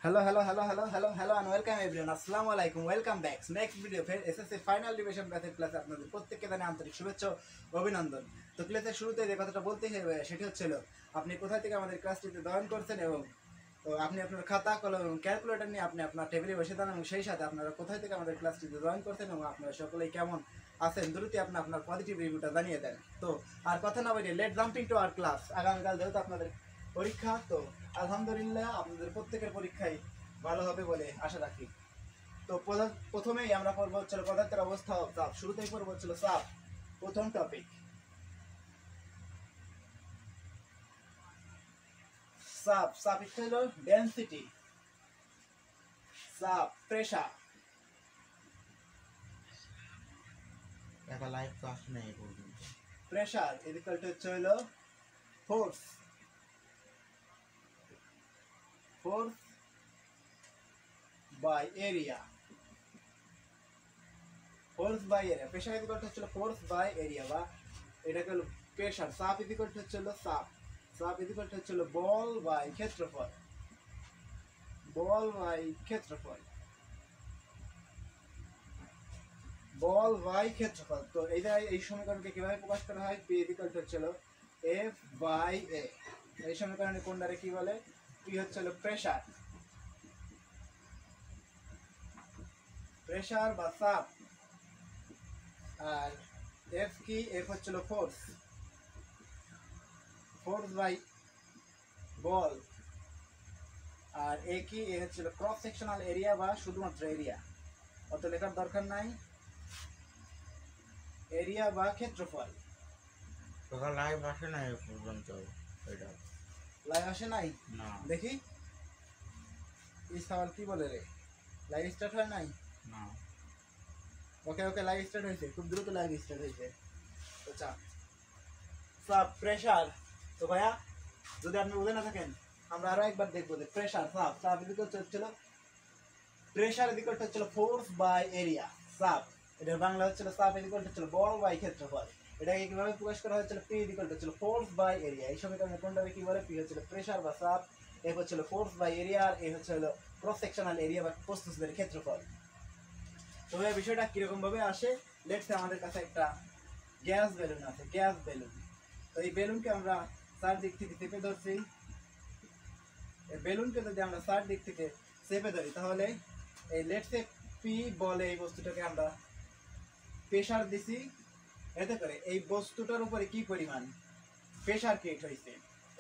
Hello and welcome everyone. Assalamu alaikum. Welcome back. Next video ফের SSC final division ব্যাচের ক্লাসে আপনাদের প্রত্যেককে জানাই আন্তরিক শুভেচ্ছা ও অভিনন্দন। তো ক্লাসের শুরুতে যে কথাটা বলতেই হবে সেটি হচ্ছিল আপনি কোথা থেকে আমাদের ক্লাসটিতে জয়েন করছেন এবং তো আপনি আপনার খাতা কলম এবং ক্যালকুলেটর নিয়ে আপনি আপনার টেবিলে বসে দাঁড়ান এবং সেই সাথে আপনারা কোথায় থেকে আমাদের ক্লাসটিতে জয়েন করছেন এবং আপনারা সকলেই কেমন আছেন দ্রুতই আপনি আপনার পজিটিভ রিভিউটা জানিয়ে দেন। তো আর কথা না বলে let jumping to our class. আগামীকাল যেহেতু আপনাদের পরীক্ষা, তো আলহামদুলিল্লাহ আপনাদের প্রত্যেকের পরীক্ষায় ভালো হবে বলে আশা রাখি। তো প্রথমেই আমরা পড়ব হচ্ছিল পদার্থের অবস্থা ও চাপ। শুরুতেই পড়ব হচ্ছিল চাপ। প্রথম টপিক চাপ। চাপ হলো ডেনসিটি, চাপ, প্রেশার। একটা লাইভ ক্লাস নেই পর্যন্ত। প্রেশার ইকুয়াল টু হচ্ছে হলো force, force by area. Force by area. Pressure equal to হচ্ছে ফোর্স বাই এরিয়া, বা এটাকে হলো প্রেশার। চাপ ইকুয়াল টু হচ্ছে চাপ। চাপ ইকুয়াল টু হচ্ছে বল বাই ক্ষেত্রফল, বল বাই ক্ষেত্রফল, বল বাই ক্ষেত্রফল। তো এই সমীকরণকে কিভাবে প্রকাশ করা হয়? পি ইকুয়াল টু হচ্ছে এফ বাই এ। এই সমীকরণে কোনটারে কি বলে? পি হচ্ছে প্রেশার, প্রেশার বা চাপ, আর এফ কি? এফ হচ্ছে ফোর্স, ফোর্স বাই বল, আর এ কি? এ হচ্ছে ক্রস সেকশনাল এরিয়া বা শুধুমাত্র এরিয়া, অত লেখার দরকার নাই। এরিয়া বা ক্ষেত্রফল। তোকে লাইভ আসে না এ পর্যন্ত। এটা লাইভ আসে নাই? না, দেখি ইসমাইল কি বলে রে, লাইভ স্টার্ট হয় নাই? না। ওকে ওকে, লাইভ স্টার্ট হয়েছে, খুব দ্রুত লাইভ স্টার্ট হয়েছে। তো চাপ, প্রেশার। তো ভাইয়া যদি আপনি বুঝে না থাকেন আমরা আরো একবার দেখবো যে প্রেশার, চাপ, চাপ এদিকে হচ্ছিল প্রেশার এদিকে হচ্ছিল ফোর্স বাই এরিয়া। চাপ এটা বাংলা হচ্ছিল চাপ এদিকে হচ্ছিল বল বাই ক্ষেত্রফল। এটাকে কিভাবে প্রকাশ করা হচ্ছিল? পি এদিকে হচ্ছিল ফোর্স বাই এরিয়া। এই সমীকরণে কোনটাকে কি বলে? পি হচ্ছিল প্রেশার বা চাপ, এ হচ্ছিল ফোর্স বাই এরিয়া, আর এ হচ্ছে হলো ক্রস সেকশনাল এরিয়া বা প্রস্থচ্ছেদের ক্ষেত্রফল। তো ভাই বিষয়টা কিরকম ভাবে আসে? লেটস আমাদের কাছে একটা গ্যাস বেলুন আছে, গ্যাস বেলুন। তো এই বেলুনকে আমরা চারদিক থেকে চেপে ধরছি। এই বেলুনকে যদি আমরা চারদিক থেকে চেপে ধরি তাহলে এই লেটসে পি বলে এই বস্তুটাকে আমরা প্রেশার দিছি, এতে করে এই বস্তুটার উপরে কি পরিমাণ প্রেশার ক্রিয়েট হয়েছে,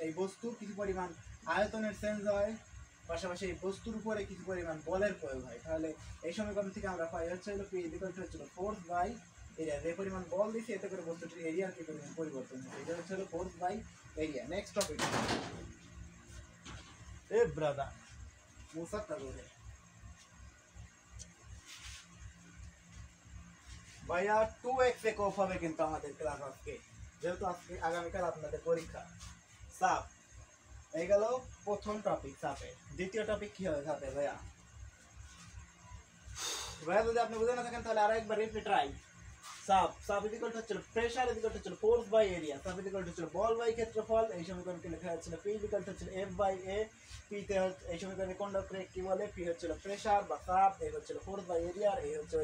এই বস্তুর কিছু পরিমাণ আয়তনের চেঞ্জ হয়, পাশাপাশি এই বস্তুর উপরে কিছু পরিমাণ বলের প্রয়োগ হয়। তাহলে এই সমীকরণ থেকে আমরা পাই হচ্ছে পি ইকুয়াল টু হচ্ছে ফোর্স বাই এরিয়া। যে পরিমাণ বল দিছি এতে করে বস্তুটির এরিয়ার কি পরিমাণ পরিবর্তন হচ্ছে, এটা হচ্ছে force by area. Next topic. এ ব্রাদার মুসাফা বলে ভাইয়া 2x এ কপ হবে কিন্তু আমাদের ক্লাস আজকে, যেহেতু আজকে আগামীকাল আপনাদের পরীক্ষা। চাপ এই গেল প্রথম টপিক চাপের। দ্বিতীয় টপিক কি হবে চাপে ভাইয়া? ভাইয়া যদি আপনি বুঝে না থাকেন তাহলে আরো একবার রিপিট ট্রাই। চাপ, চাপ ইকুয়াল টু হচ্ছে প্রেসার ইকুয়াল টু হচ্ছে ফোর্স বাই এরিয়া, চাপ ইকুয়াল টু হচ্ছে বল বাই ক্ষেত্রফল। এই সমীকরণকে লেখা হচ্ছে পি ইকুয়াল টু হচ্ছে এফ বাই এ। পি তে এই সমীকরণে কোনটা কি বলে? পি হচ্ছে প্রেসার বা চাপ, এ হচ্ছে ফোর্স বাই এরিয়া, আর এ হচ্ছে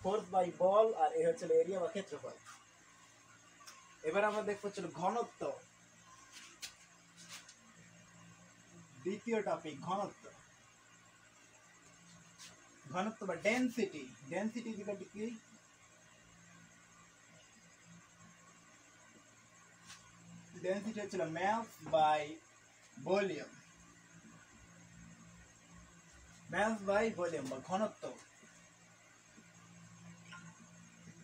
ফোর্স বাই বল, আর এ হচ্ছে এরিয়া বা ক্ষেত্রফল। এবার আমরা দেখবো হচ্ছে ঘনত্ব। দ্বিতীয় টপিক ঘনত্ব। ঘনত্ব বা ডেনসিটি। ডেনসিটি ইকুয়াল টু কি? ডেনসিটি হচ্ছে mass by volume, mass by volume বা ঘনত্ব।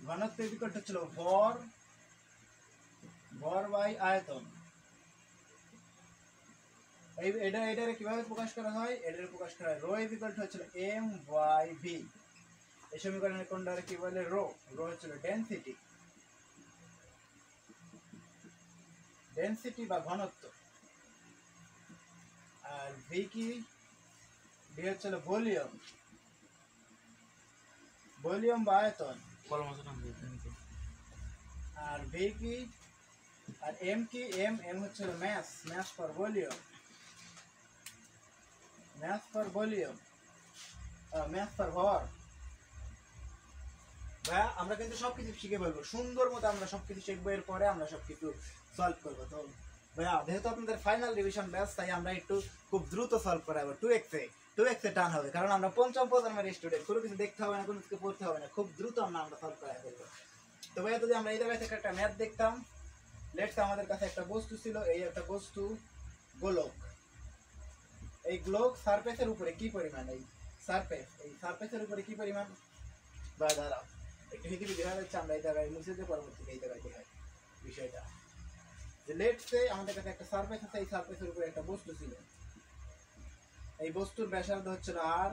ঘনত্ব ইকুয়াল টু হচ্ছে ভর, ভর বাই আয়তন। এটারে কিভাবে প্রকাশ করা হয়? এটারে প্রকাশ করা হয় রো ইকুয়াল টু হচ্ছে এম বাই ভি। এই সমীকরণে কোনটারে কি বলে? রো। রো হচ্ছে ডেনসিটি, ডেনসিটি বা ঘনত্ব। আর ভি কি? ভি হচ্ছে ভলিউম, ভলিউম বা আয়তন। আর ভি কি? আর এম কি? এম হচ্ছে mass, mass for volume, mass per volume, mass per ভর। ভাইয়া আমরা কিন্তু সবকিছু শিখে ফেলবো, সুন্দর মতো আমরা সবকিছু শিখবো, এরপরে আমরা সবকিছু সলভ করবো। তো ভাইয়া যেহেতু আপনাদের ফাইনাল রিভিশন ব্যাচ, তাই আমরা একটু খুব দ্রুত সলভ করাবো। 2x এ টান হবে, কারণ আমরা পঞ্চম প্রজন্মের স্টুডেন্ট, কোনো কিছু দেখতে হবে না, কোনো কিছু পড়তে হবে না, খুব দ্রুত আমরা সলভ করাই ফেলবো। তো ভাইয়া যদি আমরা এই জায়গায় থেকে একটা ম্যাথ দেখতাম, লেটস আমাদের কাছে একটা বস্তু ছিল, এই একটা বস্তু গোলক। এই গোলক সারফেসের উপরে কি পরিমাণ, এই সারফেসের উপরে কি পরিমাণ, বা দাঁড়াও একটু হিদিবি দেখা যাচ্ছে, আমরা এই জায়গায় মুছে দিয়ে পরবর্তীতে এই জায়গায় দেখাই বিষয়টা। যে লেটস সে আমাদের কাছে একটা সারফেস আছে, এই সারফেসের উপরে একটা বস্তু ছিল, এই বস্তুর ব্যাসার্ধ হচ্ছে আর,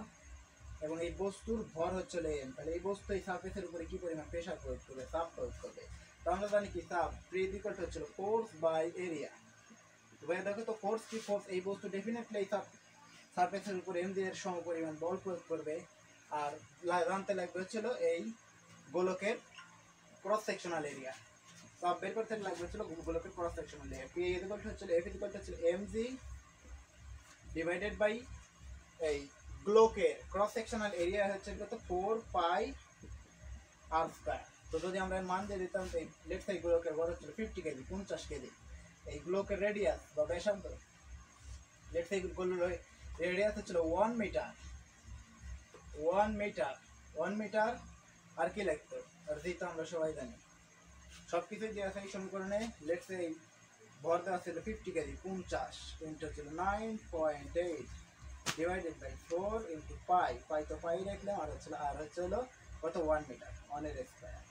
এবং এই বস্তুর ভর হচ্ছে এম। তাহলে এই বস্তু এই সারফেসের উপরে কি পরিমাণ প্রেসার প্রয়োগ করবে, চাপ প্রয়োগ করবে। তো আমরা জানি কি চাপ প্রিডিকট হচ্ছিল ফোর্স বাই এরিয়া। তো ভাই দেখো তো ফোর্স কি, ফোর্স এই বস্তু ডেফিনেটলি এই সারফেসের উপরে এম এর সম পরিমাণ বল প্রয়োগ করবে। আর জানতে লাগবে হচ্ছিল এই গোলকের ক্রস সেকশনাল এরিয়া, চাপ বের করতে লাগবে হচ্ছিল গোলকের cross sectional area. P equal to হচ্ছিল এফ ইকুয়াল টু হচ্ছিল এমজি ডিভাইডেড বাই এই গ্লোকের ক্রস সেকশনাল এরিয়া হচ্ছে কত 4 পাই আর স্কয়ার। তো যদি আমরা এর মান দিয়ে দিতাম, এই লেফট সাইড গ্লোকের বড় হচ্ছে 50 কেজি, 50 কেজি। এই গ্লোকের রেডিয়াস বা ব্যাসার্ধ, লেফট সাইড গ্লোকের রেডিয়াস হচ্ছে 1 মিটার, 1 মিটার, 1 মিটার। আর কি লাগতো, আর যেটা আমরা সবাই জানি সবকিছু দিয়ে আছে এই সমীকরণে। লেটস সে ভর দেওয়া ছিল 50 কেজি, 50 ইনটু ছিল 9.8 ডিভাইডেড বাই 4 ইনটু পাই, পাই তো পাই রাখলাম, আর হচ্ছে হলো কত 1 মিটার, 1 এর স্কয়ার।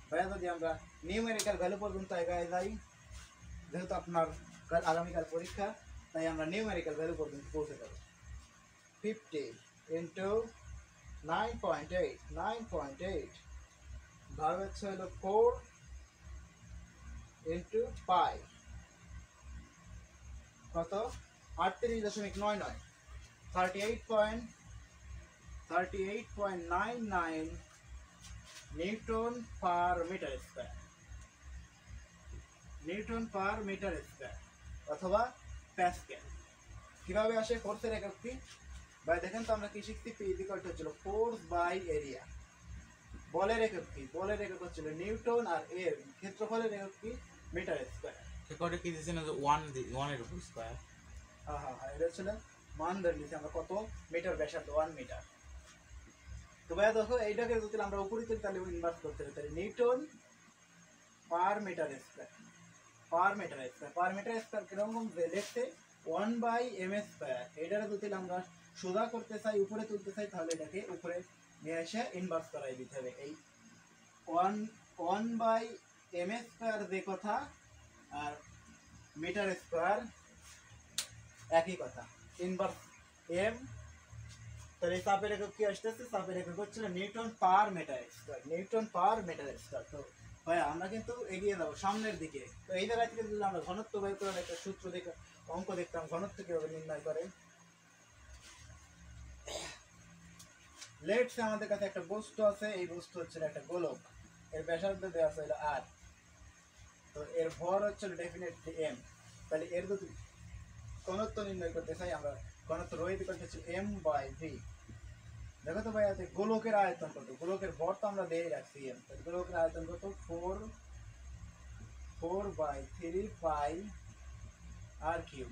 ভাইয়া যদি আমরা নিউমেরিক্যাল ভ্যালু পর্যন্ত এগিয়ে যাই, যেহেতু আপনার আগামীকাল পরীক্ষা, তাই আমরা নিউমেরিক্যাল ভ্যালু পর্যন্ত পৌঁছে যাব। 50 ইনটু 9.8, 9.8 ভাগ হচ্ছে হলো 4 ইনটু পাই, কত 38.99, 38.99 newton per metre square, newton per metre square অথবা প্যাসকেল। কিভাবে আসে ফোর্সের একক কি ভাই, দেখেন তো আমরা কি শিখছি, পি ইকুয়াল টু হচ্ছিল ফোর্স বাই এরিয়া। বলের একক কি, বলের একক হচ্ছিল নিউটন, আর এর ক্ষেত্রফলের একক কি মিটার স্কয়ার। রেকর্ডে কি দিয়েছে না যে 1 এর উপর স্কয়ার। হ্যাঁ, এটা হচ্ছিল মান ধরে নিয়েছি আমরা কত মিটার ব্যাসার্ধ, 1 মিটার। তো ভাইয়া দেখো এইটাকে যদি আমরা উপরে তুলি, তাহলে ইনভার্স করতে হবে, তাহলে newton per metre square, per metre square, per metre square কিরকম দেখতে 1 বাই এম স্কয়ার। এটারে যদি আমরা সোজা করতে চাই, উপরে তুলতে চাই, তাহলে এটাকে উপরে নিয়ে এসে ইনভার্স করাই দিতে হবে। এই 1 বাই এম স্কয়ার যে কথা, আর মিটার স্কয়ার একই কথা, ইনভার্স এম। তাহলে চাপের একক কি আসতেছে, চাপের একক হচ্ছে newton per metre square, newton per metre square. তো ভাইয়া আমরা কিন্তু এগিয়ে যাবো সামনের দিকে। তো এই জায়গা থেকে যদি আমরা ঘনত্ব বের করার একটা সূত্র দেখে অঙ্ক দেখতাম, ঘনত্ব কিভাবে নির্ণয় করে। লেটস আমাদের কাছে একটা বস্তু আছে, এই বস্তু হচ্ছে একটা গোলক, এর ব্যাসার্ধ দেওয়া আছে হলো আর, তো এর ভর হচ্ছে ডেফিনেটলি এম। তাহলে এর যদি ঘনত্ব নির্ণয় করতে চাই আমরা, ঘনত্ব রোহিত করতে হচ্ছে এম বাই ভি। দেখো তো ভাইয়া গোলকের আয়তন কত, গোলকের ভর তো আমরা দিয়ে রাখছি এম, গোলকের আয়তন কত 4/3 পাই আর কিউব।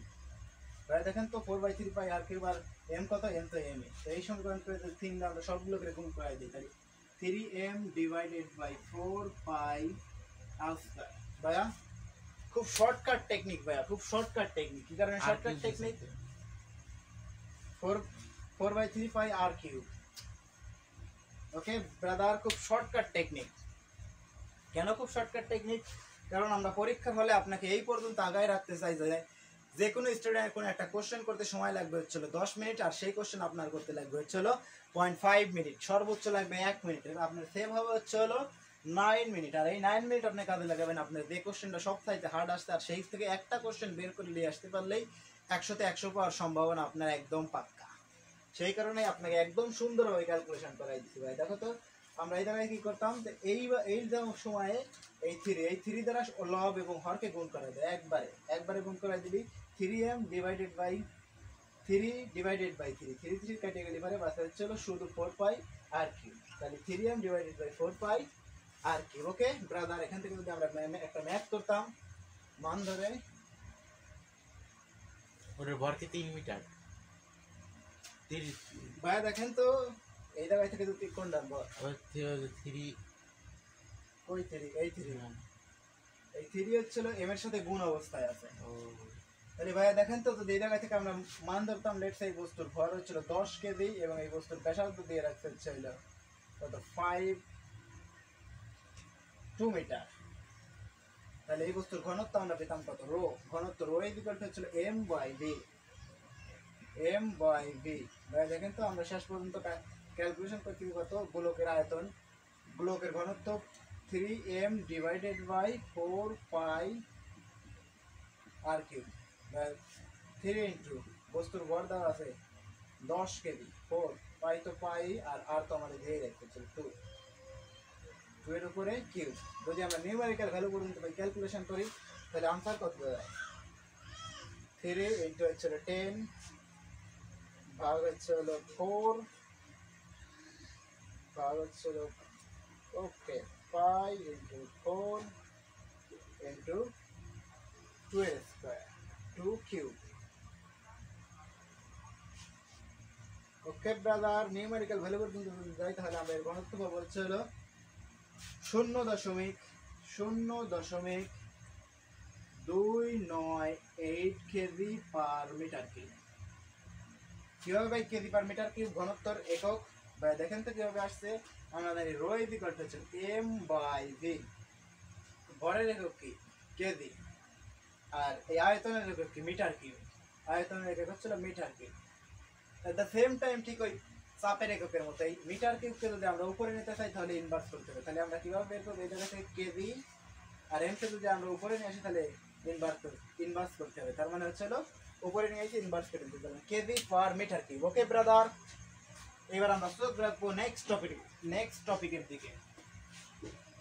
ভাই দেখেন তো 4/3 পাই আর কিউব, আর এম কত, এম তো এম। তো এই সমীকরণ করে যদি 3 আমরা সবগুলোকে গুণ করে দিই, তাহলে 3m divided by 4 pi R square. ভাইয়া খুব শর্টকাট টেকনিক, ভাইয়া খুব শর্টকাট টেকনিক। কি কারণে শর্টকাট টেকনিক, 4/3 পাই আর কিউব। ওকে ব্রাদার, খুব শর্টকাট টেকনিক। কেন খুব শর্টকাট টেকনিক, কারণ আমরা পরীক্ষার হলে আপনাকে এই পর্যন্ত আগায় রাখতে চাই যে কোনো স্টুডেন্টের কোনো একটা কোশ্চেন করতে সময় লাগবে হচ্ছিল 10 মিনিট, আর সেই কোশ্চেন আপনার করতে লাগবে হচ্ছিল 0.5 মিনিট, সর্বোচ্চ লাগবে 1 মিনিট। আপনার সেভ হবে হচ্ছে হলো 9 মিনিট, আর এই 9 মিনিট আপনি কাজে লাগাবেন আপনার যে কোশ্চেনটা সবচাইতে হার্ড আসছে, আর সেই থেকে একটা কোশ্চেন বের করে নিয়ে আসতে পারলেই 100তে 100 পাওয়ার সম্ভাবনা আপনার একদম পাক্কা। সেই কারণে আপনাকে একদম সুন্দরভাবে ক্যালকুলেশন করাই দিচ্ছি। ভাই দেখো তো আমরা এই জায়গায় কি করতাম, এই সময়ে এই 3 দ্বারা লব এবং হরকে গুণ করা যায়, একবারে গুণ করাই দিবি 3m ডিভাইডেড বাই 3/3 3 কেটে গেলে পরে বাঁচা হচ্ছিল শুধু 4 পাই আর কিউব, তাহলে 3m/4 পাই আর কিউব। ওকে ব্রাদার, এখান থেকে যদি আমরা একটা ম্যাথ করতাম মান ধরে, ওটার ভর কি 3 মিটার? 30 ভাইয়া দেখেন তো এই জায়গায় থেকে যদি কোন ডান বল, ওই 3 ওই 3 এই 3 এই 3 হচ্ছিল m এর সাথে গুণ অবস্থায় আছে। ও তাহলে ভাইয়া দেখেন তো যদি এই জায়গা থেকে আমরা মান ধরতাম, লেটস এই বস্তুর ভর হচ্ছিল 10 কেজি এবং এই বস্তুর ব্যাসার্ধ দিয়ে রাখতে হচ্ছিল কত 2 মিটার, তাহলে এই বস্তুর ঘনত্ব আমরা পেতাম কত রো, ঘনত্ব রো ইজ ইকুয়াল টু হচ্ছিল m/v। ভাইয়া দেখেন তো আমরা শেষ পর্যন্ত ক্যালকুলেশন করতে কত গোলকের আয়তন, গোলকের ঘনত্ব 3m/4 পাই আর কিউব, 3 ইন্টু বস্তুর ভর দেওয়া আছে 10 কেজি, 4 পাই তো পাই আর তো আমাদের দিয়ে রাখতে হচ্ছিল 2 এর উপরে কিউব। যদি আমরা নিউমেরিক্যাল ভ্যালু পর্যন্ত ক্যালকুলেশন করি তাহলে আনসার কত দেয়, 3 ইন্টু হচ্ছিল 10 ভাগ হচ্ছে হলো 4 ভাগ হচ্ছে হলো okay pi into 4 into 2 square 2 cube. Okay brother, numerical value পর্যন্ত যদি যাই তাহলে আমরা এর ঘনত্ব পাবো হচ্ছে হলো 0.298 কেজি পার মিটার কিউব। কিভাবে ভাই কেজি পার মিটার কিউব ঘনত্বর একক ভাই দেখেন তো কিভাবে আসছে, আমরা জানি রো ইজ ইকুয়াল টু হচ্ছে m/v, ভরের একক কি কেজি আর এই আয়তনের একক কি মিটার কিউব, আয়তনের একক হচ্ছিল metre cube. At the same time ঠিক ওই চাপের এককের মতো এই মিটার কিউবকে যদি আমরা উপরে নিতে চাই তাহলে ইনভার্স করতে হবে, তাহলে আমরা কিভাবে বের করবো, এই জায়গা থেকে কেজি আর এমকে যদি আমরা উপরে নিয়ে আসি তাহলে ইনভার্স করতে হবে, তার মানে হচ্ছে হলো উপরে নিয়ে এসে ইনভার্স করে দিতে হবে KG per metre cube. Okay brother, এবার আমরা চোখ রাখবো নেক্সট টপিকের দিকে,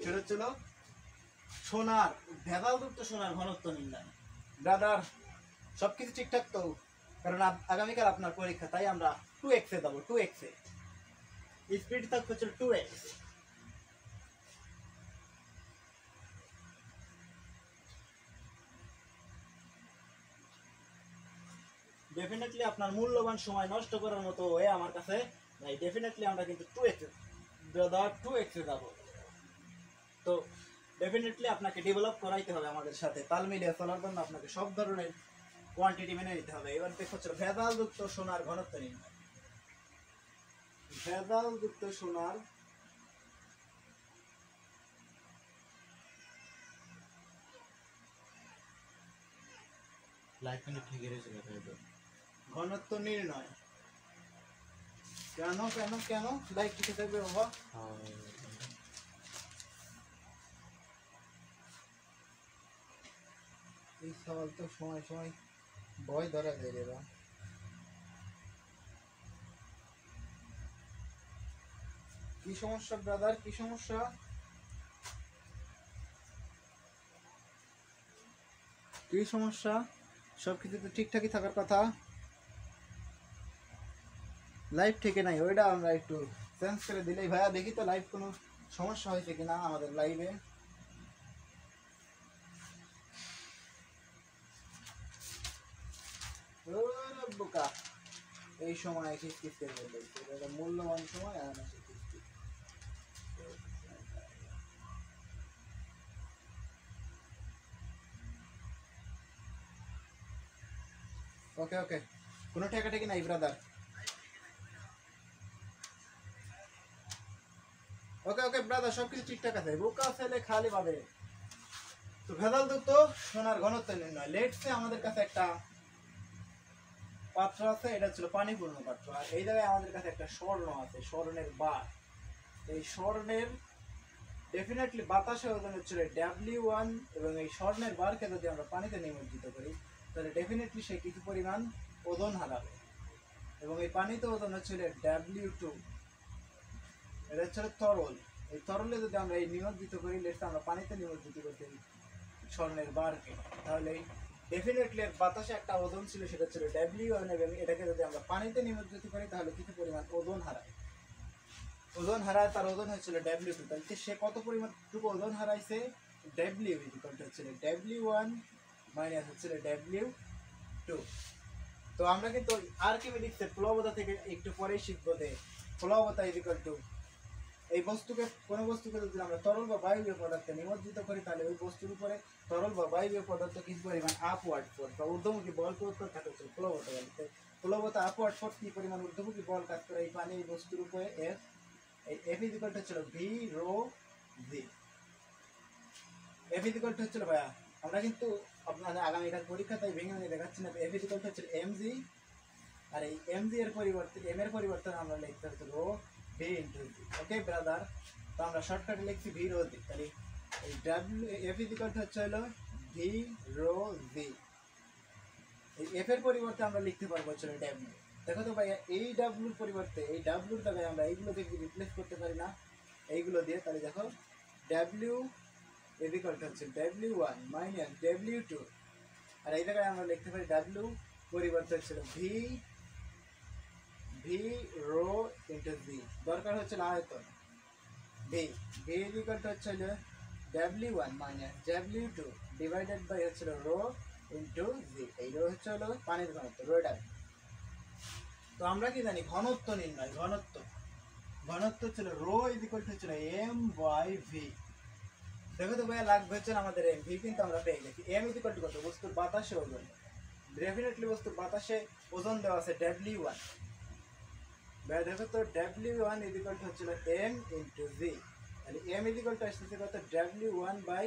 সেটা হচ্ছিল সোনার ভেজালযুক্ত সোনার ঘনত্ব নির্ণয়। ব্রাদার সবকিছু ঠিকঠাক তো, কারণ আগামীকাল আপনার পরীক্ষা, তাই আমরা 2x এ যাবো, 2x এ স্পিড থাকতে হচ্ছে 2x। ডেফিনেটলি আপনার মূল্যবান সময় নষ্ট করার মতো হয়ে আমার কাছে নাই, ডেফিনেটলি আমরা কিন্তু 2x এ যাবো। তো ডেফিনেটলি আপনাকে ডেভেলপ করাইতে হবে আমাদের সাথে, তাল মিলিয়ে চলার জন্য আপনাকে সব ধরনের কোয়ান্টিটি মেনে নিতে হবে। এবার দেখো হচ্ছে ভেজালযুক্ত সোনার ঘনত্ব নির্ণয়, ভেজালযুক্ত সোনার লাইট কিন্তু ঠিক রয়েছে তাই তো। ঘনত্ব নির্ণয়। কেন কেন কেন লাইক ঠিক থাকবে বাবা, এই সওয়াল তো সময় সময় ভয় ধরা যায় রে বা। কি সমস্যা ব্রাদার, কি সমস্যা? কি সমস্যা? সবকিছু তো ঠিকঠাকই থাকার কথা, লাইভ থেকে নাই, ওইটা আমরা একটু চেঞ্জ করে দিলেই। ভাইয়া দেখি তো লাইভ কোনো সমস্যা হয়েছে কিনা আমাদের লাইভে। বোকা এই সময় কিস্তি বলতে এটা মূল্যবান সময় আর কিস্তি। ওকে ওকে, কোনো ঠেকাঠেকি নাই ব্রাদার। ওকে ওকে ব্রাদার, সবকিছু ঠিকঠাক আছে, বোকা ছেলে খালি ভাবে। তো ভেজালযুক্ত সোনার ঘনত্ব নির্ণয়। লেটসে আমাদের কাছে একটা পাত্র আছে, এটা ছিল পানিপূর্ণ পাত্র, আর এই জায়গায় আমাদের কাছে একটা স্বর্ণ আছে, স্বর্ণের বার। এই স্বর্ণের ডেফিনেটলি বাতাসে ওজন হচ্ছিল W1 এবং এই স্বর্ণের বারকে যদি আমরা পানিতে নিমজ্জিত করি তাহলে ডেফিনেটলি সে কিছু পরিমাণ ওজন হারাবে, এবং এই পানিতে ওজন হচ্ছিল W2। এটা হচ্ছিল তরল, এই তরলে যদি আমরা এই নিমজ্জিত করি, লেটস আমরা পানিতে নিমজ্জিত করতে স্বর্ণের বারকে, তাহলে ডেফিনেটলি বাতাসে একটা ওজন ছিল, সেটা ছিল W1, এবং এটাকে যদি আমরা পানিতে নিমজ্জিত করি তাহলে কিছু পরিমাণ ওজন হারায়। ওজন হারায়, তার ওজন হচ্ছিল W2। তাহলে সে কত পরিমাণ টুকু ওজন হারাইছে? W হচ্ছিল W1 মাইনাস হচ্ছিল W2। তো আমরা কিন্তু আর্কিমিডিক্সের প্লবতা থেকে একটু পরেই শিখবো যে প্লবতা ইকুয়াল টু এই বস্তুকে, কোনো বস্তুকে যদি আমরা তরল বা বায়বীয় পদার্থে নিমজ্জিত করি তাহলে ওই বস্তুর উপরে তরল বা বায়বীয় পদার্থ কিছু পরিমাণ আপওয়ার্ড ফোর্স বা ঊর্ধ্বমুখী বল প্রয়োগ করে থাকে হচ্ছে প্লবতা বলতে। প্লবতা আপওয়ার্ড ফোর্স কি পরিমাণ ঊর্ধ্বমুখী বল কাজ করে এই পানি এই বস্তুর উপরে এফ, এই এফ ইকুয়াল টু হচ্ছিল V rho G. F equal to হচ্ছিল ভাইয়া, আমরা কিন্তু আপনাদের আগামীকাল পরীক্ষা তাই ভেঙে ভেঙে দেখাচ্ছি না। এফ ইকুয়াল টু হচ্ছিল এম জি, আর এই এম জি এর পরিবর্তে এম এর পরিবর্তন আমরা লিখতে হচ্ছে রো ভি ইন্টু জি। ওকে ব্রাদার, তো আমরা শর্টকাটে লিখছি ভি রো জি। তাহলে এই ডাব্লিউ এফ ইকুয়াল টু হচ্ছে হলো ভি রো জি। এই এফ এর পরিবর্তে আমরা লিখতে পারবো হচ্ছে ডাব্লিউ। দেখো তো ভাইয়া, এই ডাব্লিউর পরিবর্তে এই ডাব্লিউর জায়গায় আমরা এইগুলো দিয়ে রিপ্লেস করতে পারি না এইগুলো দিয়ে। তাহলে দেখো ডাব্লিউ ইকুয়াল টু হচ্ছে W1 মাইনাস W2, আর এই জায়গায় আমরা লিখতে পারি ডাব্লিউ পরিবর্তে হচ্ছিল V V rho into G. দরকার হচ্ছে আয়তন ভি, ভি ইকুয়াল টু হচ্ছে W1 minus W2 divided by হচ্ছিল রো ইন্টু জি। এই রো হচ্ছে হলো পানির ঘনত্ব, রো ডাল। তো আমরা কি জানি ঘনত্ব নির্ণয়, ঘনত্ব ঘনত্ব ছিল রো ইকুয়াল টু হচ্ছিল এম বাই ভি। দেখো তো ভাইয়া, লাগবে হচ্ছে আমাদের এম, ভি কিন্তু আমরা পেয়ে গেছি। এম ইকুয়াল টু কত? বস্তুর বাতাসে ওজন, ডেফিনেটলি বস্তুর বাতাসে ওজন দেওয়া আছে W1। ভাইয়া দেখো তো W1 ইকুয়াল টু হচ্ছিল এম ইন্টু জি। তাহলে এম ইকুয়াল টু আসছে কত? W1 by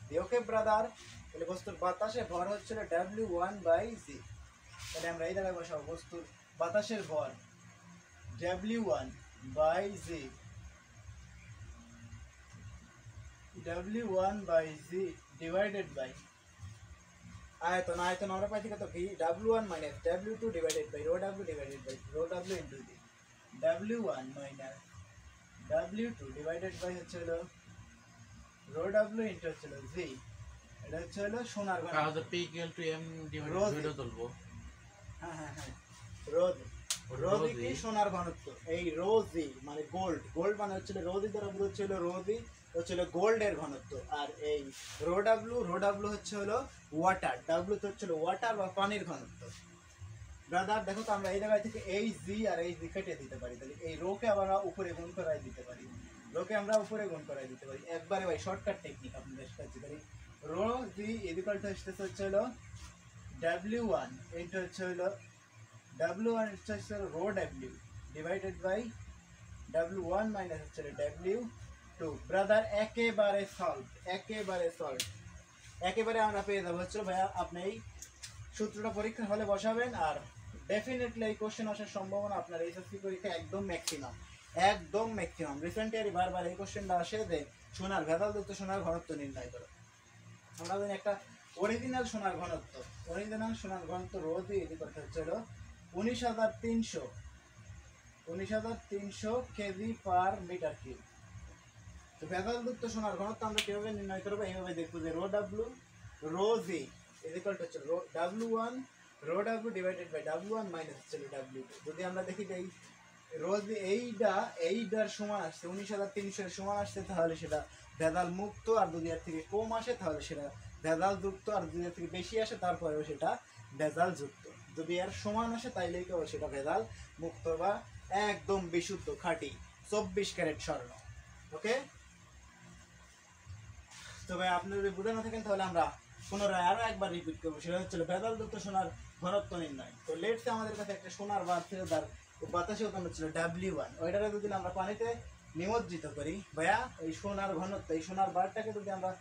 G. Okay brother, তাহলে বস্তুর বাতাসে ভর হচ্ছিল W1 বাই জি। তাহলে আমরা এই জায়গায় বসাবো বস্তুর বাতাসের ভর W1 by G, W1 by G divided by আয়তন। আয়তন আমরা পাইছি কত? V W1 minus W2 divided by rho W divided by rho W into G. W1 minus W2 divided by হচ্ছে হলো রো W ইন্টু হচ্ছে হলো জি। এটা হচ্ছে হলো সোনার ঘনত্ব। তাহলে P equal to M divided rose. by তুলবো। হ্যাঁ হ্যাঁ হ্যাঁ, রোজ। রোজি কি? সোনার ঘনত্ব। এই রোজি মানে গোল্ড, গোল্ড মানে হচ্ছে রোজি দ্বারা বোঝাচ্ছে হলো রোজি হচ্ছে হলো গোল্ডের ঘনত্ব। আর এই রো ডাব্লু হচ্ছে হলো ওয়াটার, ডাব্লু তো হচ্ছে ওয়াটার বা পানির ঘনত্ব। ব্রাদার দেখো তো, আমরা এই জায়গায় থেকে এই জি আর এই জি কেটে দিতে পারি, তাহলে এই রোকে আবার উপরে গুণ করাই দিতে পারি, রোকে আমরা উপরে গুণ করাই দিতে পারি একবারে। ভাই শর্টকাট টেকনিক আপনাদের কাছে পারি। রো জি ইকুয়াল টু হচ্ছে হলো W1 ইন্টু হচ্ছে হলো W1 হচ্ছে rho W divided by W1 minus হচ্ছে W2। ব্রাদার একেবারে সলভ, একেবারে সলভ, একেবারে আমরা পেয়ে যাবো হচ্ছে ভাইয়া। আপনি এই সূত্রটা পরীক্ষার হলে বসাবেন, আর ডেফিনেটলি এই কোশ্চেন আসার সম্ভাবনা আপনার এইচএসসি পরীক্ষা একদম ম্যাক্সিমাম, একদম ম্যাক্সিমাম। রিসেন্টলি বারবার এই কোশ্চেনটা আসে যে সোনার ভেদালযুক্ত সোনার ঘনত্ব নির্ণয় করো। আমরা জানি একটা অরিজিনাল সোনার ঘনত্ব, অরিজিনাল সোনার ঘনত্ব রোজ এটি করতে হচ্ছে হলো 19,300 কেজি পার মিটার কিউব। তো ভেদালযুক্ত সোনার ঘনত্ব আমরা কিভাবে নির্ণয় করবো? এইভাবে দেখবো যে rho W rho G equal to হচ্ছে rho W1 rho W divided by W1 minus হচ্ছে W2। যদি আমরা দেখি যে এই রো জি এইটার সমান আসছে 19,300 এর সমান আসছে, তাহলে সেটা ভেদাল মুক্ত। আর যদি এর থেকে কম আসে তাহলে সেটা ভেজাল যুক্ত, আর যদি এর থেকে বেশি আসে তারপরেও সেটা ভেজাল যুক্ত। যদি এর সমান আসে তাইলেই কেবল সেটা ভেজাল মুক্ত বা একদম বিশুদ্ধ খাঁটি 24 ক্যারেট স্বর্ণ। ওকে, তো ভাই আপনি যদি বুঝে না থাকেন তাহলে আমরা পুনরায় আরো একবার রিপিট করবো, সেটা হচ্ছে ভেদালযুক্ত সোনার ঘনত্ব নির্ণয়। তো লেটসে আমাদের কাছে একটা সোনার বার ছিল, তার বাতাসে ওজন ছিল W1। ওইটাকে যদি আমরা পানিতে নিমজ্জিত করি ভাইয়া, এই সোনার ঘনত্ব, এই সোনার বারটাকে যদি আমরা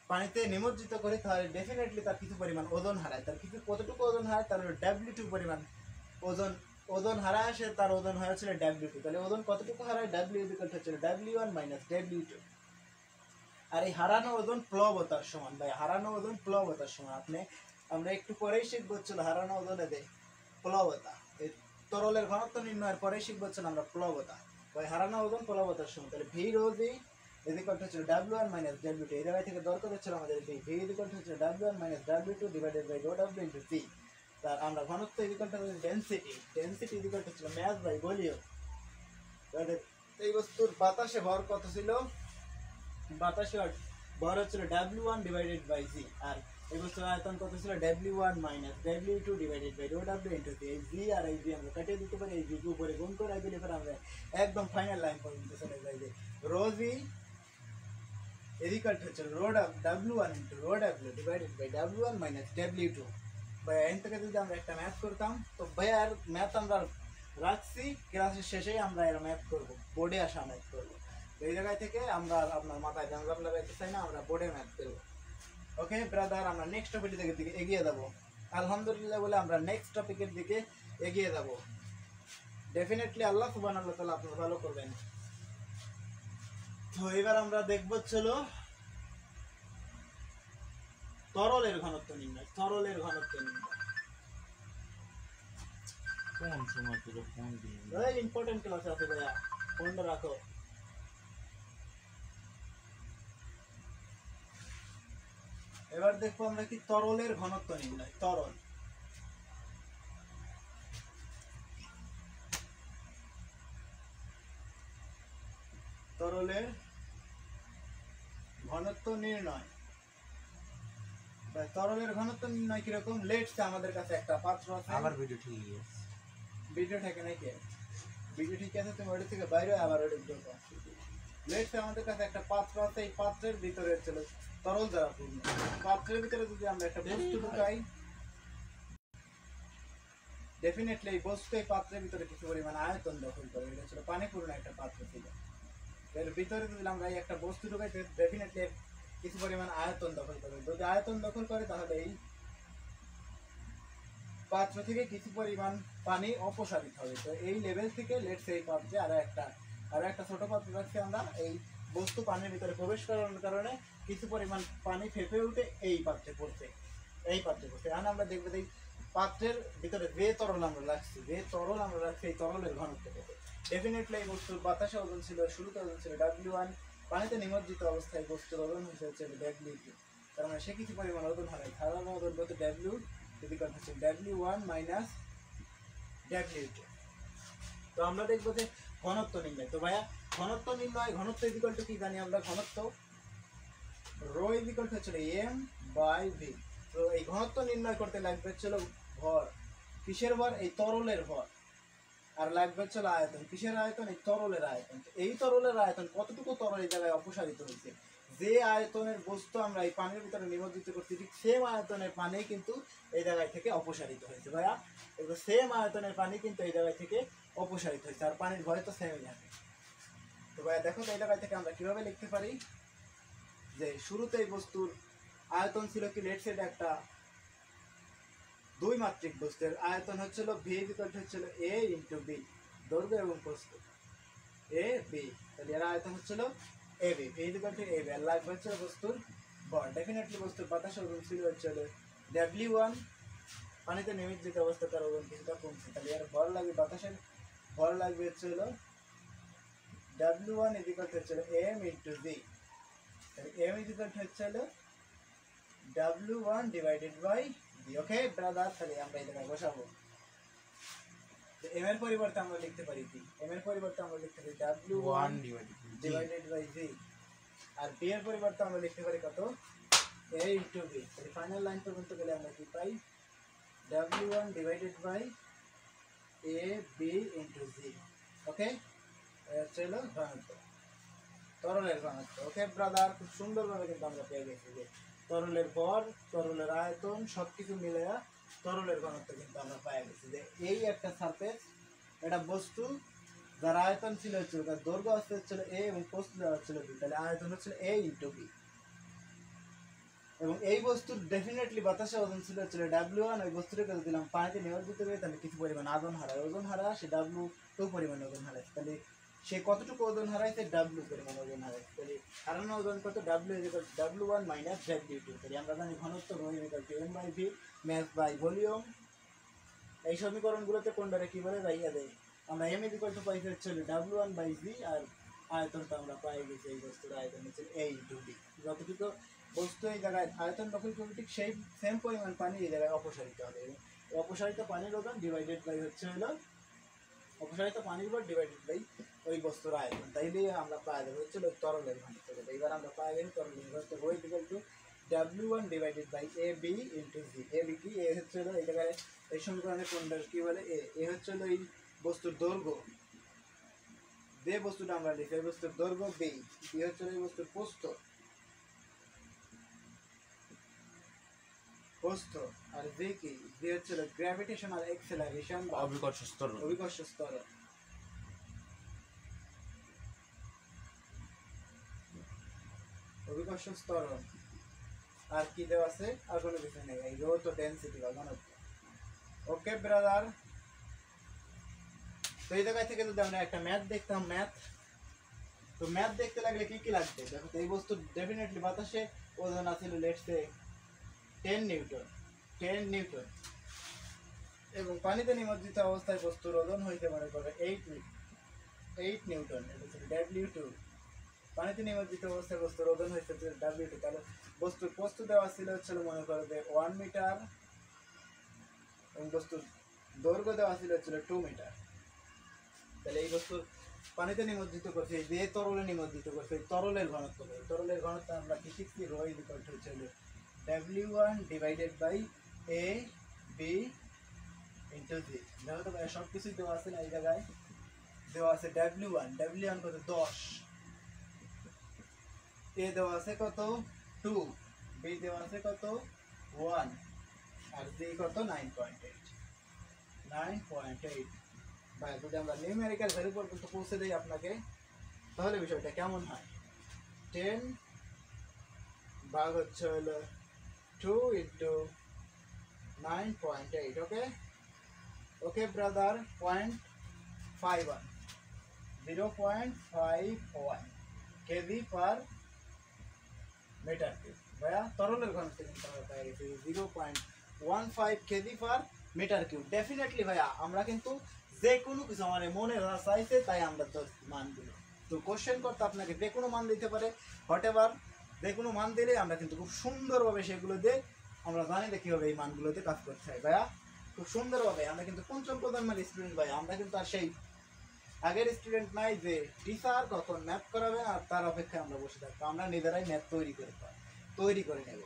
পানিতে নিমজ্জিত করি তাহলে ডেফিনেটলি তার কিছু পরিমাণ ওজন হারায়। তার কিছু কতটুকু ওজন হারায়? তার W2 পরিমাণ ওজন হারায় আসে, তার ওজন হয়েছিল W2। তাহলে ওজন কতটুকু হারায়? W হচ্ছিল W1 মাইনাস W2। আর এই হারানো ওজন প্লবতার সমান ভাই, হারানো ওজন প্লবতার সমান। আমরা একটু পরেই শিখবো হচ্ছিল হারানো ওজনে দেয় প্লবতা। এই তরলের ঘনত্ব নির্ণয়ের পরেই শিখবো হচ্ছিল আমরা প্লবতা। ভাই হারানো ওজন প্লবতার সমান। তাহলে V rho G is equal to হচ্ছে W1 মাইনাস W2। এই জায়গা থেকে দরকার হচ্ছিল আমাদের V। V is equal to হচ্ছে W1 minus W2 divided by rho W into C। তার আমরা ঘনত্ব is equal to density. Density is equal to হচ্ছে মাস বাই ভলিউম। এই বস্তুর বাতাসে ভর কত ছিল? বাতাসে ভর হচ্ছিল W1 ডিভাইডেড বাই জি। আর এই বস্তুর আয়তন কত ছিল? W1 minus W2 divided by rho W into C. এই জি আর এই জি আমরা কাটিয়ে দিতে পারি, এই জি কে উপরে গুণ করে দিলে পরে আমরা একদম ফাইনাল লাইন পর্যন্ত চলে যাই যে rho G is equal to হচ্ছে rho W1 into rho W divided by W1 minus W2। ভাই এখান থেকে যদি আমরা একটা ম্যাথ করতাম, তো ভাইয়ার ম্যাথ আমরা রাখছি ক্লাসের শেষেই আমরা এর ম্যাথ করব, বোর্ডে আসা ম্যাথ করব। এই জায়গায় থেকে আমরা আপনার মাথায় জানজাম লাগাইতে চাই না, আমরা বোর্ডে ম্যাথ করব। ওকে ব্রাদার, আমরা নেক্সট টপিকের দিকে এগিয়ে যাব। আলহামদুলিল্লাহ বলে আমরা নেক্সট টপিকের দিকে এগিয়ে যাব। ডেফিনেটলি আল্লাহ সুবহানাহু ওয়া তাআলা আপনার ভালো করবেন। তো এবার আমরা দেখব চলো তরলের ঘনত্ব নির্ণয়। তরলের ঘনত্ব নির্ণয় কোন সময় ছিল কোন দিন? এই ইম্পর্টেন্ট ক্লাস আছে ভাইয়া, ফোনটা রাখো। এবার দেখবো আমরা কি তরলের ঘনত্ব নির্ণয়। তরল তরলের ঘনত্ব নির্ণয়। তরলের ঘনত্ব নির্ণয় কিরকম? লেটস আমাদের কাছে একটা পাত্র আছে। আমার ভিডিও ঠিক আছে, ভিডিও থাকে নাকি? ভিডিও ঠিক আছে, তুমি ওটা থেকে বাইরে আবার ওটা ঢোকো। লেটস আমাদের কাছে একটা পাত্র আছে, এই পাত্রের ভিতরে ছিল তরল দ্বারা পূর্ণ। পাত্রের ভিতরে যদি আমরা একটা বস্তু ঢুকাই, ডেফিনেটলি এই বস্তু এই পাত্রের ভিতরে কিছু পরিমাণ আয়তন দখল করে। এটা ছিল পানিপূর্ণ একটা পাত্র ছিল। এর ভিতরে যদি আমরা এই একটা বস্তু ঢুকাই, ডেফিনেটলি কিছু পরিমাণ আয়তন দখল করে। যদি আয়তন দখল করে তাহলে এই পাত্র থেকে কিছু পরিমাণ পানি অপসারিত হবে। তো এই লেভেল থেকে লেটস এই পাত্রে আরো একটা ছোট পাত্র রাখছি আমরা। এই বস্তু পানির ভিতরে প্রবেশ করার কারণে কিছু পরিমাণ পানি ফেপে উঠে এই পাত্রে পড়ছে। এখন আমরা দেখবো এই পাত্রের ভিতরে যে তরল আমরা রাখছি, এই তরলের ঘনত্ব কত। ডেফিনেটলি এই বস্তুর বাতাসে ওজন ছিল, শুরুতে ওজন ছিল W1, পানিতে নিমজ্জিত অবস্থায় বস্তুর ওজন হয়েছে W2। তার মানে সে কিছু পরিমাণ ওজন হারায়। ধারণা ওজন কত? W1 minus W2। তো আমরা দেখবো যে ঘনত্ব নির্ণয়। তো ভাইয়া ঘনত্ব নির্ণয়, ঘনত্ব ইজ ইকুয়াল টু কি জানি আমরা? ঘনত্ব রো ইজ ইকুয়াল টু হচ্ছে M বাই V। তো এই ঘনত্ব নির্ণয় করতে লাগবে হচ্ছিল ভর। কিসের ভর? এই তরলের ভর। আর লাগবে হচ্ছিল আয়তন। কিসের আয়তন? এই তরলের আয়তন। এই তরলের আয়তন কতটুকু তরল এই জায়গায় অপসারিত হয়েছে। যে আয়তনের বস্তু আমরা এই পানির ভিতরে নিমজ্জিত করছি, ঠিক সেম আয়তনের পানি কিন্তু এই জায়গায় থেকে অপসারিত হয়েছে। ভাইয়া এগুলো সেম আয়তনের পানি কিন্তু এই জায়গায় থেকে অপসারিত হয়েছে, আর পানির ভয় তো সেমই থাকে। তো ভাইয়া দেখো এই জায়গায় থেকে আমরা কিভাবে লিখতে পারি যে শুরুতে এই বস্তুর আয়তন ছিল কি? লেটস এটা একটা দুই মাত্রিক বস্তুর আয়তন হচ্ছিল V হচ্ছিল A ইন্টু B, দৈর্ঘ্য এবং প্রস্থ A B। তাহলে এর আয়তন হচ্ছিল AB। V AB আর লাগবে হচ্ছে বস্তুর ভর। ডেফিনেটলি বস্তুর বাতাসে ওজন ছিল হচ্ছিল W1, পানিতে নিমজ্জিত অবস্থা তার ওজন কিছুটা কমছে। তাহলে এর ভর লাগবে, বাতাসের ভর লাগবে হচ্ছিল W1 হচ্ছিল M ইন্টু B। তাহলে M হচ্ছিল W1 divided by B। Okay brother, তাহলে আমরা এই জায়গায় বসাবো। এম এর পরিবর্তে আমরা লিখতে পারি কি? এম এর পরিবর্তে আমরা লিখতে পারি W1 ডিভাইডেড বাই V। আর B এর পরিবর্তে আমরা লিখতে পারি কত? A into B। তাহলে ফাইনাল লাইন পর্যন্ত গেলে আমরা কি পাই? W1 divided by A B into Z। Okay, চলো ঘনত্ব, তরলের ঘনত্ব। ওকে ব্রাদার, খুব সুন্দরভাবে কিন্তু আমরা পেয়ে গেছি যে তরলের ভর, তরলের আয়তন সবকিছু মিলে তরলের ঘনত্ব কিন্তু আমরা পেয়ে গেছি। যে এই একটা সারফেস, এটা বস্তু যার আয়তন ছিল হচ্ছিল, তার দৈর্ঘ্য হচ্ছিল A এবং প্রস্থ দেওয়া হচ্ছিল B। তাহলে আয়তন হচ্ছিল A ইন্টু B। এবং এই বস্তুর ডেফিনেটলি বাতাসে ওজন ছিল হচ্ছিল W1। ওই বস্তুটাকে যদি দিলাম পানিতে নিমজ্জিত করে, তাহলে কিছু পরিমাণ ওজন হারায়, সে W2 পরিমাণ ওজন হারায়। তাহলে সে কতটুকু ওজন হারাইছে? W পরিমাণ ওজন হারাইছে। তাহলে হারানো ওজন কত? W1 minus W2। তাহলে আমরা জানি ঘনত্ব rho equal to M by V, mass by volume. এই সমীকরণগুলোতে কোনটারে কি বলে? রাইয়া দেয় আমরা M ইকুয়াল টু পাইছি হচ্ছে W1 বাই V, আর আয়তনটা আমরা পাই গেছি, এই বস্তুর আয়তন হচ্ছে A ইন্টু B। যতটুকু বস্তু এই জায়গায় আয়তন দখল করবে ঠিক সেই সেম পরিমাণ পানি এই জায়গায় অপসারিত হবে, এবং অপসারিত পানির ওজন ডিভাইডেড বাই হচ্ছে হলো অপসারিত পানির উপর ডিভাইডেড বাই ওই বস্তুর আয়তন। তাইলে আমরা পাওয়া যাবে হচ্ছে ওই তরলের ঘনত্ব। এবার আমরা পাওয়া গেছি তরলের ঘনত্ব rho equal to W1 divided by AB into G. AB কি? এ হচ্ছে হলো এই জায়গায় এই সমীকরণে কোনটা কি বলে? এ হচ্ছে হলো এই বস্তুর দৈর্ঘ্য, যে বস্তুটা আমরা লিখি এই বস্তুর দৈর্ঘ্য, বি হচ্ছে হলো এই বস্তুর প্রস্থ, আর জি কি? জি হচ্ছে হলো গ্র্যাভিটেশনাল অ্যাক্সেলারেশন বা অবিকর্ষ স্তর। অভিকর্ষ ত্বরণ। অভিকর্ষ ত্বরণ আর কি দেওয়া আছে? আর কোনো কিছু নেই, এই রো তো ডেনসিটি বা ঘনত্ব। ওকে ব্রাদার, তো এই জায়গা থেকে যদি আমরা একটা ম্যাথ দেখতাম, তো ম্যাথ দেখতে লাগলে কি কি লাগবে দেখো। তো এই বস্তু ডেফিনেটলি বাতাসে ওজন আছে লেটস সে 10 নিউটন, 10 নিউটন, এবং পানিতে নিমজ্জিত অবস্থায় বস্তুর ওজন হইতে মনে করে 8 নিউটন, এটা হচ্ছে W2। পানিতে নিমজ্জিত অবস্থায় বস্তুর ওজন হইতে W2, তাহলে বস্তুর প্রস্থ দেওয়া ছিল হচ্ছে মনে করো যে 1 মিটার, এবং বস্তুর দৈর্ঘ্য দেওয়া ছিল হচ্ছে 2 মিটার। তাহলে এই বস্তু পানিতে নিমজ্জিত করছে, যে তরলে নিমজ্জিত করছে, তরলের ঘনত্ব, তরলের ঘনত্ব আমরা কি শিখছি? রো ইকুয়াল টু হচ্ছে W1 divided by A B into G. দেখো তো ভাই সব কিছুই দেওয়া আছে না, এই জায়গায় দেওয়া আছে W1 কত? 10, A দেওয়া আছে কত? 2, B দেওয়া আছে কত? 1, আর জি কত? 9.8। ভাই যদি আমরা নিউমেরিক্যাল ভ্যালু পর্যন্ত পৌঁছে দেই আপনাকে, তাহলে বিষয়টা কেমন হয়? 10 ভাগ হচ্ছে হলো 2 into 9.8। Okay brother, 0.51 0.51 KG per metre cube. ভাইয়া তরলের ঘনত্ব কিন্তু আমরা পেয়ে গেছি 0.15 KG per metre cube. Definitely ভাইয়া আমরা কিন্তু যে কোনো কিছু আমার মনে চাইছে তাই আমরা মান দিল। তো কোশ্চেন করতে আপনাকে যে কোনো মান দিতে পারে, হোয়াট এভার, যে কোনো মান দিলে আমরা কিন্তু খুব সুন্দরভাবে সেগুলো দিয়ে আমরা জানি যে কীভাবে এই মানগুলোতে কাজ করতে হয়। ভাইয়া খুব সুন্দরভাবে আমরা কিন্তু পঞ্চম প্রজন্মের স্টুডেন্ট ভাই, আমরা কিন্তু আর সেই আগের স্টুডেন্ট নাই যে টিচার কখন ম্যাথ করাবে আর তার অপেক্ষায় আমরা বসে থাকবো। আমরা নিজেরাই ম্যাথ তৈরি করে নেব,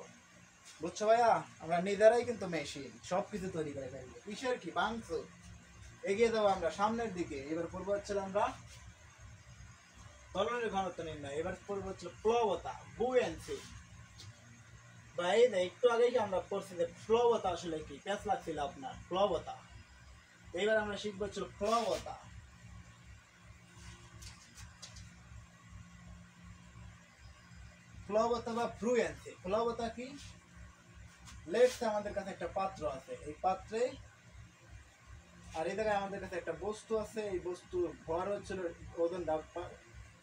বুঝছো ভাইয়া? আমরা নিজেরাই কিন্তু মেশিন, সব কিছু তৈরি করে ফেলবো। কিসের কি বাংশ, এগিয়ে যাবো আমরা সামনের দিকে। এবার পূর্ব হচ্ছিল আমরা তরলের ঘনত্ব নির্ণয়, এবার পূর্ব হচ্ছিল প্লবতা, বুয়েন্সি। ভাই একটু আগেই আমরা পড়ছি যে প্লবতা আসলে কি, প্যাচ লাগছিল আপনার প্লবতা। এইবার আমরা শিখবো হচ্ছিল প্লবতা। প্লবতা বা বুয়েন্সি। প্লবতা কি? লেটস আমাদের কাছে একটা পাত্র আছে, এই পাত্রে আর এই জায়গায় আমাদের কাছে একটা বস্তু আছে, এই বস্তুর ভর হচ্ছিল ওজন,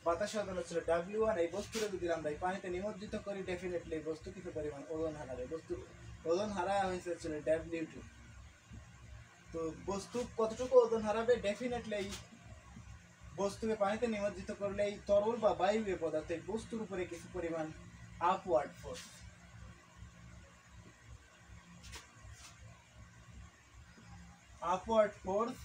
বাতাসে ওজন হচ্ছিল W1। এই বস্তুটা যদি আমরা এই পানিতে নিমজ্জিত করি, ডেফিনেটলি এই বস্তু কিছু পরিমাণ ওজন হারাবে। বস্তু ওজন হারা হয়েছে হচ্ছিল W2। তো বস্তু কতটুকু ওজন হারাবে? ডেফিনেটলি এই বস্তুকে পানিতে নিমজ্জিত করলে এই তরল বা বায়ুবীয় পদার্থ এই বস্তুর উপরে কিছু পরিমাণ আপওয়ার্ড ফোর্স, আপওয়ার্ড ফোর্স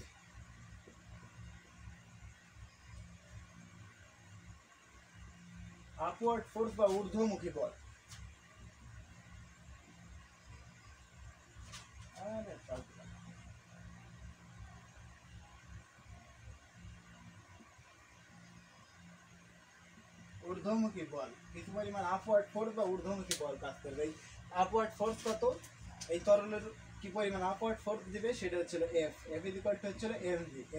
বা ঊর্ধ্বমুখী বল। ঊর্ধ্বমুখী বল, কিছু পরিমাণ আপওয়ার্ড ফোর্স বা ঊর্ধ্বমুখী বল কাজ করবে। এই আপওয়ার্ড ফোর্স কত? এই তরলের কি পরিমাণ আপওয়ার্ড ফোর্স দিবে সেটা হচ্ছিল এফ ইকুয়াল টু হচ্ছিল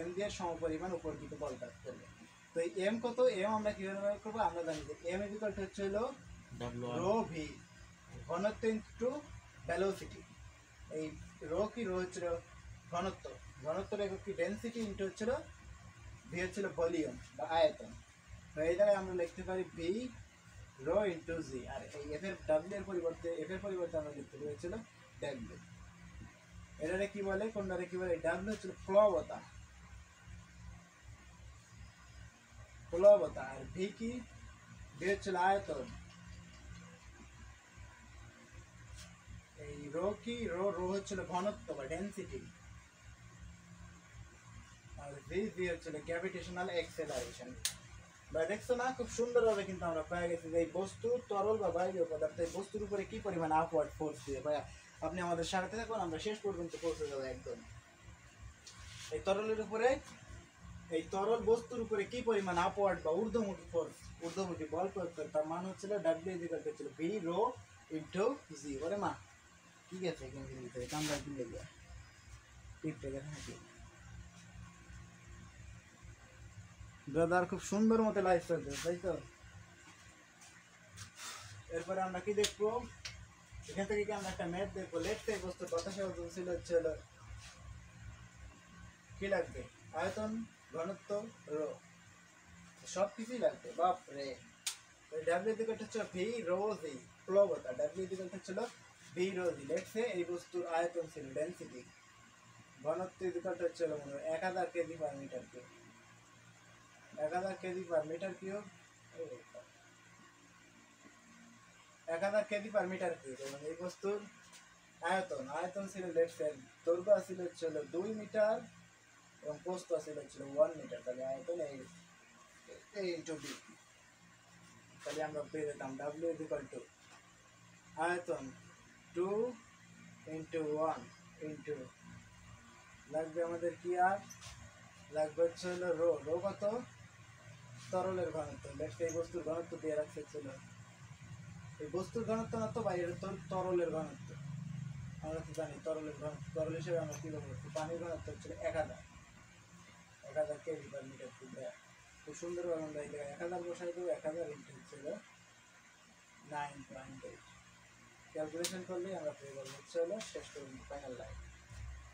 এমজি এর সমপরিমাণ উপরকৃত বল কাজ করবে। তো এই এম কত? এম আমরা কিভাবে বের করবো? আমরা জানি যে এম ইকুয়াল টু হচ্ছিল রো ভি, ঘনত্ব ইনটু ভেলোসিটি। এই রো কি? রো হচ্ছিল ঘনত্ব, ঘনত্বের একক কি? ডেনসিটি ইনটু হচ্ছিল ভি হচ্ছিল ভলিউম বা আয়তন। তো এই জায়গায় আমরা লিখতে পারি ভি রো ইনটু জি, আর এই এফ এর পরিবর্তে আমরা লিখতে পারি হচ্ছিল ডাব্লিউ। এটারে কি বলে? কোনটারে কি বলে? ডাব্লিউ হচ্ছিল প্লবতা। প্লবতা, আর ভি কি, ভি হচ্ছিল আয়তন, এই রো কি, রো রো হচ্ছিল ঘনত্ব বা ডেন্সিটি, আর ভি ভি হচ্ছিল গ্র্যাভিটেশনাল অ্যাক্সেলারেশন। ভাই দেখছো না খুব সুন্দরভাবে কিন্তু আমরা পেয়ে গেছি যে এই বস্তু তরল বা বায়বীয় পদার্থ এই বস্তুর উপরে কি পরিমাণ আপওয়ার্ড ফোর্স দিয়ে। ভাইয়া আপনি আমাদের সাথে থাকুন, আমরা শেষ পর্যন্ত পৌঁছে যাবো একদম। এই তরলের উপরে, এই তরল বস্তুর উপরে কি পরিমাণ আপওয়ার্ড বা ঊর্ধ্বমুখী ফোর্স, ঊর্ধ্বমুখী বল প্রয়োগ করে তার মান হচ্ছিল ডাব্লিউ ইকুয়াল টু ছিল ভি রো ইনটু জি। ওরে মা কি গেছে কিন্তু আমরা দিলে গিয়া টিপটে গেছে নাকি ব্রাদার, খুব সুন্দর মতো লাইফ চলছে তাই তো। এরপরে আমরা কি দেখবো, এখান থেকে কি আমরা একটা ম্যাথ দেখবো। লেট থেকে বস্তু বাতাসে ওজন ছিল হচ্ছে কি লাগবে, আয়তন, ঘনত্ব, রো, সব কিছুই লাগবে। বাপ রে, ডাব্লিউ ইকুয়াল টু হচ্ছে ভি রো জি, প্লবতা, ডাব্লিউ ইকুয়াল টু হচ্ছিল ভি রো জি। লেটসে এই বস্তুর আয়তন ছিল ডেনসিটি, ঘনত্ব ইকুয়াল টু হচ্ছিল 1000 KG per metre cube, 1000 KG per metre cube, 1000 KG per metre cube. এবং এই বস্তুর আয়তন, আয়তন ছিল লেটসে দৈর্ঘ্য ছিল হচ্ছিল 2 মিটার এবং প্রস্থ ছিল হচ্ছিল 1 মিটার। তাহলে আয়তন এই ইনটু বি, তাহলে আমরা পেয়ে যেতাম ডাব্লিউ ইকুয়াল টু আয়তন 2 ইন্টু 1 ইন্টু লাগবে আমাদের কি, আর লাগবে হচ্ছে হলো রো, রো কত, তরলের ঘনত্ব। লেটস এই বস্তুর ঘনত্ব দিয়ে রাখছে ছিল, এই বস্তুর ঘনত্ব না তো বাইরের তরলের ঘনত্ব, আমরা তো জানি তরলের ঘনত্ব, তরল হিসেবে আমরা কি ব্যবহার করছি, পানির ঘনত্ব হচ্ছিল 1000 কেজি পার মিটার কিউব। খুব সুন্দরভাবে আমরা এই 1000 বসাই দেবো, 1000 ইন্টু হচ্ছিল 9.8, ক্যালকুলেশন করলে আমরা পেয়ে যাবো হচ্ছে হলো শেষ পর্যন্ত ফাইনাল লাইন।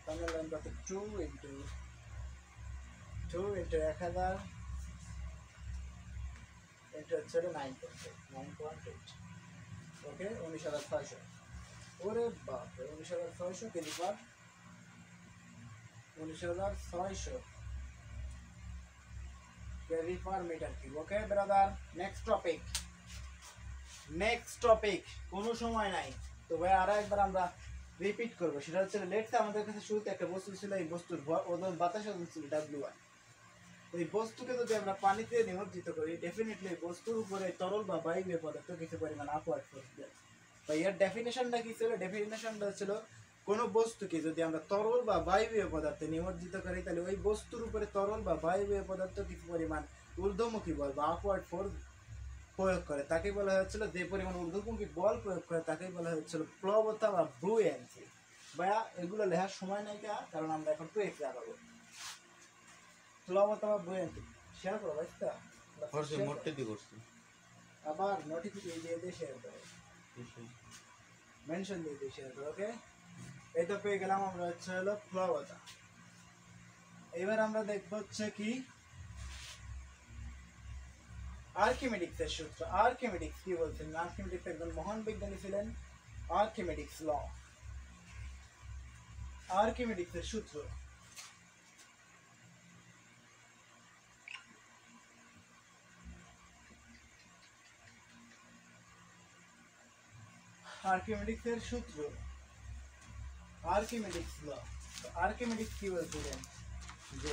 ফাইনাল লাইন কত, 2 ইন্টু 1000 ইন্টু হচ্ছে হলো 9.8, ওকে 19600। ওরে বাপরে, 19600 KG per, 19600 KG per metre cube. Okay brother, next topic, next topic, কোনো সময় নাই তো ভাই, আরো একবার আমরা রিপিট করবো। সেটা হচ্ছে লেটস আমাদের কাছে শুরুতে একটা বস্তু ছিল, এই বস্তুর ওজন বাতাসে ওজন ছিল W1। এই বস্তুকে যদি আমরা পানিতে নিমজ্জিত করি, ডেফিনেটলি বস্তুর উপরে তরল বা বায়বীয় পদার্থ কিছু পরিমাণ আপওয়ার্ড ফোর্স দেয়। বা এর ডেফিনেশনটা কি ছিল, ডেফিনেশনটা ছিল কোনো বস্তুকে যদি আমরা তরল বা বায়বীয় পদার্থে নিমজ্জিত করি, তাহলে ওই বস্তুর উপরে তরল বা বায়বীয় পদার্থ কিছু পরিমাণ ঊর্ধ্বমুখী বল বা আপওয়ার্ড ফোর্স প্রয়োগ করে, তাকে বলা হচ্ছিল, যে পরিমাণ ঊর্ধ্বমুখী বল প্রয়োগ করে তাকেই বলা হচ্ছিল প্লবতা বা বুয়ান্সি। ভাইয়া এগুলো লেখার সময় নাই, কারণ আমরা এখন টু এক্স আগাবো। প্লবতা বা বুয়ান্সি শেয়ার করো ভাইস্তা, করছি, মোটে দি করছি। আবার নোটিফিকেশন দিয়ে শেয়ার করো, মেনশন দিয়ে শেয়ার করো। ওকে, এই তো পেয়ে গেলাম আমরা হচ্ছে হলো প্লবতা। এবার আমরা দেখবো হচ্ছে কি আর্কিমিডিক্সের সূত্র। আর্কিমিডিক্স কি বলছেন, আর্কিমিডিক্স একজন মহান বিজ্ঞানী ছিলেন। আর্কিমিডিক্স ল, আর্কিমিডিক্সের সূত্র। আর্কিমিডিক্সের সূত্র, আর্কিমিডিক্স ল। আর্কিমিডিক্স কি বলছিলেন যে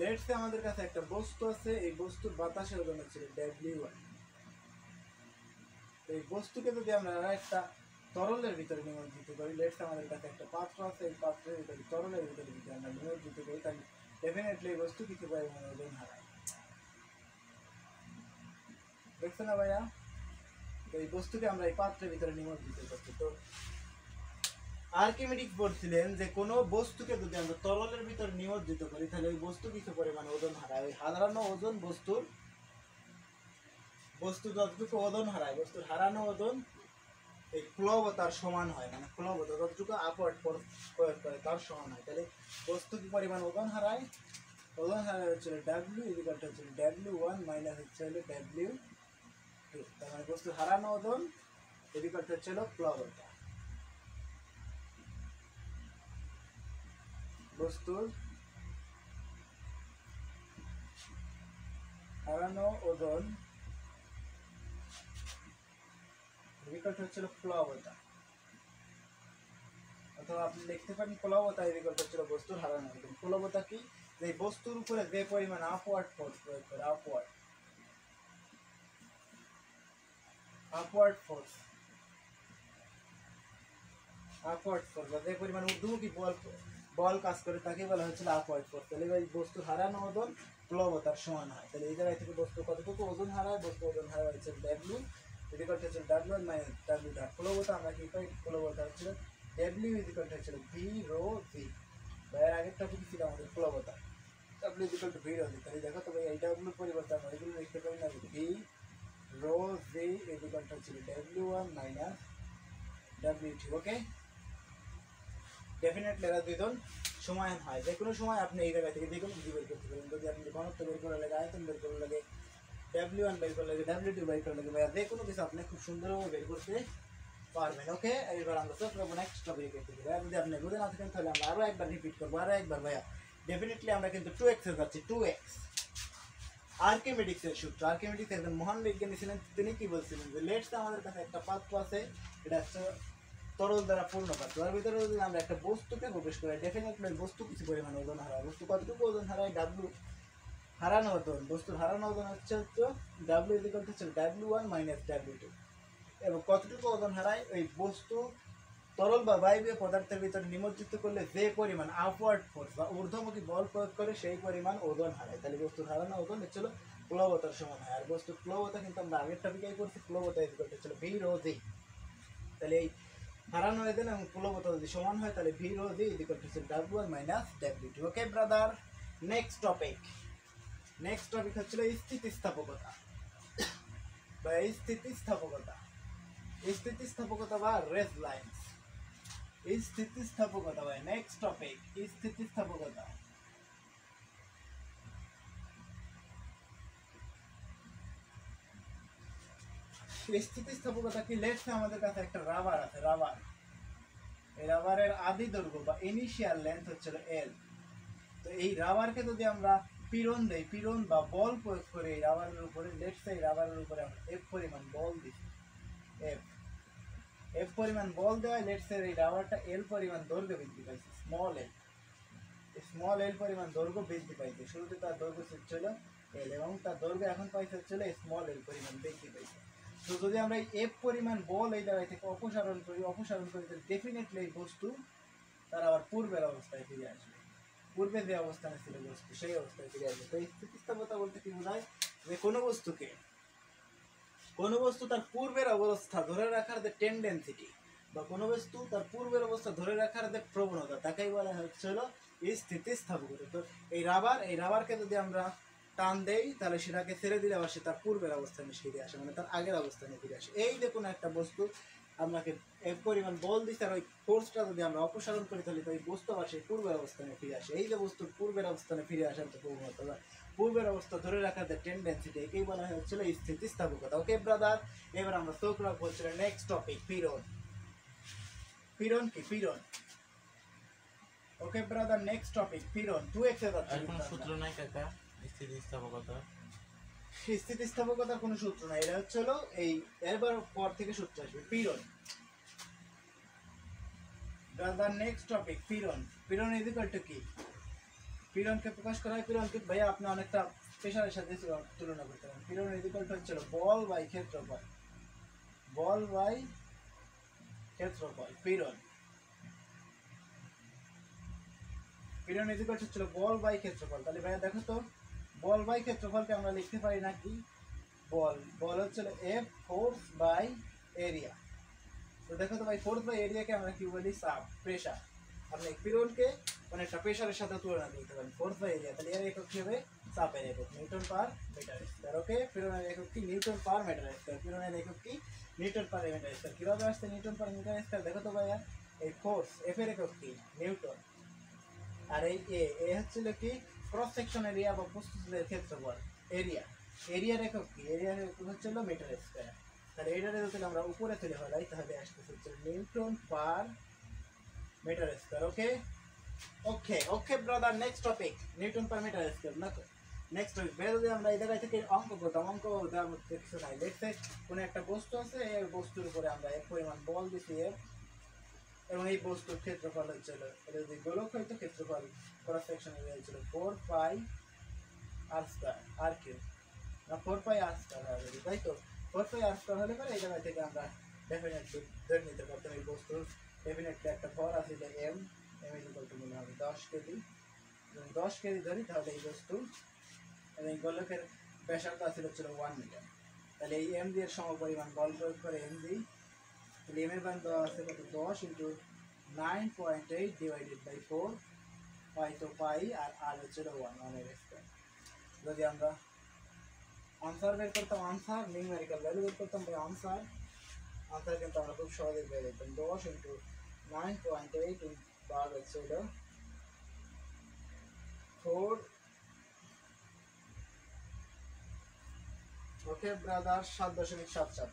লেটসে আমাদের কাছে একটা বস্তু আছে, এই বস্তুর বাতাসের ওজন হচ্ছে W1। এই বস্তুকে যদি আমরা একটা তরলের ভিতরে নিমজ্জিত করি, লেটসে আমাদের কাছে একটা পাত্র আছে, এই পাত্রের ভিতরে তরলের ভিতরে যদি আমরা নিমজ্জিত করি, তাহলে ডেফিনেটলি এই বস্তু কিছু পরিমাণ ওজন হারায়। দেখছো না ভাইয়া, তো এই বস্তুকে আমরা এই পাত্রের ভিতরে নিমজ্জিত করছি। তো আর্কিমিডিক্স বলছিলেন যে কোনো বস্তুকে যদি আমরা তরলের ভিতর নিমজ্জিত করি, তাহলে ওই বস্তু কিছু পরিমাণ ওজন হারায়। ওই হারানো ওজন বস্তু যতটুকু ওজন হারায়, বস্তুর হারানো ওজন এই প্লবতার সমান হয়, মানে প্লবতা যতটুকু আপওয়ার্ড ফোর্স প্রয়োগ করে তার সমান হয়। তাহলে বস্তু কি পরিমাণ ওজন হারায়, ওজন হারায় হচ্ছে W ইকুয়াল টু হচ্ছে W1 মাইনাস হচ্ছে হলো W2। তার মানে বস্তুর হারানো ওজন ইকুয়াল টু হচ্ছে হলো প্লবতা। বস্তুর হারানো ওজন বিকল্প হচ্ছিল প্লবতা, অথবা আপনি লিখতে পারেন প্লবতা বিকল্প হচ্ছিল বস্তুর হারানো ওজন। প্লবতা কি? যে বস্তুর উপরে যে পরিমাণ আপওয়ার্ড ফোর্স প্রয়োগ করে, আপওয়ার্ড ফোর্স বা যে পরিমাণ ঊর্ধ্বমুখী বল কাজ করে তাকে বলা হচ্ছিল আপওয়ার্ড ফোর্স। তাহলে এই বস্তুর হারানো ওজন প্লবতার সমান হয়। তাহলে এই জায়গায় থেকে বস্তু কতটুকু ওজন হারায়? বস্তু ওজন হারায় হচ্ছে W equal to W minus W dot. প্লবতা আমরা কি পাই? প্লবতা হচ্ছে W equal to V rho V. এর আগের টপিক ছিল আমাদের প্লবতা, W equal to V rho V. তাহলে দেখো তো ভাই এই ডব্লিউর পরিবর্তে আমরা এগুলো লিখতে পারি না, V rho V equal to W one minus W two. Okay, definitely এরা দুজন সমান হয়। যে কোনো সময় আপনি এই জায়গা থেকে যে কোনো কিছু বের করতে পারেন। যদি আপনি ঘনত্ব বের করার লাগে, আয়তন বের করার লাগে, ডব্লিউ1 বের করার লাগে, ডব্লিউ2 বের করার লাগে, যে কোনো কিছু আপনি খুব সুন্দরভাবে বের করতে পারবেন। ওকে, এবার আমরা চলে যাবো নেক্সট টপিকে থেকে। যদি আপনি বুঝে না থাকেন তাহলে আমরা আরও একবার রিপিট করবো, আরও একবার ভাইয়া। ডেফিনেটলি আমরা কিন্তু 2x এ যাচ্ছি। 2x আর্কিমিডিক্সের সূত্র। আর্কিমিডিক্স একজন মহান বিজ্ঞানী ছিলেন। তিনি কি বলছিলেন যে লেটস আমাদের কাছে একটা পাত্র আছে, এটা হচ্ছে তরল দ্বারা পূর্ণ পাত্র। তার ভিতরে যদি আমরা একটা বস্তুকে প্রবেশ করি, ডেফিনেটলি বস্তু কিছু পরিমাণ ওজন হারায়। বস্তু কতটুকু ওজন হারায়? ডাব্লিউ হারানো ওজন, বস্তুর হারানো ওজন হচ্ছে ডাব্লিউ ইকুয়াল টু ডাব্লিউ1 মাইনাস ডব্লিউ2। এবং কতটুকু ওজন হারায়? ওই বস্তু তরল বা বায়বীয় পদার্থের ভিতরে নিমজ্জিত করলে যে পরিমাণ আপওয়ার্ড ফোর্স বা ঊর্ধ্বমুখী বল প্রয়োগ করে সেই পরিমাণ ওজন হারায়। তাহলে বস্তুর হারানো ওজন হচ্ছিল প্লবতার সমান হয়। আর বস্তুর প্লবতা কিন্তু আমরা আগের টপিকেই করছি, প্লবতা ইকুয়াল টু ভি রো জি। তাহলে এই হারানো ওজন এবং প্লবতা যদি সমান হয় তাহলে V rho G equal to W one minus W two. Okay brother, next topic হচ্ছিল স্থিতিস্থাপকতা বা স্থিতিস্থাপকতা বা রেসলাইন্স। স্থিতিস্থাপকতা ভাই, নেক্সট টপিক স্থিতিস্থাপকতা। স্থিতিস্থাপকতা কি? লেটস আমাদের কাছে একটা রাবার আছে, রাবার। এই রাবারের আদি দৈর্ঘ্য বা ইনিশিয়াল লেন্থ হচ্ছে এল। তো এই রাবারকে যদি আমরা পীড়ন দেই, পীড়ন বা বল প্রয়োগ করে এই রাবারের উপরে, লেটস এই রাবারের উপরে আমরা এফ পরিমাণ বল দিই, এফ পরিমাণ বল দেওয়া, লেটস এই রাবারটা এল পরিমাণ দৈর্ঘ্য বৃদ্ধি পাইছে, স্মল এল পরিমাণ দৈর্ঘ্য বৃদ্ধি পাইছে। শুরুতে তার দৈর্ঘ্য ছিল এল এবং তার দৈর্ঘ্য এখন পাইছে হচ্ছে স্মল এল পরিমাণ বৃদ্ধি পাইছে। তো যদি আমরা এই এফ পরিমাণ বল এই জায়গায় থেকে অপসারণ করি তাহলে ডেফিনেটলি এই বস্তু তার আবার পূর্বের অবস্থায় ফিরে আসবে। পূর্বে যে অবস্থানে ছিল বস্তু সেই অবস্থায় ফিরে আসবে। তো স্থিতিস্থাপকতা বলতে কি বোঝায়? যে কোনো বস্তু তার পূর্বের অবস্থা ধরে রাখার যে টেন্ডেন্সিটি বা কোনো বস্তু তার পূর্বের অবস্থা ধরে রাখার যে প্রবণতা, তাকেই বলা হচ্ছিল স্থিতিস্থাপকতা। তো এই রাবারকে যদি আমরা টান দেই তাহলে সেটাকে ছেড়ে দিলে আবার সে তার পূর্বের অবস্থানে ফিরে আসে, মানে তার আগের অবস্থানে ফিরে আসে। এই যে কোনো একটা বস্তু আমাকে এক পরিমাণ বল দিচ্ছে আর ওই ফোর্সটা যদি আমরা অপসারণ করি তাহলে ওই বস্তু আবার সেই পূর্বের অবস্থানে ফিরে আসে। এই যে বস্তুর পূর্বের অবস্থানে ফিরে আসার যে প্রবণতা, পূর্বের অবস্থা ধরে রাখার যে টেন্ডেন্সিটি, একেই বলা হচ্ছিল স্থিতিস্থাপকতা। ওকে ব্রাদার, এবার আমরা চোখ রাখবো হচ্ছিল নেক্সট টপিক, পীড়ন। পীড়ন কি? পীড়ন। ওকে ব্রাদার, নেক্সট টপিক পীড়ন। 2x এ যাচ্ছে। কোনো সূত্র নাই কাকা স্থিতিস্থাপকতা? স্থিতিস্থাপকতার কোনো সূত্র নাই, এটা হচ্ছে এই এরবার পর থেকে সূত্র আসবে। পীড়ন, ব্রাদার নেক্সট টপিক পীড়ন। পীড়ন ইজ ইকুয়াল টু কি? পীড়নকে প্রকাশ করা হয়, পীড়নকে ভাইয়া আপনি অনেকটা প্রেসারের সাথে তুলনা করতে পারেন। পীড়ন ইজ ইকুয়াল টু হচ্ছিল বল বাই ক্ষেত্রফল, বল বাই ক্ষেত্রফল। পীড়ন ইজ ইকুয়াল টু হচ্ছিল বল বাই ক্ষেত্রফল। তাহলে ভাইয়া দেখো তো, বল বাই ক্ষেত্রফলকে আমরা লিখতে পারি নাকি? বল হচ্ছিল এফ ফোর্স বাই এরিয়া। তো দেখো তো ভাই, ফোর্স বাই এরিয়াকে আমরা কি বলি? চাপ, প্রেসার। আপনি পীড়নকে মানে একটা প্রেসারের সাথে তুলনা করতে পারেন, ফোর্স বাই এরিয়া। তাহলে এর একক কি হবে? চাপের একক, newton per metre square. Okay, পীড়নের একক কি? Newton per metre square. পীড়নের একক কি? Newton per metre square. কিভাবে আসছে নিউটন পার মিটার স্কয়ার? দেখো তো ভাইয়া, এই ফোর্স এফ এর একক কি? নিউটন। আর এই এ হচ্ছিল কি? ক্রস সেকশন এরিয়া বা বস্তুর ক্ষেত্রফল, এরিয়া। এরিয়ার একক কি? এরিয়ার একক হচ্ছিল মিটার স্কয়ার। তাহলে এটারে যদি আমরা উপরে তুলে ফেলাই তাহলে আসতেছে হচ্ছে newton per metre square. Okay okay okay brother, next topic newton per metre square. না নেক্সট টপিক ভাইয়া যদি আমরা এই জায়গায় থেকে অঙ্ক করতাম, অঙ্ক দেওয়ার মধ্যে কিছু নাই। লেটসে কোনো একটা বস্তু আছে, এই বস্তুর উপরে আমরা এক পরিমাণ বল দিচ্ছি এবং এই বস্তুর ক্ষেত্রফল হচ্ছিল, এটা যদি গোলক হয়তো ক্ষেত্রফল ক্রস সেকশন এরিয়া হচ্ছিল 4 পাই আর স্কয়ার আর কিউব না 4 পাই আর স্কয়ার হবে, তাই তো 4 পাই আর স্কয়ার হলে পরে এই জায়গা থেকে আমরা ডেফিনেটলি ধরে নিতে পারতাম এই বস্তুর ডেফিনেটলি একটা ভর আছে যে এম ইকুয়াল টু মনে হবে 10 কেজি। যদি 10 কেজি ধরি তাহলে এই বস্তু এবং এই গোলকের ব্যাসার্ধ আছে হচ্ছিল 1 মিটার। তাহলে এই এম দিয়ে সমপরিমাণ বল প্রয়োগ করে এম দিই, তাহলে এম এর মান দেওয়া আছে কত 10 ইন্টু 9.8 ডিভাইডেড বাই 4 পাই তো পাই আর আর হচ্ছিল 1 এর স্কয়ার। যদি আমরা আনসার বের করতাম, আনসার নিউমেরিক্যাল ভ্যালু বের করতাম বা আনসার কিন্তু আমরা খুব সহজে বের করতাম 10 ইন্টু 9.8 বার হচ্ছিল 4। ওকে ব্রাদার 7.77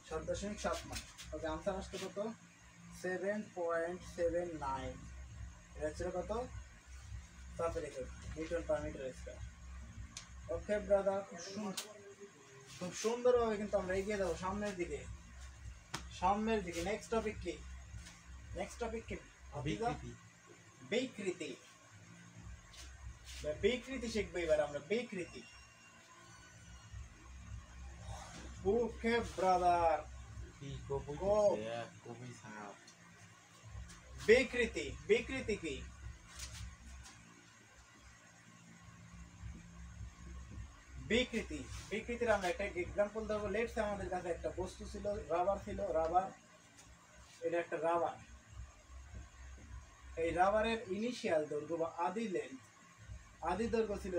7.79। ওকে আনসার আসতো কত 7.79, এটা ছিল কত newton per metre square. Okay brother খুব সুন্দরভাবে কিন্তু আমরা এগিয়ে যাবো সামনের দিকে সামনের দিকে। নেক্সট টপিক কি বিকৃতি। বিকৃতি বিকৃতি শিখবো এবার আমরা বিকৃতি। ওকে ব্রাদার কবি সাহেব বিকৃতি কি বিকৃতির আমরা একটা এক্সাম্পল দেবো। লেটস আমাদের কাছে একটা বস্তু ছিল, রাবার ছিল, এটা একটা রাবার। এই রাবারের ইনিশিয়াল দৈর্ঘ্য বা আদি দৈর্ঘ্য ছিল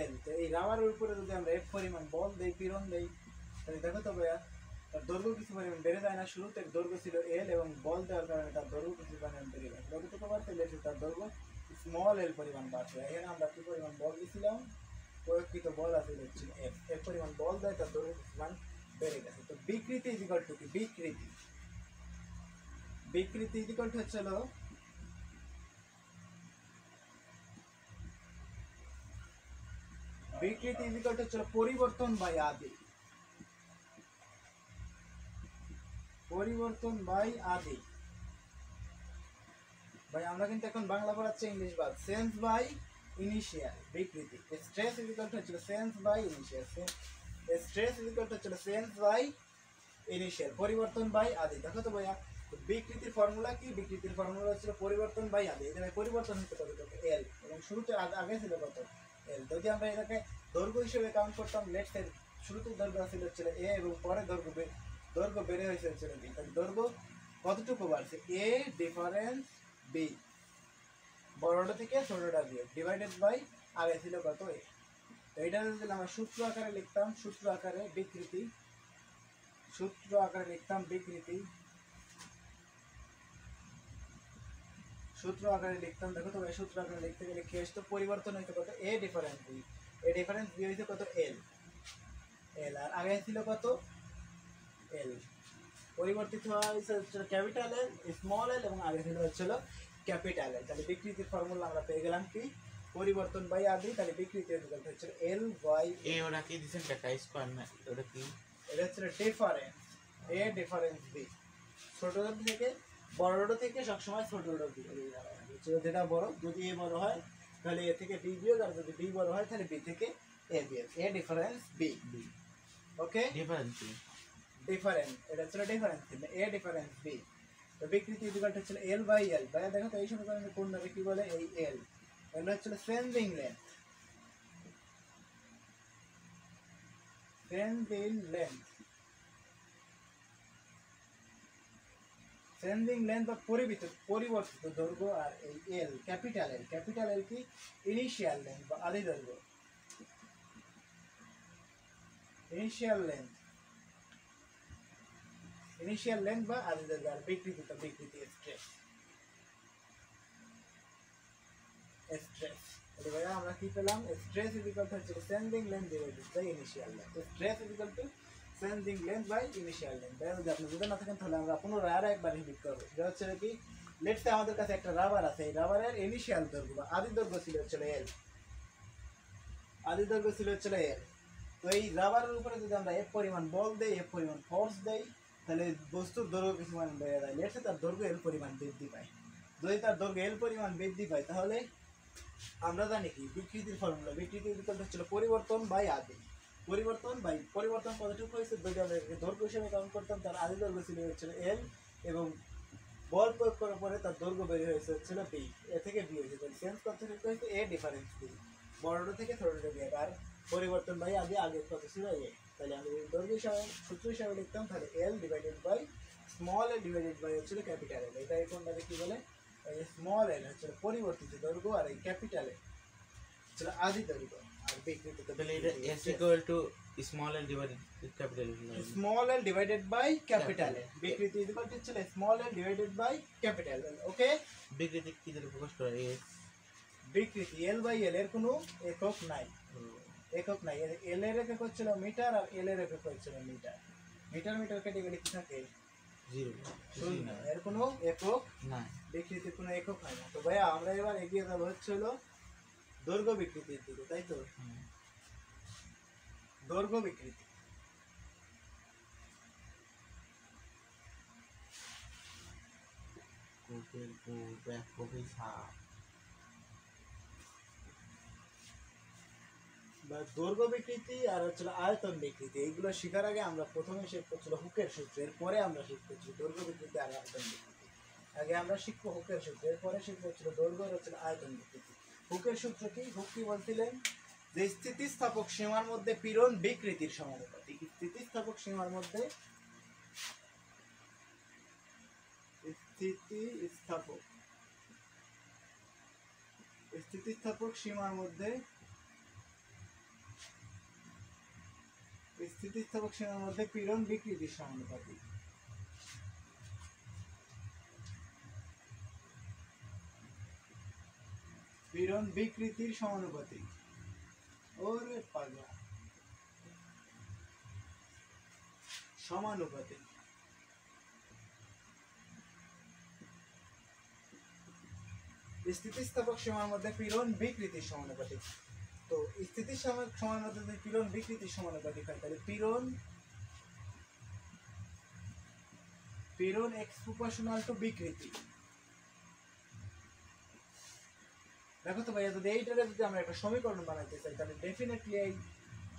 এল। তো এই রাবারের উপরে যদি আমরা এক পরিমাণ বল দেই, পীড়ন দেই, তাহলে দেখো তো ভাইয়া তার দৈর্ঘ্য কিছু পরিমাণ বেড়ে যায় না? শুরুতে দৈর্ঘ্য ছিল এল এবং বল দেওয়ার কারণে তার দৈর্ঘ্য কিছু পরিমাণ বেড়ে যায়। কতটুকু বাড়ছে? তার দৈর্ঘ্য স্মল এল পরিমাণ বাড়ছে। এখানে আমরা কি পরিমাণ বল দিয়েছিলাম? প্রয়োগকৃত বল আছে হচ্ছে এফ, এর পরিমাণ বল দেয় তার দৈর্ঘ্য কিছু মান বেড়ে গেছে। তো বিকৃতি ইজ ইকুয়াল টু কি? বিকৃতি ইজ ইকুয়াল টু হচ্ছিল পরিবর্তন বাই আদি। ভাই আমরা কিন্তু এখন বাংলা পড়াচ্ছি, ইংলিশ বাদ। সেন্স বাই ইনিশিয়াল বিকৃতি। স্ট্রেস ইজ ইকুয়াল টু হচ্ছে sense by initial. Stress is equal to হচ্ছে সেন্স বাই ইনিশিয়াল, পরিবর্তন বাই আদি। দেখো তো ভাইয়া বিকৃতির ফর্মুলা কি? বিকৃতির ফর্মুলা হচ্ছে পরিবর্তন বাই আদি। এখানে পরিবর্তন হতে কত এল এবং শুরুতে আগে ছিল কত এল। যদি আমরা এটাকে দৈর্ঘ্য হিসেবে কাউন্ট করতাম, লেটস এর শুরুতে দৈর্ঘ্য ছিল এ এবং পরে দৈর্ঘ্য বেড়ে হয়েছে বি। তাহলে দৈর্ঘ্য কতটুকু বাড়ছে? এ ডিফারেন্স বি, বড়টা থেকে ছোটটা দিয়ে ডিভাইডেড বাই আগে ছিল কত এ। তো এটা যদি আমরা সূত্র আকারে লিখতাম, সূত্র আকারে বিকৃতি দেখো তো এই সূত্র আকারে লিখতে গেলে কি আসতো? পরিবর্তন হইতো কত? এ ডিফারেন্স বি হইতো কত এল আর আগে ছিল কত এল। পরিবর্তিত হয়েছে ক্যাপিটাল এল, স্মল এল এবং আগে ছিল হচ্ছিল ক্যাপিটাল এল। তাহলে বিকৃতির ফর্মুলা আমরা পেয়ে গেলাম কি? পরিবর্তন বাই আদি। তাহলে বিকৃতি হচ্ছে এল বাই এ। ওরা কি দিছেন টাকা স্কয়ার না? ওটা কি? এটা হচ্ছে ডিফারেন্স এ ডিফারেন্স বি। ছোটটা থেকে বড়টা থেকে সবসময় ছোটটা দিকে যেটা বড়, যদি এ বড় হয় তাহলে এ থেকে বি বিয়োগ, আর যদি বি বড় হয় তাহলে বি থেকে এ বিয়োগ। A difference B. Okay difference এটা হচ্ছে ডিফারেন্স এ ডিফারেন্স বি। তো বিকৃতি ইকুয়াল হচ্ছে এল বাই এল। ভাই দেখো তো এই সমীকরণে কোন নামে কি বলে? এই এল হচ্ছে সেন্ডিং লেন্থ। সেন্ডিং লেন্থ বা পরিবর্তিত দৈর্ঘ্য। আর এই এল ক্যাপিটাল এল কি? ইনিশিয়াল লেন্থ বা আদি দৈর্ঘ্য। ইনিশিয়াল লেন্থ বা আদি দৈর্ঘ্য। আর বিকৃতি স্ট্রেস। ভাইয়া আমরা কি পেলাম? স্ট্রেস ইজ ইকুয়াল টু হচ্ছে sending length divided by initial length. Stress is equal to sending length by initial length. যদি আপনি বুঝে না থাকেন তাহলে আমরা পুনরায় আরো একবার রিপিট করবো। এটা হচ্ছে কি? লেটস সে আমাদের কাছে একটা রাবার আছে, এই রাবারের ইনিশিয়াল দৈর্ঘ্য বা আদি দৈর্ঘ্য ছিল এল। আদি দৈর্ঘ্য ছিল হচ্ছে এল। তো এই রাবারের উপরে যদি আমরা এফ পরিমাণ বল দেই, এফ পরিমাণ ফোর্স দেই, তাহলে বস্তুর দৈর্ঘ্য কিছু মান বেড়ে যায়। লেটসে তার দৈর্ঘ্য এল পরিমাণ বৃদ্ধি পায়। যদি তার দৈর্ঘ্য এল পরিমাণ বৃদ্ধি পায় তাহলে আমরা জানি কি বিকৃতির ফর্মুলা, বিকৃতির বিকল্প হচ্ছিল পরিবর্তন বাই আদি। পরিবর্তন কতটুকু হয়েছে, যদি আমরা দৈর্ঘ্য হিসেবে কাউন্ট করতাম তার আদি দৈর্ঘ্য ছিল হচ্ছিল এল, এবং বল প্রয়োগ করার পরে তার দৈর্ঘ্য বের হয়েছে হচ্ছিল বি, এ থেকে বি হয়েছে। তাহলে চেঞ্জ কতটুকু হয়েছে, এ ডিফারেন্স বি, বড়টা থেকে ছোটটা বি। আর পরিবর্তন বাই আদি আগে কত ছিল এ। তাহলে আমি দৈর্ঘ্য হিসাবে সূত্র হিসাবে লিখতাম তাহলে L divided by small L divided by হচ্ছিল ক্যাপিটাল এল। এটা কোনটাকে কি বলে, স্মল এল হচ্ছে পরিবর্তিত দৈর্ঘ্য, আর এই ক্যাপিটাল এল হচ্ছে আদি দৈর্ঘ্য। আর বিকৃত তাহলে এটা s equal to small l divided with capital L. Small L divided by capital L, বিকৃতি ইকুয়াল টু হচ্ছে small L divided by capital L. Okay, বিকৃতি কি দ্বারা প্রকাশ করা হয়? বিকৃতি এল বাই এল এর কোনো একক নাই, এল এর একক হচ্ছিল মিটার, আর এল এর একক হচ্ছিল মিটার। মিটার ক্যাটাগরি কি থাকে, 0 শূন্য, এর কোনো একক না, বিকৃতির কোনো একক হয় না। তো ভাইয়া আমরা এবার এগিয়ে যাবো হচ্ছে হলো দৈর্ঘ্য বিকৃতির দিকে, তাই তো? দৈর্ঘ্য বিকৃতি, কোপের কোপ এক কোপে সাপ। বা দৈর্ঘ্য বিকৃতি আর হচ্ছিল আয়তন বিকৃতি, এইগুলো শেখার আগে আমরা প্রথমে শিখতেছিল হুকের সূত্র, এরপরে আমরা শিখতেছি দৈর্ঘ্য বিকৃতি আর আয়তন বিকৃতি। আগে আমরা শিখবো হুকের সূত্র, এরপরে শিখবো হচ্ছিল দৈর্ঘ্য আর হচ্ছিল আয়তন বিকৃতি। হুকের সূত্র কি, হুক কি বলছিলেন, যে স্থিতিস্থাপক সীমার মধ্যে পীড়ন বিকৃতির সমানুপাতিক। স্থিতিস্থাপক সীমার মধ্যে স্থিতিস্থাপক সীমার মধ্যে পীড়ন বিকৃতির সমানুপাতিক। পীড়ন বিকৃতির সমানুপাতিক। ওরে পাগলা, সমানুপাতিক। স্থিতিস্থাপক সীমার মধ্যে পীড়ন বিকৃতির সমানুপাতিক। তো স্থিতিস্থাপক সীমার মধ্যে যদি পীড়ন বিকৃতির সমানুপাতিক হয় তাহলে পীড়ন এক্স প্রপোর্শনাল টু বিকৃতি। দেখো তো ভাইয়া, যদি এইটারে যদি আমরা একটা সমীকরণ বানাইতে চাই তাহলে ডেফিনেটলি এই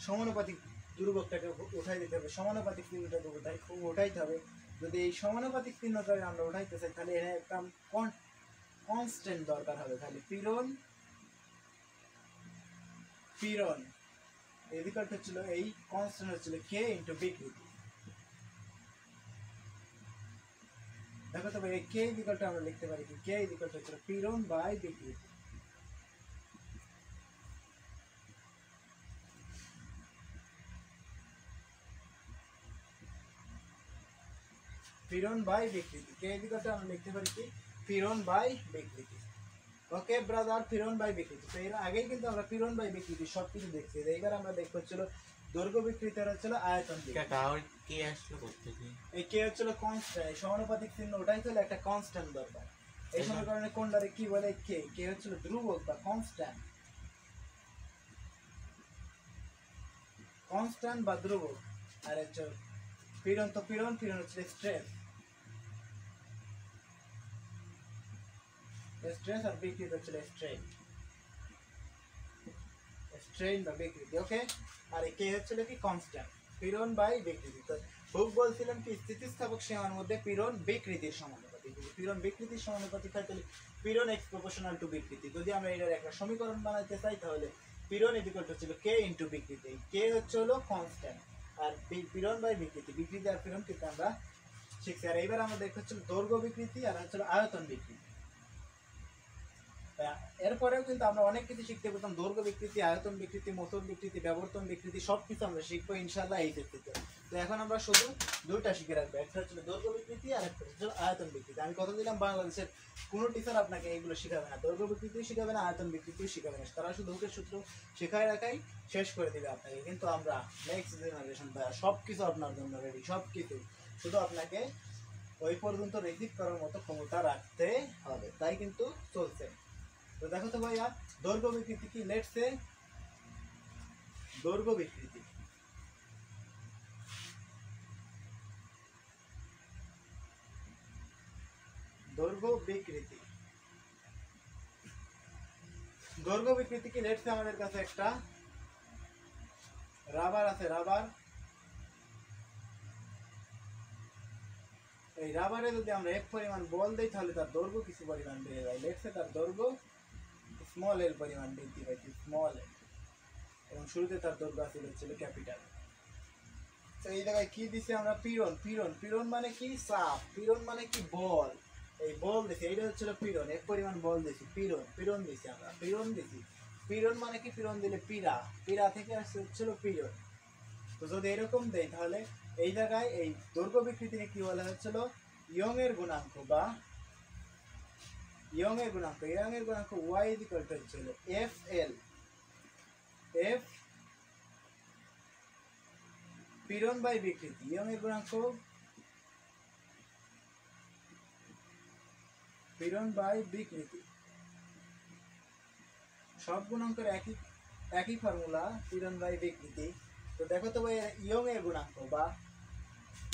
সমানুপাতিক ধ্রুবকটাকে উঠাই দিতে হবে, সমানুপাতিক চিহ্নটাকে উঠাইতে হবে। যদি এই সমানুপাতিক চিহ্নটাকে আমরা উঠাইতে চাই তাহলে এর একটা কনস্ট্যান্ট দরকার হবে। তাহলে পীড়ন এই বিকল্পটা ছিল, এই কনস্ট্যান্ট হচ্ছিল কে ইন্টু বিকৃতি। দেখো তো ভাই, এই কে বিকল্পটা আমরা লিখতে পারি কি, কে বিকল্পটা হচ্ছিল পীড়ন বাই বিকৃতি। পীড়ন বাই বিকৃতি, কে বিকল্পটা আমরা লিখতে পারি কি, পীড়ন বাই বিকৃতি। ওকে ব্রাদার, পীড়ন বাই বিকৃতি। তো এর আগেই কিন্তু আমরা পীড়ন বাই বিকৃতি সবকিছু দেখছি, এইবার আমরা দেখবো হচ্ছিল দৈর্ঘ্য বিকৃতি আর হচ্ছিল আয়তন বিকৃতি। কে আসলো কোত্থেকে? এই কে হচ্ছিল কনস্ট্যান্ট, সমানুপাতিক চিহ্ন ওটাই ছিল একটা কনস্ট্যান্ট দরকার। এই সমীকরণে কোনটারে কি বলে, কে হচ্ছিল ধ্রুবক বা কনস্ট্যান্ট বা ধ্রুবক। আর হচ্ছে পীড়ন, তো পীড়ন হচ্ছে স্ট্রেস আর বিকৃতি হচ্ছিল স্ট্রেন বা বিকৃতি। ওকে, আর কে হচ্ছিল কি কনস্ট্যান্ট, পীড়ন বাই বিকৃতি। তো হুক বলছিলাম কি স্থিতিস্থাপক সীমার মধ্যে পীড়ন বিকৃতির সমানুপাতিক। যদি পীড়ন বিকৃতির সমানুপাতিক হয় তাহলে পীড়ন এক্স প্রপোর্শনাল টু বিকৃতি। যদি আমরা এটার একটা সমীকরণ বানাইতে চাই তাহলে পীড়ন ইকুয়াল হচ্ছিল কে ইন্টু বিকৃতি। কে হচ্ছে হলো কনস্ট্যান্ট, আর পীড়ন বাই বিকৃতি, বিকৃতি আর পীড়ন কিন্তু আমরা শিখছি। আর এইবার আমরা দেখতে হচ্ছিল দৈর্ঘ্য বিকৃতি আর হচ্ছিল আয়তন বিকৃতি। এরপরেও কিন্তু আমরা অনেক কিছু শিখতে পেতাম, দৈর্ঘ্য বিকৃতি, আয়তন বিকৃতি, মোচন বিকৃতি, ব্যবর্তন বিকৃতি, সবকিছু আমরা শিখবো ইনশাআল্লাহ এই ক্ষেত্রে। তো এখন আমরা শুধু দুইটা শিখে রাখবো, একটা হচ্ছে দৈর্ঘ্য বিকৃতি আর একটা হচ্ছে আয়তন বিকৃতি। আমি কথা দিলাম বাংলাদেশের কোনো টিচার আপনাকে এইগুলো শিখাবে না, দৈর্ঘ্য বিকৃতিও শিখাবে না, আয়তন বিকৃতিও শিখাবে না, তারা শুধু হুকের সূত্র শেখায় রাখাই শেষ করে দিবে আপনাকে। কিন্তু আমরা নেক্সট জেনারেশন সব কিছু আপনার জন্য রেডি, সব কিছু, শুধু আপনাকে ওই পর্যন্ত রিসিভ করার মতো ক্ষমতা রাখতে হবে, তাই কিন্তু চলছে। তো দেখো তো ভাইয়া, দৈর্ঘ্য বিকৃতি কি, লেটস সে দৈর্ঘ্য বিকৃতি। দৈর্ঘ্য বিকৃতি, দৈর্ঘ্য বিকৃতি কি, লেটস সে আমাদের কাছে একটা রাবার আছে, রাবার, এই রাবারে যদি আমরা এক পরিমাণ বল দেই তাহলে তার দৈর্ঘ্য কিছু পরিমাণ বেড়ে যায়। লেটস সে তার দৈর্ঘ্য স্মল এর পরিমাণ বৃদ্ধি পাইছে, স্মল এর, এবং শুরুতে তার দৈর্ঘ্য ছিল ক্যাপিটাল। তো এই জায়গায় কি দিছি আমরা, পীড়ন, পীড়ন, পীড়ন মানে কি, চাপ, পীড়ন মানে কি বল, এই বল দিছি, এইটা হচ্ছিল পীড়ন, এক পরিমাণ বল দিছি, পীড়ন, পীড়ন দিছি আমরা, পীড়ন দিছি। পীড়ন মানে কি, পীড়ন দিলে পীড়া, পীড়া থেকে আসছে হচ্ছিল পীড়ন। তো যদি এরকম দেই তাহলে এই জায়গায় এই দৈর্ঘ্য বিকৃতিকে কি বলা হচ্ছিল, ইয়ং এর গুণাঙ্ক বা ইয়ং এর গুণাঙ্ক, ইয়ং এর গুণাঙ্ক y ইকুয়াল টু হচ্ছিল এফ এল, এফ পীড়ন বাই বিকৃতি, ইয়ং এর গুণাঙ্ক পীড়ন বাই বিকৃতি, সব গুণাঙ্কের একই একই ফর্মুলা, পীড়ন বাই বিকৃতি। তো দেখো তো ভাই ইয়ং এর গুণাঙ্ক বা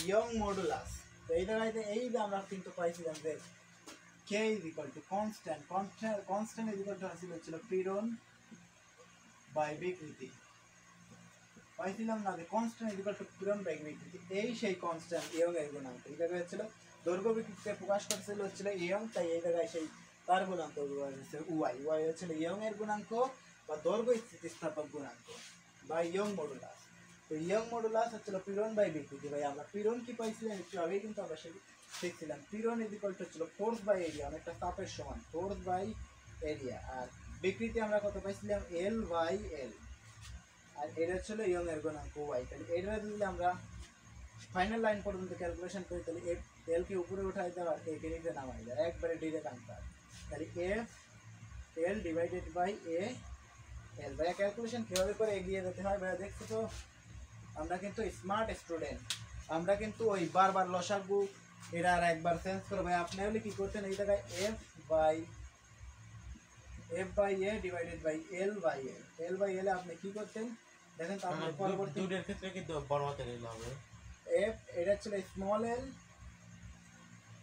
ইয়ং মডুলাস, তো এই জায়গায় এই যে আমরা কিন্তু পাইছিলাম যে k is equal to constant, constant is equal to হচ্ছিল পীড়ন বাই বিকৃতি, পাইছিলাম না যে কনস্ট্যান্ট ইজ ইকুয়াল টু পীড়ন বাই বিকৃতি, এই সেই কনস্ট্যান্ট ইয়ং এর গুণাঙ্ক। এই জায়গায় হচ্ছিল দৈর্ঘ্য বিকৃতিতে প্রকাশ করছিল হচ্ছিল ইয়ং, তাই এই জায়গায় সেই তার গুণাঙ্ক হচ্ছে ওয়াই, ওয়াই হচ্ছিল ইয়ং এর গুণাঙ্ক বা দৈর্ঘ্য স্থিতিস্থাপক গুণাঙ্ক বা ইয়ং মডুলাস। তো ইয়ং মডুলাস হচ্ছিল পীড়ন বাই বিকৃতি। ভাই আমরা পীড়ন কি পাইছিলাম একটু আগেই কিন্তু আমরা শিখছিলাম, পীড়ন ইজ ইকুয়াল টু হচ্ছিল ফোর্স বাই এরিয়া, অনেকটা চাপের সমান, ফোর্স বাই এরিয়া। আর বিকৃতি আমরা কত পাইছিলাম, এল বাই এল, আর এটা ছিল ইয়ং এর গুণাঙ্ক ওয়াই। তাহলে এটা যদি আমরা ফাইনাল লাইন পর্যন্ত ক্যালকুলেশন করি তাহলে এল কে উপরে উঠাই দেওয়া, এ কে নিচে নামাই দেওয়া, একবারে ডিরেক্ট আনসার। তাহলে এফ এল ডিভাইডেড বাই এ এল। ভাইয়া ক্যালকুলেশন কীভাবে করে এগিয়ে যেতে হয় ভাইয়া দেখছো তো, আমরা কিন্তু স্মার্ট স্টুডেন্ট, আমরা কিন্তু ওই বারবার লসাগু এটা আর একবার চেঞ্জ করবো। ভাই আপনি হলে কি করতেন, এই জায়গায় F by A divided by L by L, L by L আপনি কি করতেন দেখেন তো, আপনি পরবর্তী দুটোর ক্ষেত্রে কিন্তু বড় হাতের এল হবে, এফ এটা ছিল স্মল এল,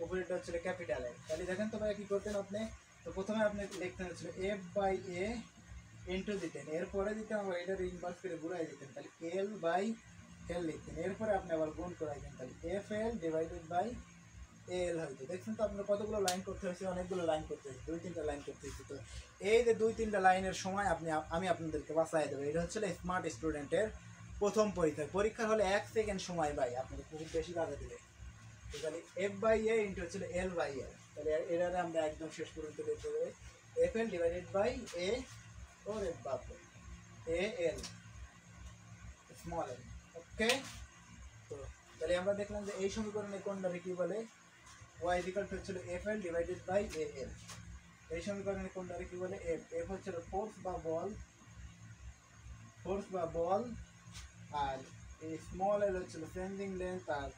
উপরেটা হচ্ছিল ক্যাপিটাল এল। তাহলে দেখেন তো ভাই কি করতেন আপনি, তো প্রথমে আপনি লিখতেন হচ্ছিল এফ বাই এ ইন্টু দিতেন, এরপরে দিতেন আবার এটার ইনভার্স করে ঘুরাই দিতেন, তাহলে এল বাই এল লিখতেন, এরপরে আপনি আবার গুণ করাইতেন, তাহলে F L divided by L হয়তো। দেখছেন তো আপনার কতগুলো লাইন করতে হয়েছে, অনেকগুলো লাইন করতে হয়েছে, 2-3টা লাইন করতে হয়েছে। তো এই যে 2-3টা লাইনের সময় আমি আপনাদেরকে বাঁচাই দেবো। এটা হচ্ছে স্মার্ট স্টুডেন্টের প্রথম পরীক্ষা, পরীক্ষা হলে 1 সেকেন্ড সময় ভাই আপনাদের খুব বেশি বাধা দেবে। তাহলে এফ বাই এ ইন্টু হচ্ছিল এল বাই এল, তাহলে এটারে আমরা একদম শেষ পর্যন্ত দেখতে হবে, F L divided by A or F by A L small এল। ওকে, তো তাহলে আমরা দেখলাম যে এই সমীকরণে কোনটারে কি বলে, y ইকুয়াল টু হচ্ছিল এফ এল ডিভাইডেড বাই এ এল। এই সমীকরণে কোনটারে কি বলে, এফ, এফ হচ্ছিল ফোর্স বা বল, ফোর্স বা বল, আর এই স্মল এল হচ্ছিল সেন্ডিং লেন্থ, আর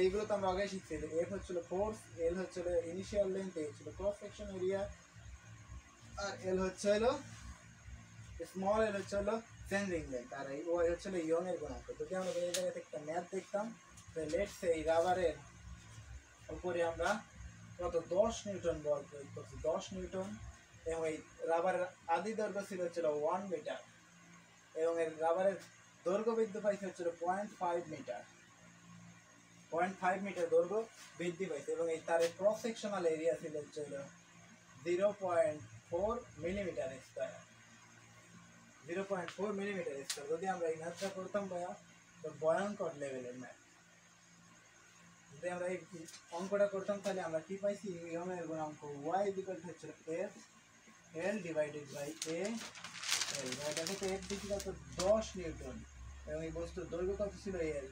এইগুলো তো আমরা আগে শিখছি। এফ হচ্ছিল ফোর্স, এল হচ্ছিল ইনিশিয়াল লেন্থ, এ হচ্ছিল ক্রস সেকশন এরিয়া, আর এল হচ্ছে হলো স্মল এল হচ্ছে হলো সেন্ডিং লেন্থ, আর এই ওয়াই হচ্ছে হলো ইয়ং এর গুণাঙ্ক। যদি আমরা এই জায়গাতে একটা ম্যাথ দেখতাম, লেটস এই রাবারের উপরে আমরা কত 10 নিউটন বল প্রয়োগ করছি, 10 নিউটন, এবং এই রাবারের আদি দৈর্ঘ্য ছিল হচ্ছিল 1 মিটার, এবং এর রাবারের দৈর্ঘ্য বৃদ্ধি পাইছে হচ্ছিল 0.5 মিটার, 0.5 মিটার দৈর্ঘ্য বৃদ্ধি পাইছে, এবং এই তারের ক্রস সেকশনাল এরিয়া ছিল হচ্ছিল 0.4 মিলিমিটার স্কয়ার, 0.4 মিলিমিটার স্কয়ার। যদি আমরা এই ম্যাথটা করতাম ভাইয়া তো ভয়ঙ্কর লেভেলের ম্যাথ, যদি আমরা এই অঙ্কটা করতাম তাহলে আমরা কি পাইছি, ইয়ং এর গুণাঙ্ক y ইকুয়াল টু হচ্ছে f l divided by a l। দেখো তো f দিছিল তো 10 নিউটন, এবং এই বস্তুর দৈর্ঘ্য কত ছিল l,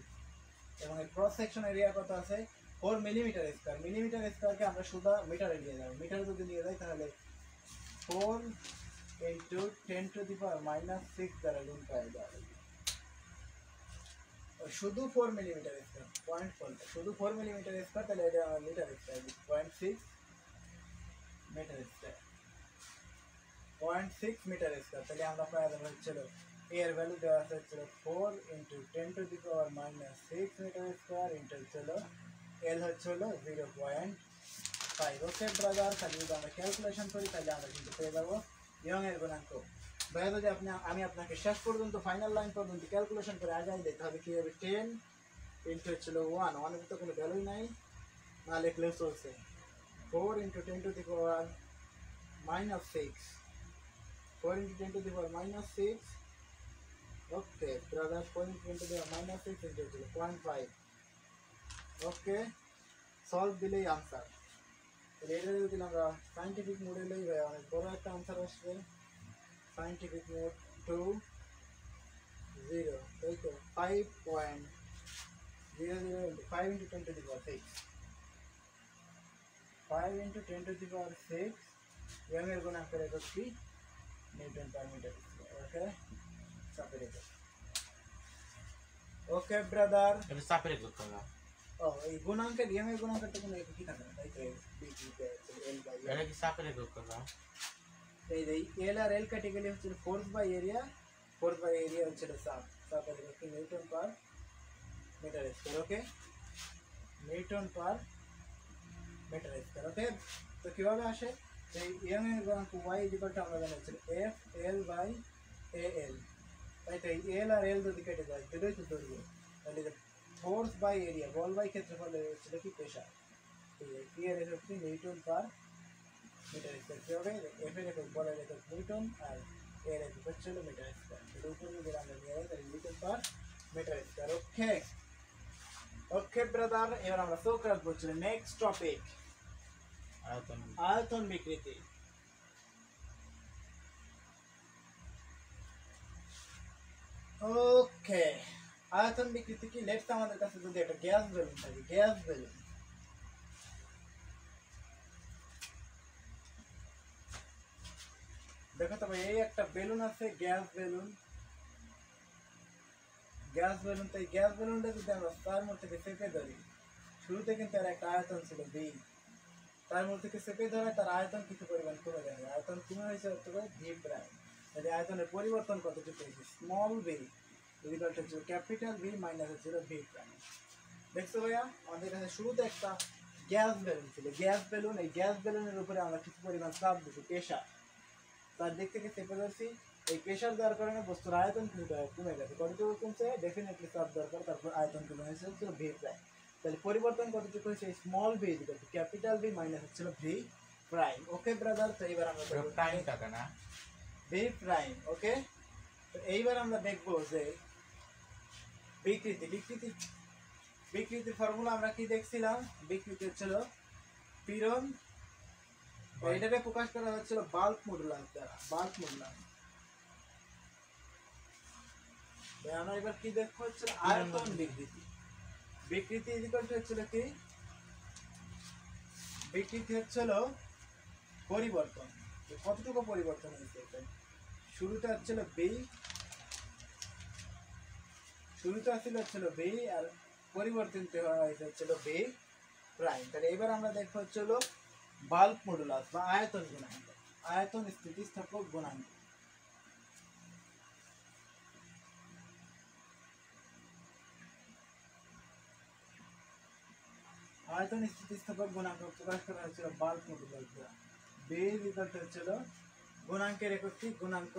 এবং এর ক্রস সেকশন এরিয়া কত আছে 4 মিলিমিটার স্কয়ার। মিলিমিটার স্কয়ারকে আমরা শুধু মিটারে নিয়ে যাব, মিটার যদি নিয়ে যাই তাহলে 4 ইনটু 10 টু দি পাওয়ার -6 দ্বারা গুণ করা যাবে, শুধু 4 মিলিমিটার স্কয়ার, 0.4 শুধু 4 মিলিমিটার স্কয়ার, তাহলে এটা metre square 0.6 metre square, 0.6 metre square. তাহলে আমরা প্রায় হচ্ছিল এর ভ্যালু দেওয়া আছে হচ্ছিল 4 into 10 to the power minus 6 metre square into হচ্ছিল এল হচ্ছিল 0.5। ওকে ব্রাদার, তাহলে যদি আমরা ক্যালকুলেশন করি তাহলে আমরা কিন্তু পেয়ে যাবো ইয়ং এর গুণাঙ্ক। ভাইয়া যদি আমি আপনাকে শেষ পর্যন্ত ফাইনাল লাইন পর্যন্ত ক্যালকুলেশন করে আগাই দিই তাহলে কি হবে 10 ইন্টু হচ্ছিল 1, 1 এর তো কোনো ভ্যালুই নাই, না লিখলেও চলছে। 4 into 10 to the power minus 6, 4 into 10 to the power minus 6. Okay brother, 4 into 10 to the power minus 6 into 0.5. Okay, solve দিলেই আনসার। এটা যদি আমরা সাইন্টিফিক মোডে লই ভাই অনেক বড় একটা আনসার আসবে। সাইন্টিফিক মোড 2 0, তাই তো 5.00 into 5 into 10 to the power 6, 5 into 10 to the power 6 Young एयर गुना करेगा कि न्यूटन पर मीटर। ओके चापेर एकर। ओके ब्रदर, এটা চাপের যোগ করা ও এই গুণাঙ্কের yng এর গুণাঙ্কটা কোনো এক কি থাকে না, তাই তো বিটি তে l বাই এটা কি চাপের যোগ করা এই l আর l কেটে গেলে হচ্ছে force by area, force by area হচ্ছে চাপের কি newton per metre square. Okay, newton per metre square. Okay, তো কিভাবে আসে এই yng এর গুণাঙ্ক y ইকুয়াল টু আমরা জানি হচ্ছে f l বাই al, তাই তো এই l আর l যদি কেটে যায় দুটোই তো দৈর্ঘ্য, তাহলে ফোর্স বাই এরিয়া বল বাই ক্ষেত্রফল হচ্ছে কি প্রেসার। তো এই এর হচ্ছে নিউটন পার মিটার স্কয়ার। কি হবে f এর একক বলের একক নিউটন আর এর একক হচ্ছে মিটার স্কয়ার। এর উপরে যদি আমরা নিয়ে যাই তাহলে newton per metre square. Okay okay brother, এবার আমরা চোখ রাখবো হচ্ছে নেক্সট টপিক, আয়তন আয়তন বিকৃতি। ওকে, আয়তন বিকৃতি কি, লেটস আমাদের কাছে যদি একটা গ্যাস বেলুন থাকে, গ্যাস বেলুন, দেখো তো ভাই এই একটা বেলুন আছে, গ্যাস বেলুন, গ্যাস বেলুন। তো এই গ্যাস বেলুনটা যদি আমরা তার মধ্যে থেকে চেপে ধরি, শুরুতে কিন্তু এর একটা আয়তন ছিল বি, তার মধ্যে থেকে চেপে ধরে তার আয়তন কিছু পরিমাণ কমে যাবে, আয়তন কমে হয়েছে হচ্ছে ভি প্রাইম। যদি আয়তনের পরিবর্তন কতটুকু হয়েছে, small V equal two capital V minus হচ্ছে ভি প্রাইম। দেখছো ভাইয়া, আমাদের কাছে শুরুতে একটা গ্যাস বেলুন ছিল, গ্যাস বেলুন, এই গ্যাস বেলুনের উপরে আমরা কিছু পরিমাণ চাপ দিচ্ছি, প্রেশার, তার দিক থেকে চেপে ধরছি, এই প্রেশার দেওয়ার কারণে বস্তুর আয়তন কিন্তু কমে গেছে, কতটুকু কমছে, ডেফিনেটলি চাপ দরকার, তারপর আয়তন কমে হয়েছে হচ্ছে ভি প্রাইম। তাহলে পরিবর্তন কতটুকু হয়েছে, small V equal two capital V minus হচ্ছিল ভি প্রাইম। ওকে ব্রাদার, তো এইবার আমরা টাইম থাকে না ভি প্রাইম। ওকে, তো এইবার আমরা দেখবো যে বিকৃতি, বিকৃতি বিকৃতির ফর্মুলা আমরা কি দেখছিলাম, বিকৃতি হচ্ছিল পীড়ন, এটাকে প্রকাশ করা হচ্ছিল বাল্ক মডুলাস দ্বারা, বাল্ক মডুলাস। আমরা এবার কি দেখবো হচ্ছে আয়তন বিকৃতি। বিকৃতি ইকুয়াল টু হচ্ছিল কি, বিকৃতি হচ্ছিল পরিবর্তন, কতটুকু পরিবর্তন হয়েছে, শুরুতে হচ্ছিল বি, শুরুতে হচ্ছিল বি আর পরিবর্তিত হয়েছে হচ্ছিল বি প্রাইম। তাহলে এবার আমরা দেখবো হচ্ছিল বাল্ক মডুলাস বা আয়তন গুণাঙ্ক, আয়তন স্থিতিস্থাপক গুণাঙ্ক। আয়তন স্থিতিস্থাপক গুণাঙ্ক প্রকাশ করা হয়েছিল বাল্ক মডুলাস দ্বারা। বি ইকুয়াল টু হচ্ছিল গুণাঙ্কের একটি গুণাঙ্ক,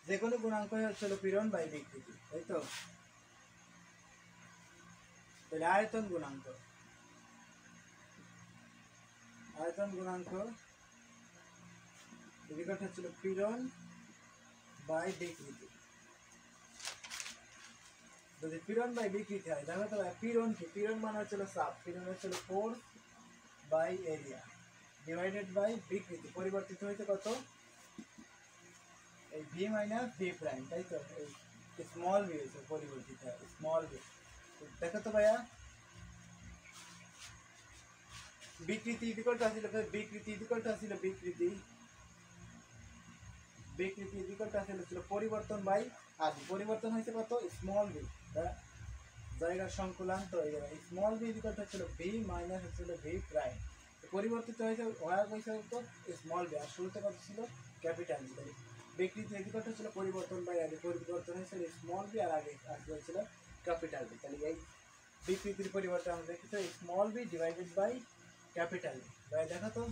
যে কোনো গুণাঙ্ক হচ্ছিল পীড়ন বাই বিকৃতি, তাই তো। তাহলে আয়তন গুণাঙ্ক, আয়তন গুণাঙ্ক ইকুয়াল হচ্ছিল পীড়ন বাই বিকৃতি। যদি পীড়ন বাই বিকৃতি হয় তাহলে তো পীড়ন কি, পীড়ন মানে হচ্ছিল চাপ, পীড়ন হচ্ছিল force by area divided by বিকৃতি, পরিবর্তিত হয়েছে কত, এই ভি মাইনাস ভি প্রাইম, তাই তো। এই স্মল ভি হয়েছে পরিবর্তিত হয়, স্মল ভি। দেখো তো ভাইয়া, বিকৃতি ইকুয়াল টু আসলে বিকৃতি ইকুয়াল টু আসলে বিকৃতি, বিকৃতি ইকুয়াল টু আসলে ছিল পরিবর্তন বাই আদি, পরিবর্তন হয়েছে কত, স্মল ভি, জায়গার সংকুলান। তো স্মল ভি ইকুয়াল টু হচ্ছিল ভি মাইনাস হচ্ছিল ভি প্রাইম, পরিবর্তিত হয়েছে হয়ে গেছে তো স্মল ভি, আর শুরুতে কত ছিল ক্যাপিটাল ভি। বিকৃতি ইকুয়াল টু ছিল পরিবর্তন বাই আগে পরিবর্তন হয়েছিল স্মল বি আর আগে আসবে হচ্ছিল ক্যাপিটাল বি। তাহলে এই বিকৃতির পরিবর্তে আমরা দেখি তো small B divided by capital B. ভাই দেখো তো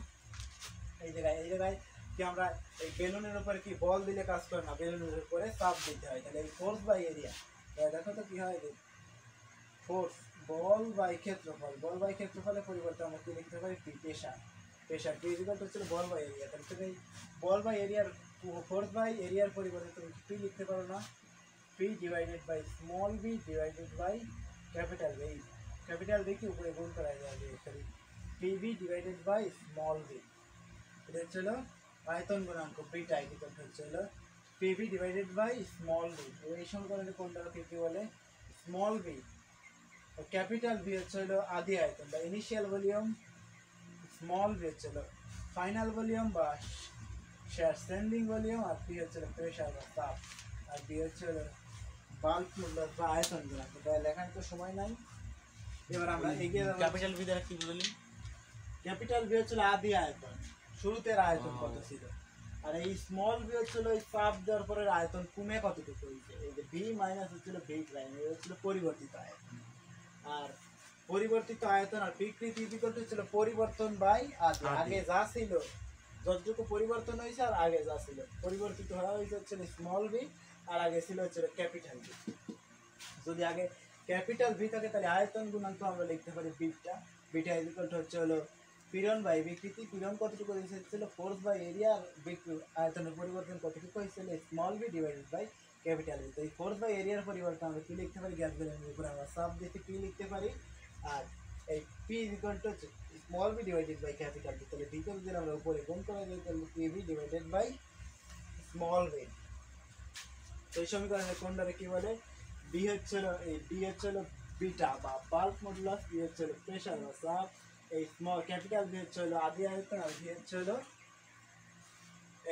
এই জায়গায় কি আমরা এই বেলুনের উপরে কি বল দিলে কাজ করে না, বেলুনের উপরে চাপ দিতে হয়। তাহলে এই ফোর্স বাই এরিয়া, দেখো তো কি হয়, ফোর্স বল বাই ক্ষেত্রফল, বল বাই ক্ষেত্রফলের পরিবর্তে আমরা কি লিখতে পারি P, pressure, pressure P equal to হচ্ছে বল বাই এরিয়া। তাহলে তুমি বল বাই এরিয়ার ফোর্স বাই এরিয়ার পরিবর্তে তুমি পি লিখতে পারো না, P divided by small B divided by capital B. Capital B কি উপরে গুণ করা যায়, sorry PB divided by small B. এটা হচ্ছিল আয়তন গুণাঙ্ক বিটা ইকুয়াল টু হচ্ছিল PB divided by small B. এই সমীকরণে কোনটাকে কি বলে, স্মল বি। ক্যাপিটাল বি হচ্ছে হলো আদি আয়তন বা ইনিশিয়াল ভলিউম, স্মল বি হচ্ছে হলো ফাইনাল ভলিউম বা সেন্ডিং ভলিউম, আর পি হচ্ছে প্রেশার বা তাপ, আর বি হচ্ছে হলো বাল্ক মূল্য বা আয়তন গুণাঙ্ক। তাই লেখার তো সময় নাই, এবার আমরা এগিয়ে যাবো। ক্যাপিটাল বি দ্বারা কি বুঝলি? ক্যাপিটাল বি হচ্ছিল আদি আয়তন, শুরুতের আয়তন কত ছিল, আর এই স্মল বি হচ্ছিল ওই চাপ দেওয়ার পরে আয়তন কমে কতটুকু হয়েছে। এই যে বি মাইনাস হচ্ছিল বি প্রাইম, এই হচ্ছিল পরিবর্তিত আয়তন। আর পরিবর্তিত আয়তন আর বিকৃতি ইকুয়াল টু ছিল পরিবর্তন বাই আদি। আগে যা ছিল, যতটুকু পরিবর্তন হয়েছে আর আগে যা ছিল, পরিবর্তিত হওয়া হয়েছে হচ্ছিল স্মল বি আর আগে ছিল হচ্ছিল ক্যাপিটাল বি। যদি আগে ক্যাপিটাল বি থাকে তাহলে আয়তন গুণাঙ্ক আমরা লিখতে পারি বিটা, বিটা ইকুয়াল টু হচ্ছে হলো পীড়ন বাই বিকৃতি। পীড়ন কতটুকু হয়েছিল, ফোর্স বাই এরিয়া, আর আয়তনের পরিবর্তন কতটুকু হয়েছিল small B divided by capital B. তো এই ফোর্স বাই এরিয়ার পরিবর্তন আমরা কি লিখতে পারি, গ্যাস বেলুনের উপরে আমরা সাব দিয়ে পি লিখতে পারি, আর এই P equal to small B divided by capital B. তাহলে বিকে যদি আমরা উপরে গুণ করে দিই তাহলে PB divided by small B. তো এই সমীকরণে কোনটাকে কি বলে, বি হচ্ছিল এই বি হচ্ছিল বিটা বা বাল্ক মডুলাস, বি হচ্ছিল প্রেশার বা চাপ, এই স্মল ক্যাপিটাল বি হচ্ছিল আদি আয়তন, আর বি হচ্ছিল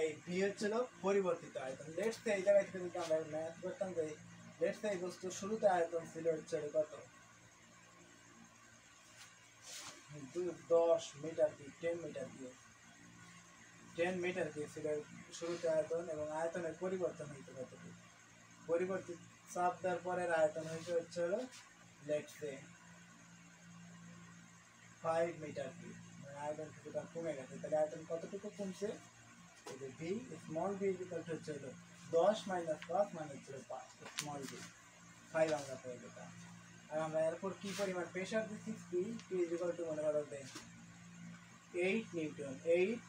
এই বি হচ্ছিল পরিবর্তিত আয়তন। লেটস সে এই জায়গা থেকে যদি আমরা ম্যাথ করতাম যে লেটস সে এই বস্তুর শুরুতে আয়তন ছিল হচ্ছে কত, 10 মিটার দিয়ে 10 মিটার দিয়ে 10 মিটার দিয়ে ছিল শুরুতে আয়তন, এবং আয়তনের পরিবর্তন হইতে কতটুকু, পরিবর্তিত চাপ দেওয়ার পরের আয়তন হয়েছে হচ্ছে হলো লেটস সে 5 মিটার দিয়ে, মানে আয়তন কিছুটা কমে গেছে। তাহলে আয়তন কতটুকু কমছে, এই যে V small B equal to হচ্ছে হলো 10 মাইনাস 5 মানে হচ্ছে 5, স্মল বি 5 আমরা পেয়ে যেতাম। আর আমরা এরপর কি পরিমাণ প্রেশার দিচ্ছি, পি ইকুয়াল টু মনে করো 8 newton, 8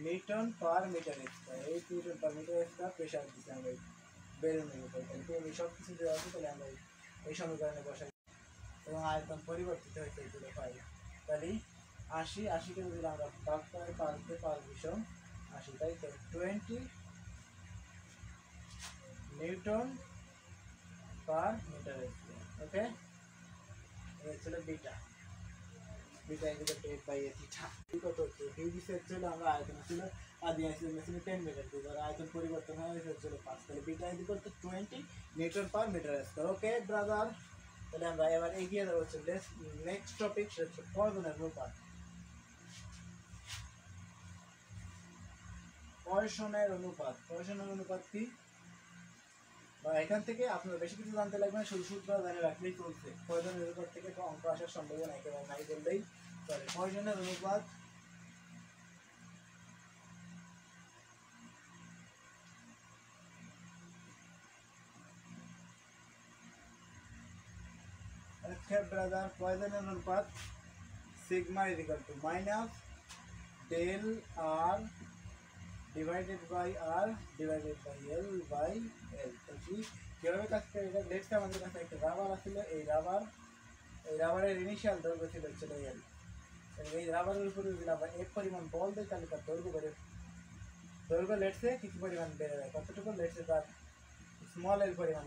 newton per metre square, 8 newton per metre square pressure দিচ্ছি আমরা বেলুনের উপর। তাহলে আমি সব কিছু দেওয়া আছে, তাহলে আমরা এই সমীকরণে বসাই এবং আয়তন পরিবর্তিত হয়েছে এগুলো পাই। তাহলে 80কে যদি আমরা ভাগ করে 5 দিয়ে 5 ভীষণ 80, তাই তো 20 নিউটন পার মিটার স্কয়ার। ওকে, এই ছিল beta, beta equal two 8/a theta. কত হচ্ছে বি দিছে হচ্ছে আমরা আয়তন ছিল আদি আয়তন ছিল 10 মিটার দিয়ে, আর আয়তন পরিবর্তন হয়েছে হচ্ছে 5, তাহলে beta equal to 20 newton per metre square. Okay brother, তাহলে আমরা এবার এগিয়ে যাবো হচ্ছে নেক্সট টপিক, সেটা হচ্ছে পয়সনের অনুপাত। পয়সনের অনুপাত, পয়সনের অনুপাত কি, বা এখান থেকে আপনার বেশি কিছু জানতে লাগবে না, শুধু সূত্র জানে রাখলেই চলছে। পয়সনের অনুপাত থেকে তো অঙ্ক আসার সম্ভাবনা একেবারে নাই বললেই চলে। পয়সনের অনুপাত ব্রাদার, পয়সনের অনুপাত sigma is equal to minus del R divided by R divided by L by L. তো কীভাবে কাজ করে এটা, লেটস আমাদের কাছে একটা রাবার আছিল, এই রাবারের ইনিশিয়াল দৈর্ঘ্য ছিল হচ্ছিল এল, এই রাবারের উপরে যদি আমরা এক পরিমাণ বল দিই তাহলে তার দৈর্ঘ্য লেটসে কিছু পরিমাণ বেড়ে যায়, কতটুকু লেটসে তার স্মল এল পরিমাণ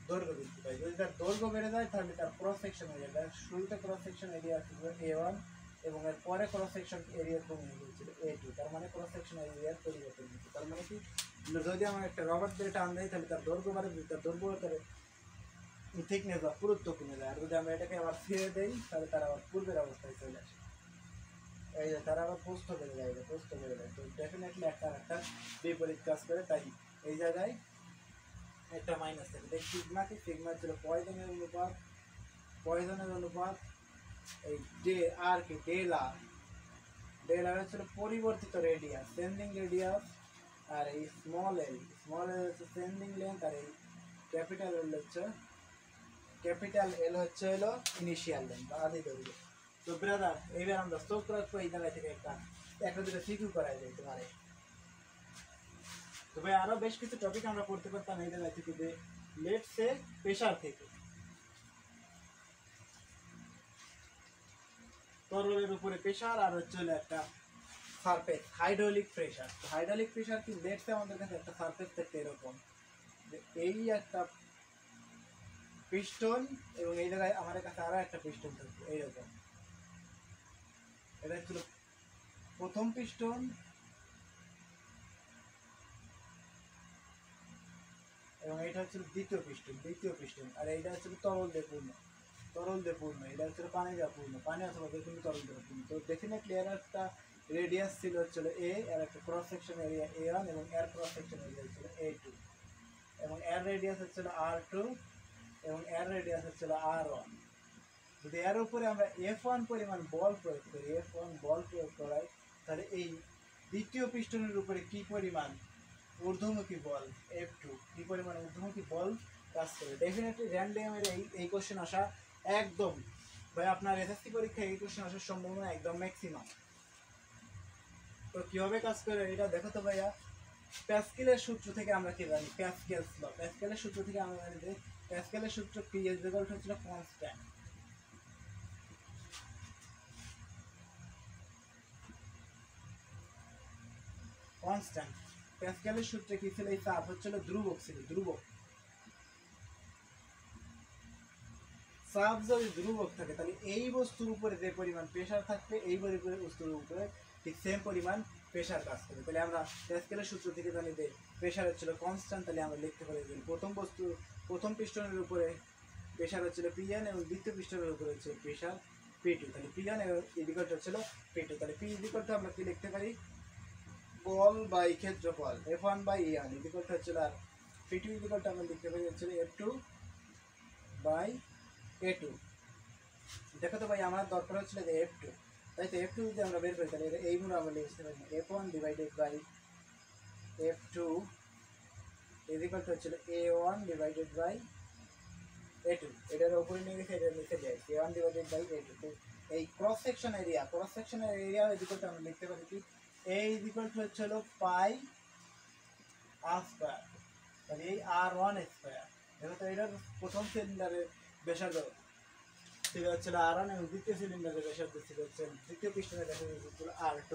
দৈর্ঘ্য বৃদ্ধি পায়। যদি তার দৈর্ঘ্য বেড়ে যায় তাহলে তার ক্রস সেকশন হয়ে যায়, শুরুতে ক্রস সেকশন এরিয়া ছিল A1 এবং এর পরে ক্রস সেকশন এরিয়া কমে গিয়েছিল A2, তার মানে ক্রস সেকশন এরিয়ার পরিবর্তন হচ্ছে। তার মানে কি, যদি আমার একটা রবার দিয়ে টান দেয় তাহলে তার দৈর্ঘ্য বাড়ে, তার দৈর্ঘ্য তার থিকনেস বা পুরুত্ব কমে যায়, আর যদি আমরা এটাকে আবার ছেড়ে দেই তাহলে তার আবার পূর্বের অবস্থায় চলে আসে। এই যে তারা আবার পোস্ট বেড়ে যায়, পোস্ট বেড়ে যায়, তো ডেফিনেটলি একটা একটা বিপরীত কাজ করে। তাই এই জায়গায় একটা মাইনাস থাকে। তাই সিগমা কি, সিগমা ছিল পয়জনের অনুপাত, পয়জনের অনুপাত এই ডে আর কি ডেল আর, ডেল আর হচ্ছিল পরিবর্তিত রেডিয়াস, সেন্ডিং রেডিয়াস, আর এই স্মল এল, স্মল এল হচ্ছে সেন্ডিং লেন্থ, আর এই ক্যাপিটাল এল হচ্ছে, ক্যাপিটাল এল হচ্ছে হলো ইনিশিয়াল লেন্থ বা আদি দৈর্ঘ্য। তো ব্রাদার এইবার আমরা চোখ রাখবো এই জায়গা থেকে একটা একটা দুটো সিকিউ করা যায় তোমারে। তো ভাই আরো বেশ কিছু টপিক আমরা পড়তে পারতাম এই জায়গা থেকে, যে লেটস সে প্রেসার থেকে, তরলের উপরে প্রেসার আর হচ্ছে হলো একটা সারফেস হাইড্রোলিক প্রেসার। তো হাইড্রোলিক প্রেসার কি, লেটস সে আমাদের কাছে একটা সারফেস থেকে এরকম, যে এই একটা পিস্টন এবং এই জায়গায় আমাদের কাছে আরো একটা পিস্টন থাকবে এইরকম। এটা ছিল প্রথম পিস্টন, এবং এটা হচ্ছে দ্বিতীয় পিস্টন, দ্বিতীয় পিস্টন, আর এইটা হচ্ছে তরল দিয়ে পূর্ণ, তরল দিয়ে পূর্ণ, এটা হচ্ছে পানি দিয়ে পূর্ণ, পানি অথবা যে কোনো তরল দিয়ে পূর্ণ। তো ডেফিনেটলি এর একটা রেডিয়াস ছিল হচ্ছিল এ, এর একটা ক্রস সেকশন এরিয়া A1 এবং এর ক্রস সেকশন এরিয়া হচ্ছিল A2, এবং এর রেডিয়াস হচ্ছিল R2 এবং এর রেডিয়াস হচ্ছিল R1। যদি এর উপরে আমরা F1 পরিমাণ বল প্রয়োগ করি, F1 বল প্রয়োগ করাই, তাহলে এই দ্বিতীয় পিস্টনের উপরে কি পরিমাণ ঊর্ধ্বমুখী বল F2, কি পরিমাণ ঊর্ধ্বমুখী বল কাজ করে। ডেফিনেটলি র্যান্ডমের এই কোশ্চেন আসা একদম, ভাই আপনার এসএসসি পরীক্ষায় এই কোশ্চেন আসার সম্ভাবনা একদম ম্যাক্সিমাম। তো কিভাবে কাজ করে এটা দেখো তো ভাইয়া, প্যাসকেলের সূত্র থেকে আমরা কি জানি, প্যাসকেলস ল, প্যাসকেলের সূত্র থেকে আমরা জানি যে প্যাসকেলের সূত্র P is equal to হচ্ছে কনস্ট্যান্ট, কনস্ট্যান্ট। প্যাসকেলের সূত্রে কি ছিল, এই চাপ হচ্ছিল ধ্রুবক ছিল, ধ্রুবক। চাপ যদি ধ্রুবক থাকে তাহলে এই বস্তুর উপরে যে পরিমাণ প্রেসার থাকবে এই বস্তুর উপরে ঠিক সেম পরিমাণ প্রেসার কাজ করবে। তাহলে আমরা প্যাসকেলের সূত্র থেকে জানি যে প্রেসার হচ্ছিল কনস্ট্যান্ট, তাহলে আমরা লিখতে পারি যে প্রথম পিস্টনের উপরে প্রেসার হচ্ছিল P1 এবং দ্বিতীয় পিস্টনের উপরে হচ্ছে প্রেসার P2, তাহলে P1 এবং ইকুয়াল হচ্ছিল P2, তাহলে P ইকুয়াল আমরা কি লিখতে পারি, বল বাই ক্ষেত্রফল F1 বাই E1 ইকুয়াল হচ্ছিল, আর P2 ইকুয়াল আমরা লিখতে পারি হচ্ছিল F2 বাই A2। দেখো তো ভাই আমার দরকার হচ্ছিল যে F2, তাই তো F2 যদি আমরা বের করি তাহলে এইগুলো আমরা লিখতে পারি F1 divided by F2 equal হচ্ছিল A1 ডিভাইডেড বাই A2, এটার উপরে নিয়ে গেছে এটা লিখে যায় A1 ডিভাইডেড বাই A2। তো এই ক্রস সেকশন এরিয়া ইকুয়াল আমরা লিখতে পারি কি, A ইকুয়াল হচ্ছিল পাই আর স্কয়ার, তাহলে এই R1 স্কয়ার। দেখো তো এটার প্রথম সিলিন্ডারের ব্যাসার্ধ ছিল হচ্ছিল R1 এবং দ্বিতীয় সিলিন্ডারের ব্যাসার্ধ ছিল হচ্ছে, দ্বিতীয় পিস্টনের ব্যাসার্ধ ছিল R2।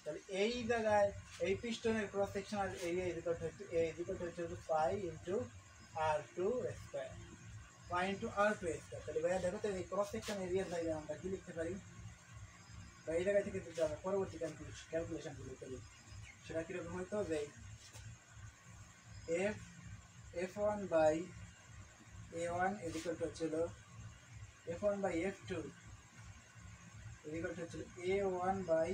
তাহলে এই জায়গায় এই পিস্টনের ক্রস সেকশনাল এরিয়া ইকুয়াল হচ্ছে পাই ইনটু R2 স্কয়ার, পাই ইনটু R2 স্কয়ার। তাহলে ভাইয়া দেখো তো এই ক্রস সেকশন এরিয়ার জায়গায় আমরা কি লিখতে পারি, বা এই জায়গা থেকে যদি আমরা পরবর্তী ক্যালকুলেশনগুলো করি সেটা কীরকম হইতো, যে F1 বাই A1 ইকুয়াল হচ্ছিল F1 বাই F2 ইকুয়াল হচ্ছিল A1 বাই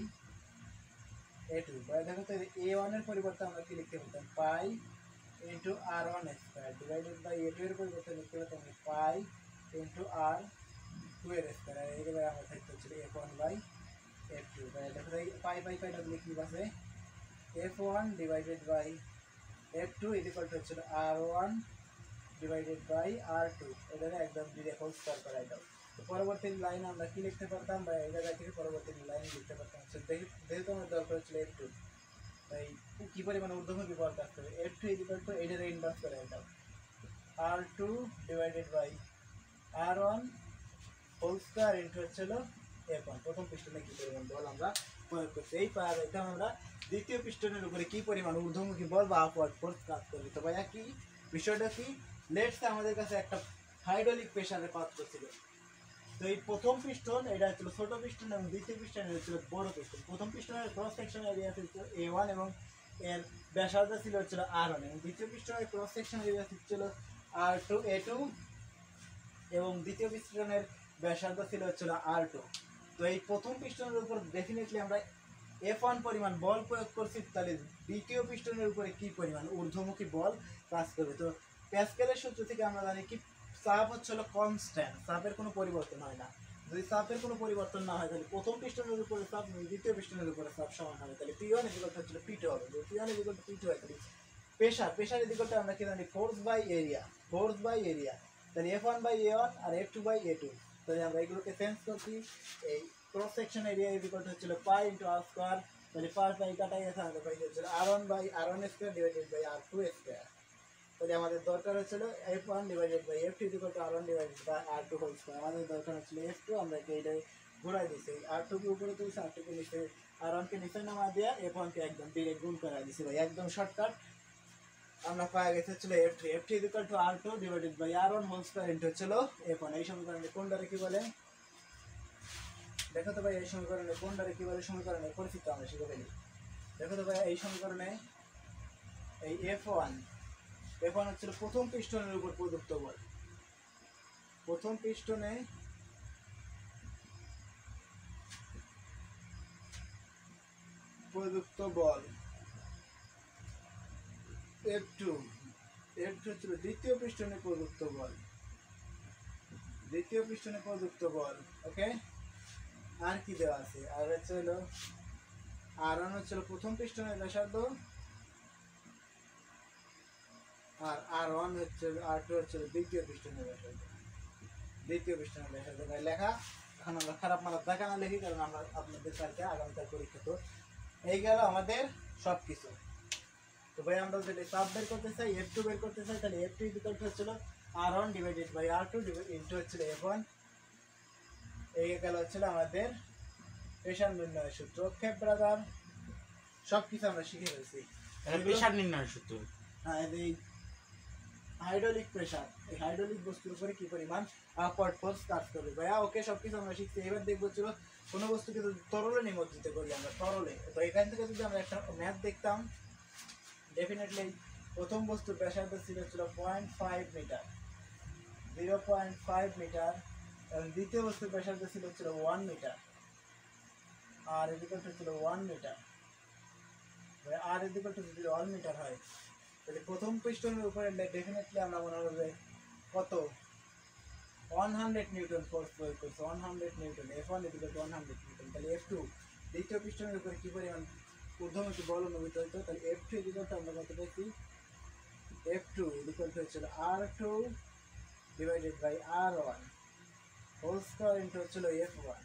A2। দেখো তো A1 এর পরিবর্তে আমরা কি লিখতে পারতাম, pi into R1 square divided by A2 এর পরিবর্তে লিখতে পারতাম পাই ইন্টু R2 এর স্কয়ার, আর এই জায়গায় আমরা থাকতে হচ্ছিল F1 বাই F2। দেখো পাই বাই পাই ডাবল কি আছে, F1 divided by F2 equal হচ্ছিল R1 ডিভাইডেড বাই R2, এটা একদম ডিরেক্ট হোল স্কয়ার করাই দাও। তো পরবর্তী লাইন আমরা কি লিখতে পারতাম, বা এই জায়গা থেকে পরবর্তী লাইন লিখতে পারতাম যেহেতু আমার দরকার হচ্ছিল F2, তাই কি পরিমাণ ঊর্ধ্বমুখী বল কাজ করে, F2 ইকুয়াল টু এটার ইনভার্স করে দাও, R2 divided by R1 whole square into হচ্ছিল F1। প্রথম পিস্টনে কি পরিমাণ বল আমরা প্রয়োগ করছি, এই পাওয়া যাইতাম আমরা দ্বিতীয় পিস্টনের উপরে কি পরিমাণ ঊর্ধ্বমুখী বল বা আপওয়ার্ড ফোর্স কাজ করবে। তো ভাইয়া কি বিষয়টা কি, লেটস আমাদের কাছে একটা হাইড্রোলিক প্রেসারের পাত্র ছিল। তো এই প্রথম পিস্টন এটা ছিল ছোট পিস্টন এবং দ্বিতীয় পিস্টন এটা ছিল বড় পিস্টন। প্রথম পিস্টনের ক্রস সেকশন এরিয়া ছিল A1 এবং এর ব্যাসার্ধ ছিল হচ্ছিল R1, এবং দ্বিতীয় পিস্টনের ক্রস সেকশন এরিয়া ছিল R2 A2 এবং দ্বিতীয় পিস্টনের ব্যাসার্ধ ছিল হচ্ছিল R2। তো তো এই প্রথম পিস্টনের উপর ডেফিনেটলি আমরা F1 পরিমাণ বল প্রয়োগ করছি, তাহলে দ্বিতীয় পিস্টনের উপরে কি পরিমাণ ঊর্ধ্বমুখী বল কাজ করবে। তো প্যাসকেলের সূত্র থেকে আমরা জানি কি চাপ হচ্ছে হলো কনস্ট্যান্ট, চাপের কোনো পরিবর্তন হয় না। যদি চাপের কোনো পরিবর্তন না হয় তাহলে প্রথম পিস্টনের উপরে চাপ দ্বিতীয় পিস্টনের উপরে চাপ সমান হবে, তাহলে P1 হচ্ছে P2 হবে। যদি P1 P2 হয় তাহলে প্রেশারের দিকটা আমরা কি জানি ফোর্স বাই এরিয়া, তাহলে F1 by A1 R F2 by A2। তাহলে আমরা এগুলোকে চেঞ্জ করছি, এই ক্রস সেকশন এরিয়া হচ্ছিল পাই ইন্টু আর স্কোয়ার, তাহলে পাই কাটাই গেছে, আমাদের পাই হচ্ছিল R1 by R1 square divided by R2 square. তাহলে আমাদের দরকার হচ্ছিল F1 divided by F2 R1 divided by R2 whole square. আমাদের দরকার হচ্ছিল F2, আমরা এইটাই ঘোরাই দিচ্ছি, R2 কে উপরে তুলছি, R2 কে নিচে, R1 কে নিচে নামা দিয়ে F1 কে একদম ডিরেক্ট গুণ করা দিচ্ছি ভাই, একদম শর্টকাট। আমরা পাওয়া গেছে হচ্ছিল F3 R2 divided by R1 whole square into হচ্ছিল F1। এই সমীকরণে কোনটারে কি বলে দেখো তো ভাই, এই সমীকরণে কোনটারে কি বলে, সমীকরণের পরিচিত আমরা শিখে ফেলি। দেখো তো ভাই, এই সমীকরণে এই F1 হচ্ছিল প্রথম পিস্টনের উপর প্রযুক্ত বল, প্রথম পিস্টনে প্রযুক্ত বল। F2 হচ্ছিল দ্বিতীয় পিস্টনে প্রযুক্ত বল, ওকে। আর কি দেওয়া আছে, আর হচ্ছে হলো R1 হচ্ছিল প্রথম পিস্টনের ব্যাসার্ধ, আর R1 হচ্ছে R2 হচ্ছে দ্বিতীয় পিস্টনের ব্যাসার্ধ, ভাই লেখা। এখন আমরা খারাপ মারাপ দেখা না লিখি, কারণ আমরা আপনাদের কাছে আগামীকাল পরীক্ষা। তো এই গেল আমাদের সব কিছু। তো ভাই আমরা যদি চাপ বের করতে চাই, F2 বের করতে চাই, তাহলে F2 হচ্ছিল R1 divided by R2 into হচ্ছিল F1। এই গেল হচ্ছিল আমাদের প্রেশার নির্ণয়ের সূত্র। ওকে ব্রাদার, সব কিছু আমরা শিখে ফেলছি। প্রেশার নির্ণয়ের সূত্র, হ্যাঁ, এই হাইড্রোলিক প্রেশার, এই হাইড্রোলিক বস্তুর উপরে কি পরিমাণ আপওয়ার্ড ফোর্স কাজ করবে ভাইয়া। ওকে, সবকিছু আমরা শিখছি। এবার দেখবো ছিল কোনো বস্তুকে যদি তরলে নিমজ্জিত করি আমরা, তরলে, তো এখান থেকে যদি আমরা একটা ম্যাথ দেখতাম, ডেফিনেটলি প্রথম বস্তুর ব্যাসার্ধ ছিল 0.5 মিটার, 0.5 মিটার, এবং দ্বিতীয় বস্তুর ব্যাসার্ধ ছিল 1 মিটার, আর এদিকে ছিল 1 মিটার। আর এদিকে যদি 1 মিটার হয়, তাহলে প্রথম পিস্টনের উপরে ডেফিনেটলি আমরা মনে হবে কত 100 নিউটন ফোর্স প্রয়োগ করছে, 100 নিউটন। F1 100 নিউটন, তাহলে F2 দ্বিতীয় পিস্টনের উপরে কি পরিমাণ ঊর্ধ্বমুখী বল অনুভূত হইতো, তাহলে F2 আমরা কত পেয়েছি, F2 হচ্ছিল R2 divided by R1 whole square into হচ্ছিল F1।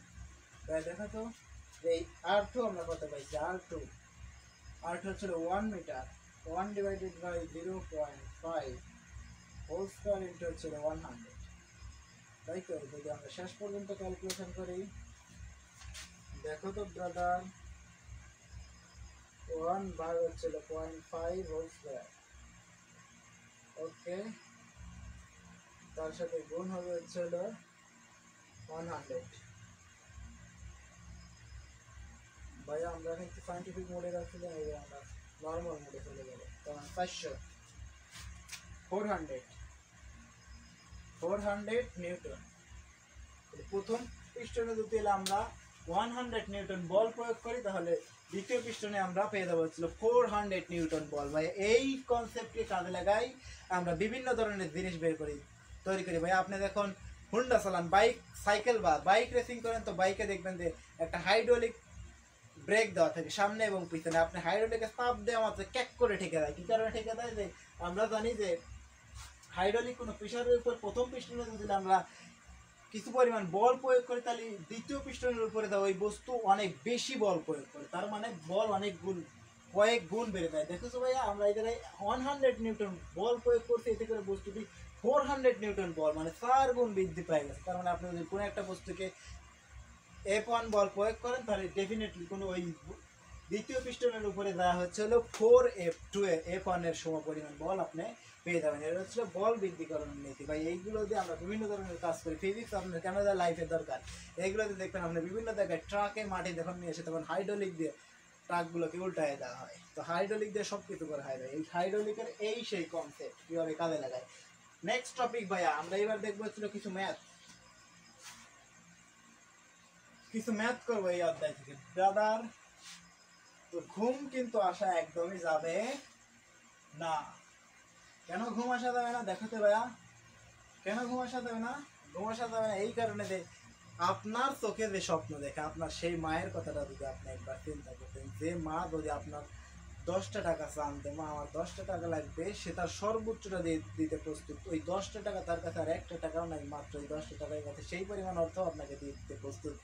তাই দেখো তো এই R2 আমরা কত পাইছি, R2 হচ্ছিল 1 metre, 1 divided by 0.5 whole square into হচ্ছিল 100। তাই তো, যদি আমরা শেষ পর্যন্ত ক্যালকুলেশন করি, দেখো তো ব্রাদার, 1 ভাগ হচ্ছিল 0.5 হোল স্কয়ার, ওকে, তার সাথে গুণ হবে হচ্ছিল 100। ভাইয়া আমরা কিন্তু সাইন্টিফিক মোডে রাখছিলাম, এই আমরা নর্মাল মোডে চলে গেল, তখন 400 নিউটন। প্রথম পিস্টনে যদি আমরা 100 নিউটন বল প্রয়োগ করি, তাহলে দ্বিতীয় পিস্টনে আমরা পেয়ে যাবো হচ্ছিল 400 নিউটন বল। ভাই এই কনসেপ্টকে কাজে লাগাই আমরা বিভিন্ন ধরনের জিনিস তৈরি করি। ভাই আপনি দেখুন হুন্ডা চালান, বাইক, সাইকেল বা বাইক রেসিং করেন, তো বাইকে দেখবেন যে একটা হাইড্রোলিক ব্রেক দেওয়া থাকে সামনে এবং পিছনে। আপনি হাইড্রোলিকে চাপ দেওয়া মাত্র ক্যাক করে ঠেকে দেয়। কি কারণে ঠেকে দেয়, যে আমরা জানি যে হাইড্রোলিক কোনো প্রেশারের উপর প্রথম পিস্টনে যদি আমরা কিছু পরিমাণ বল প্রয়োগ করে, তাহলে দ্বিতীয় পিস্টনের উপরে ওই বস্তু অনেক বেশি বল প্রয়োগ করে, তার মানে বল অনেক গুণ, কয়েক গুণ বেড়ে যায়। দেখেছো ভাইয়া, আমরা এখানে 100 নিউটন বল প্রয়োগ করছি, এতে করে বস্তুটি 400 নিউটন বল মানে 4 গুণ বৃদ্ধি পেয়ে গেছে। তার মানে আপনি যদি কোনো একটা বস্তুকে F1 বল প্রয়োগ করেন, তাহলে ডেফিনেটলি কোনো ওই দ্বিতীয় পিস্টনের উপরে দেওয়া হচ্ছে হলো 4F2 F1 এর সম পরিমাণ বল আপনি পেয়ে যাবেন। এটা হচ্ছে বল বৃদ্ধিকরণের নীতি। ভাই এইগুলো দিয়ে আমরা বিভিন্ন ধরনের কাজ করি। ফিজিক্স আপনার কেন লাইফের দরকার, এইগুলোতে দেখবেন আপনি বিভিন্ন জায়গায় ট্রাকে মাটি যখন নিয়ে এসে তখন হাইড্রোলিক দিয়ে ট্রাকগুলোকে উল্টায় দেওয়া হয়। তো হাইড্রোলিক দিয়ে সব কিছু করা হয়। এই হাইড্রোলিকের এই সেই কনসেপ্ট কীভাবে কাজে লাগায়। নেক্সট টপিক ভাইয়া, আমরা এবার দেখবো হচ্ছিল কিছু ম্যাথ। কিছু ম্যাথ করবো এই অধ্যায় থেকে ব্রাদার। তো ঘুম কিন্তু আসা একদমই যাবে না। কেন ঘুম আসা যাবে না দেখাতে ভাইয়া? কেন ঘুম আসা যাবে না? ঘুম আসা যাবে না এই কারণে যে আপনার চোখে যে স্বপ্ন দেখে, আপনার সেই মায়ের কথাটা যদি আপনি একবার চিন্তা করতেন, যে মা যদি আপনার 10টা টাকা চান, মা আমার 10টা টাকা লাগবে, সে তার সর্বোচ্চটা দিতে প্রস্তুত। ওই 10টা টাকা তার কাছে আর একটা টাকাও নাই, মাত্র ওই 10টা টাকার কাছে সেই পরিমাণ অর্থ আপনাকে দিয়ে দিতে প্রস্তুত।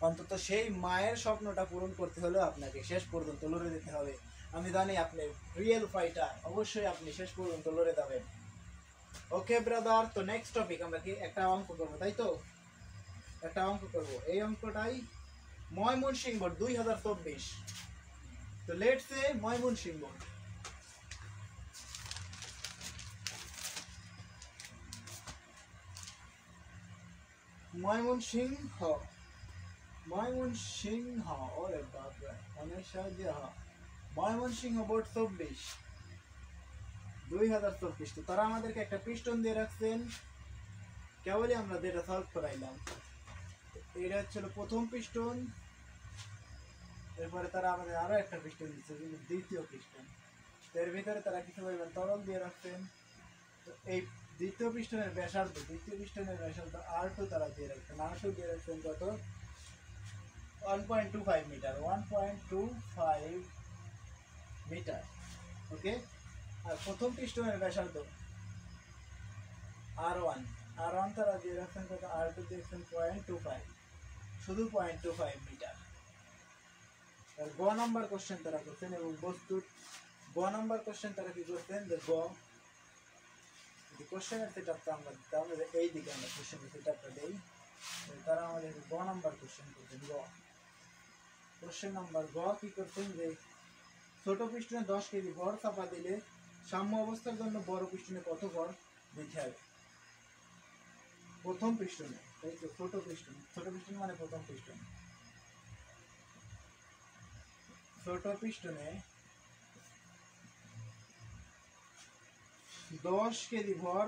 অন্তত সেই মায়ের স্বপ্নটা পূরণ করতে হলেও আপনাকে শেষ পর্যন্ত লড়ে দিতে হবে। আমি জানি আপনি রিয়েল ফাইটার, অবশ্যই আপনি শেষ পর্যন্ত লড়ে যাবেন। ওকে ব্রাদার, তো নেক্সট টপিক আমরা কি একটা অঙ্ক করবো, তাই তো? একটা অঙ্ক করব, এই অঙ্কটাই ময়মনসিংহ বোর্ড 2024। তো let's say Mymensingh board. Mymensingh, Mymensingh, ওরে বাপরে অনেক সাহায্য। ময়মনসিংহ বোর্ড 2024। তো তারা আমাদেরকে একটা পিস্টন দিয়ে রাখছেন, কেবলই আমরা যেটা সলভ করাইলাম। এটা হচ্ছিল প্রথম পিস্টন, এরপরে তারা আমাদের আরো একটা পিস্টন দিচ্ছে, কিন্তু দ্বিতীয় পিস্টন। এর ভিতরে তারা কিছু পরিমাণ তরল দিয়ে রাখছেন। তো এই দ্বিতীয় পিস্টনের ব্যাসার্ধ, R2 তারা দিয়ে রাখছেন। R2 দিয়ে রাখছেন কত? 1.25 মিটার, 1.25 মিটার। ওকে, আর প্রথম পিস্টনের ব্যাসার্ধ R1, R1 তারা দিয়ে রাখছেন কত? R2 দিয়ে রাখছেন 0.25, শুধু 0.25 মিটার। গ নাম্বার কোশ্চেন তারা করছেন, এবং বস্তুর গ নাম্বার কোশ্চেন তারা কি করছেন, যে গ কোশ্চেনের সেটআপটা আমরা দিতাম, এই দিকে আমরা কোশ্চেনের সেটআপটা দেই। তারা আমাদের গ নাম্বার কোশ্চেন করছেন। কোশ্চেন নাম্বার গ কি করছেন, যে ছোট পিস্টনে 10 কেজি ভর চাপা দিলে সাম্য অবস্থার জন্য বড় পিস্টনে কত ভর দিতে হবে? প্রথম পিস্টনে, এই তো ছোট পিস্টন, ছোট পিস্টন মানে প্রথম পিস্টন। ছোট পিস্টনে 10 কেজি ভর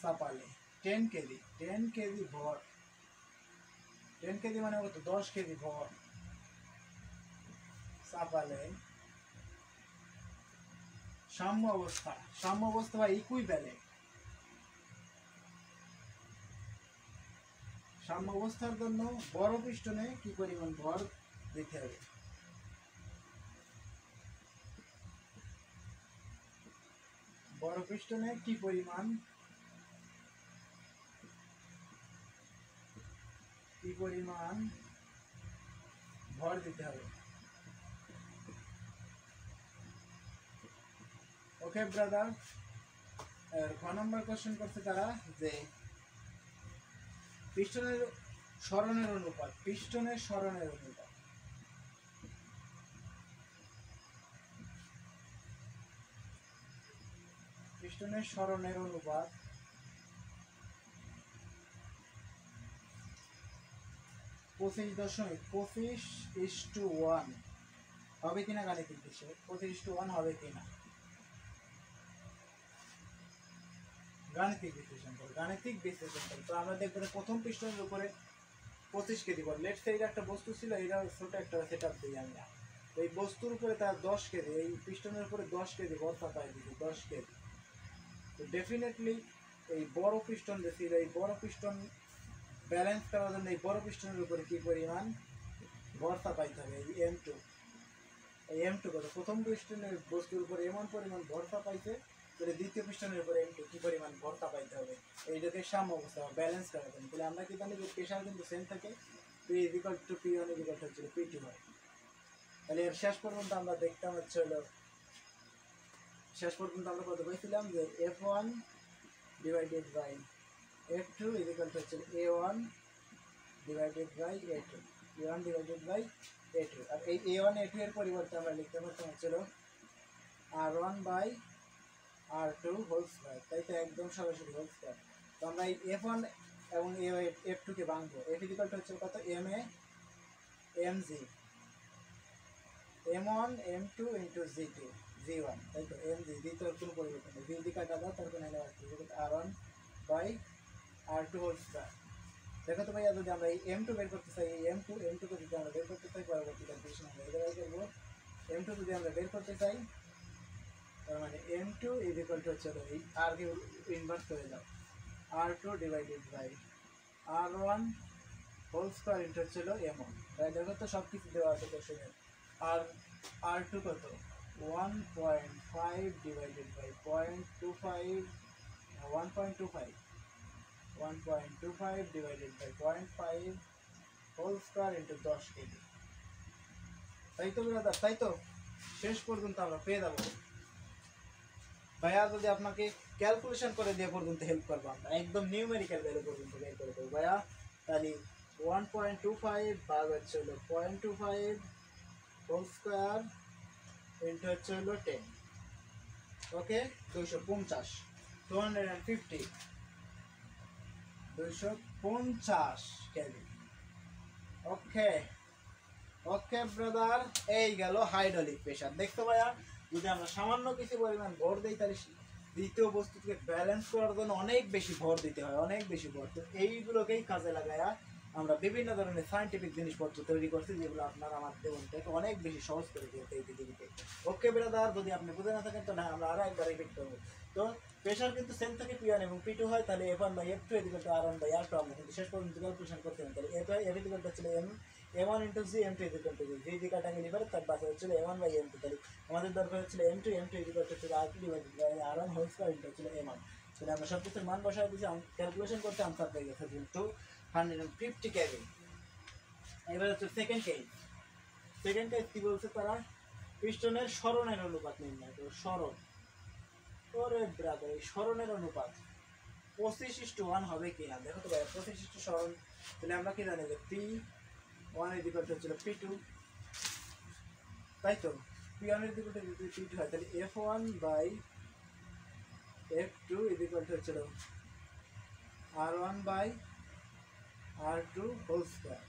চাপালে 10 কেজি, 10 কেজি ভর, 10 কেজি মানে কত? 10 কেজি ভর চাপালে সাম্য অবস্থা, সাম্য অবস্থা বা ইকুইভ্যালেন্ট, সাম্য অবস্থার জন্য বড় পিস্টনে কি পরিমাণ ভর দিতে হবে? বড় পিস্টনে কি পরিমাণ ভর দিতে হবে? ওকে ব্রাদার, খ নম্বর কোশ্চেন করছে তারা, যে পিস্টনের সরণের অনুপাত, পিস্টনের সরণের অনুপাত, পিস্টনের সরণের অনুপাত 25.25:1 হবে কিনা গাণিতিক বিশ্লেষণ, 25:1 হবে কিনা গাণিতিক বিশ্লেষণ করে, গাণিতিক বিশ্লেষণ করে। তো আমরা দেখবো প্রথম পিস্টনের উপরে 25 কেজি বল, লেটস সে এটা একটা বস্তু ছিল, এটা ছোট একটা সেটআপ দিই আমরা। এই বস্তুর উপরে তার 10 কেজি, এই পিস্টনের উপরে 10 কেজি ভর চাপাই দিয়েছে, 10 কেজি। তো ডেফিনেটলি এই বড় পিস্টন যে ছিল, এই বড় পিস্টন ব্যালেন্স করার জন্য এই বড় পিস্টনের উপরে কি পরিমাণ ভর চাপাইতে হবে? এই M2, এই M2 কত? প্রথম পিস্টনের বস্তুর উপরে এমন পরিমাণ ভর চাপাইছে, তাহলে দ্বিতীয় পিস্টনের উপরে M2 কি পরিমাণ ভর চাপাইতে হবে? এইটাকে সাম্য অবস্থা ব্যালেন্স করার জন্য। তাহলে আমরা কি জানি যে প্রেশার কিন্তু সেম থাকে, P = P1 = P2 হয়। তাহলে এর শেষ পর্যন্ত আমরা দেখতাম হচ্ছে হলো, শেষ পর্যন্ত আমরা কত পাইছিলাম, যে F1 divided by F2 হচ্ছে A1 divided by A2, A1 divided by A2। আর এই A1 A2 এর পরিবর্তে আমরা লিখতে পারতাম হচ্ছে R1 by R2 whole square, তাই তো একদম সরাসরি হোল স্কয়ার। তো আমরা এই F1 এবং F2 কে ভাঙবো। F হচ্ছে কত? MA MG, M1 M2 into G2 G1, তাই তো MG, G তো কোনো পরিবর্তন নেই, G কাটা দাও, তারপর R1 by R2 whole square. দেখো তো ভাইয়া, যদি আমরা এই M2 বের করতে চাই, এই M2 কে যদি আমরা বের করতে চাই, পরবর্তী ক্যালকুলেশন আমরা এই জায়গায় করবো। M2 যদি আমরা বের করতে চাই, তার মানে M2 ইজ ইকুয়াল টু হচ্ছে এই R কে ইনভার্স করে দাও, R2 divided by R1 whole square into হচ্ছে M1। তাই দেখো তো সব কিছু দেওয়া আছে কোশ্চেনে। আর R2 কত, 1.5 divided by 0.25, 1.25 divided by 0.5 whole square into 10 KG. তাই তো ব্রাদার, তাই তো শেষ পর্যন্ত আমরা পেয়ে যাবো। ভাইয়া যদি আপনাকে ক্যালকুলেশন করে দিয়ে পর্যন্ত হেল্প করবো, আমরা একদম নিউমেরিক্যাল ভ্যালু পর্যন্ত বের করে দেবো ভাইয়া। তাহলে 1.25 ভাগ হচ্ছে হলো 0.25 হোল স্কয়ার ইনটু হচ্ছে হলো 10, ওকে 250, 250 কেজি। ওকে ওকে ব্রাদার, এই গেল হাইড্রোলিক প্রেসার। দেখতো ভাইয়া, যদি আমরা সামান্য কিছু পরিমাণ ভর দিই, তাহলে দ্বিতীয় বস্তুকে ব্যালেন্স করার জন্য অনেক বেশি ভর দিতে হয়, অনেক বেশি ভর। তো এইগুলোকেই কাজে লাগায়া আমরা বিভিন্ন ধরনের সায়েন্টিফিক জিনিসপত্র তৈরি করছি, যেগুলো আপনার আমার জীবনটাকে অনেক বেশি সহজ করে দিয়েছে এই পৃথিবীতে। ওকে ব্রাদার, যদি আপনি বুঝে না থাকেন তো না, আমরা আরো একবার রিপিট করবো। তো প্রেসার কিন্তু সেম থেকে P1 এবং P2 হয়, তাহলে F1 by F2 equal to R1 by R2 আমরা কিন্তু শেষ পর্যন্ত ক্যালকুলেশন করতে হবে। তাহলে F ইকুয়াল টু হচ্ছে M1 into G, M2 equal to G, G কাটাঙ্গে লিভার, তার বাসা হচ্ছিল M1 বাই M2। তাহলে আমাদের দরকার হচ্ছিল M2 ইকুয়াল টু হচ্ছে R2 divided by R1 whole square into হচ্ছিল M1। তাহলে আমরা সব কিছুর মান বসায় দিয়েছি, ক্যালকুলেশন করতে আনসার পেয়ে গেছে কিন্তু 150 কেজি। এবার হচ্ছে সেকেন্ড কেস। সেকেন্ড কেস কি বলছে তারা, পিস্টনের সরণের অনুপাত নির্ণয় করো। সরণ, ওরে ব্রাদার, এই সরণের অনুপাত 25:1 হবে কিনা দেখো তো ভাই। 25 সরণ, তাহলে আমরা কি জানি যে P1 এর দিকে হচ্ছিল P2, তাই তো P1 এর দিকে যদি P2 হয়, তাহলে F1 by F2 equal to হচ্ছিল R1 by R2 whole square.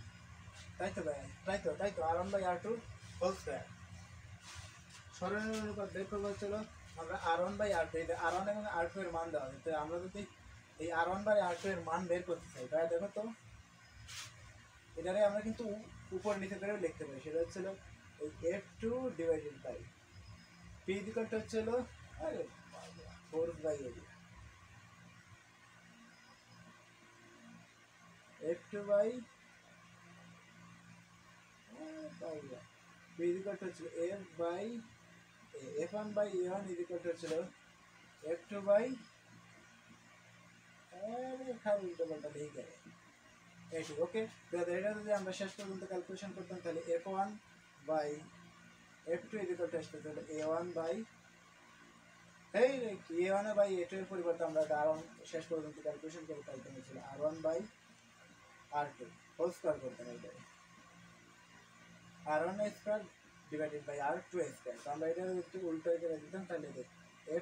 তাই তো ভাই, তাই তো R1 by R2 whole square. সরণের অনুপাত বের করবো হচ্ছিল আমরা R1 বাই R2, R1 এবং R2 এর মান দেওয়া হবে। তো আমরা যদি এই R1 বাই R2 এর মান বের করতে চাই, তাই দেখো তো এটারে আমরা কিন্তু উপর নিচে করেও লিখতে পারি। সেটা হচ্ছিল এই F2 divided by P equal to হচ্ছিল আরে 4 by F2 by P equal to হচ্ছিল F by F1 by A1 equal to হচ্ছিল F2 বাই খালি উল্টো পাল্টা লিখে গেলে এটি। ওকে, এটা যদি আমরা শেষ পর্যন্ত ক্যালকুলেশন করতাম, তাহলে F1 by F2 equal to আসতে তাহলে A1 by A1 by A2 এর পরিবর্তে আমরা R1 শেষ পর্যন্ত ক্যালকুলেশন করে পাইতাম ছিল R1 by R2 whole square করতে হবে, R1 square divided by R2 square. তো আমরা এটা যদি উল্টো করে দিতাম, তাহলে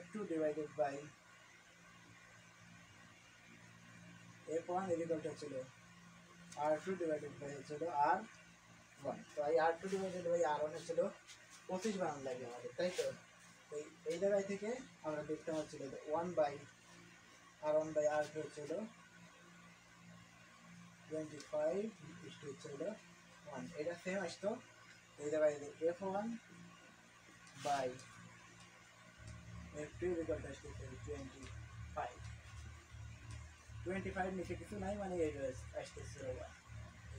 F2 divided by F1 equal to ছিল R2 ডিভাইডেড বাই হচ্ছিল R1। তো এই R2 ডিভাইডেড বাই R1 ছিল 25 বানান লাগে আমাদের, তাই তো এই জায়গায় থেকে আমরা দেখতে হচ্ছিল 1 বাই R1 বাই R2 হচ্ছিল 25 ইস্টু হচ্ছিল 1। এটা সেম আসতো এই জায়গায় F1 by F2 equal to আসতো 25 নিচে কিছু নাই, মানে এই আসতেছিল 1,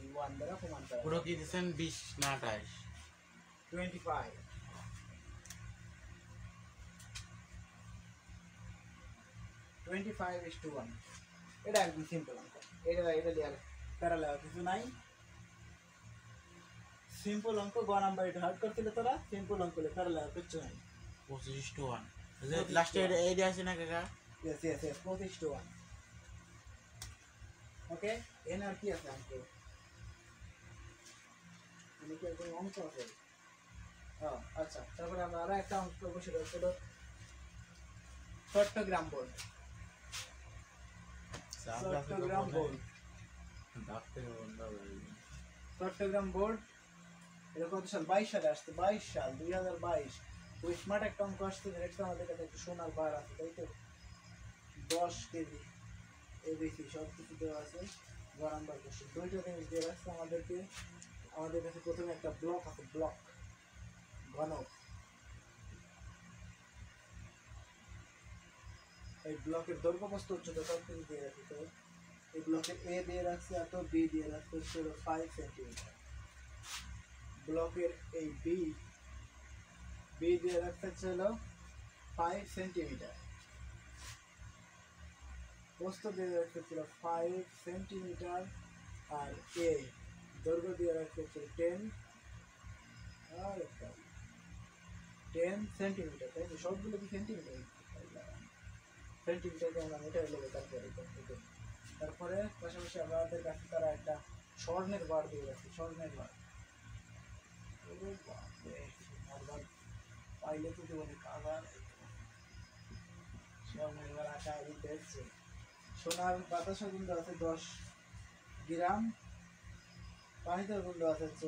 এই 1 দ্বারা প্রমাণ করা। পুরো কি দিচ্ছেন 20 না 28? 25:1। এটা একদম সিম্পল অঙ্ক। এটা দিয়ে প্যারা লেওয়া কিছু নাই, সিম্পল অঙ্ক। গ নাম্বার এটা হার্ড করছিল তোরা, সিম্পল অঙ্ক লে প্যারা লেওয়া কিছু নাই। 25:1 লাস্টে এই দিয়ে আছে না কাকা? Yes, 25:1। ওকে, এন আর কি আছে অঙ্ক? মানে কি একদম অঙ্ক আছে? আচ্ছা, তারপরে আমরা আরো একটা অঙ্ক করবো, সেটা হচ্ছে Chittagong board. Chittagong board, Chittagong board এটা কত সাল? 22 সালে আসছে, 22 সাল 2022। ওই স্মার্ট একটা অঙ্ক আসছে, দেখতে আমাদের কাছে একটু সোনার বার আছে, তাই তো 10 কেজি এবিসি সব কিছু দেওয়া আছে। নাম্বার কোশ্চেন দুইটা জিনিস দিয়ে রাখছে আমাদেরকে। আমাদের কাছে প্রথমে একটা ব্লক আছে, ব্লক ঘনক। এই ব্লকের দৈর্ঘ্য প্রস্থ উচ্চতা সব কিছু দিয়ে রাখছে। তো এই ব্লকের এ দিয়ে রাখছে এত, বি দিয়ে রাখছে হচ্ছে 5 সেন্টিমিটার। ব্লকের এই বি দিয়ে রাখতে হচ্ছে 5 সেন্টিমিটার। প্রস্থ দিয়ে রাখতে ছিল 5 সেন্টিমিটার। আর এ দৈর্ঘ্য দিয়ে রাখতে ছিল 10 সেন্টিমিটার। তাই না? সবগুলো কি সেন্টিমিটার? সেন্টিমিটারকে আমরা মিটারে নেবো। তারপরে পাশাপাশি আমাদের কাছে তারা একটা স্বর্ণের বার দিয়ে রাখছে, স্বর্ণের বার। পাইলে তো জীবনে কাবার স্বর্ণের বার আশা দিতে এসছে। সোনার বাতাসের গুণ আছে 10 গ্রাম, পানিতে গুণ আছে হচ্ছে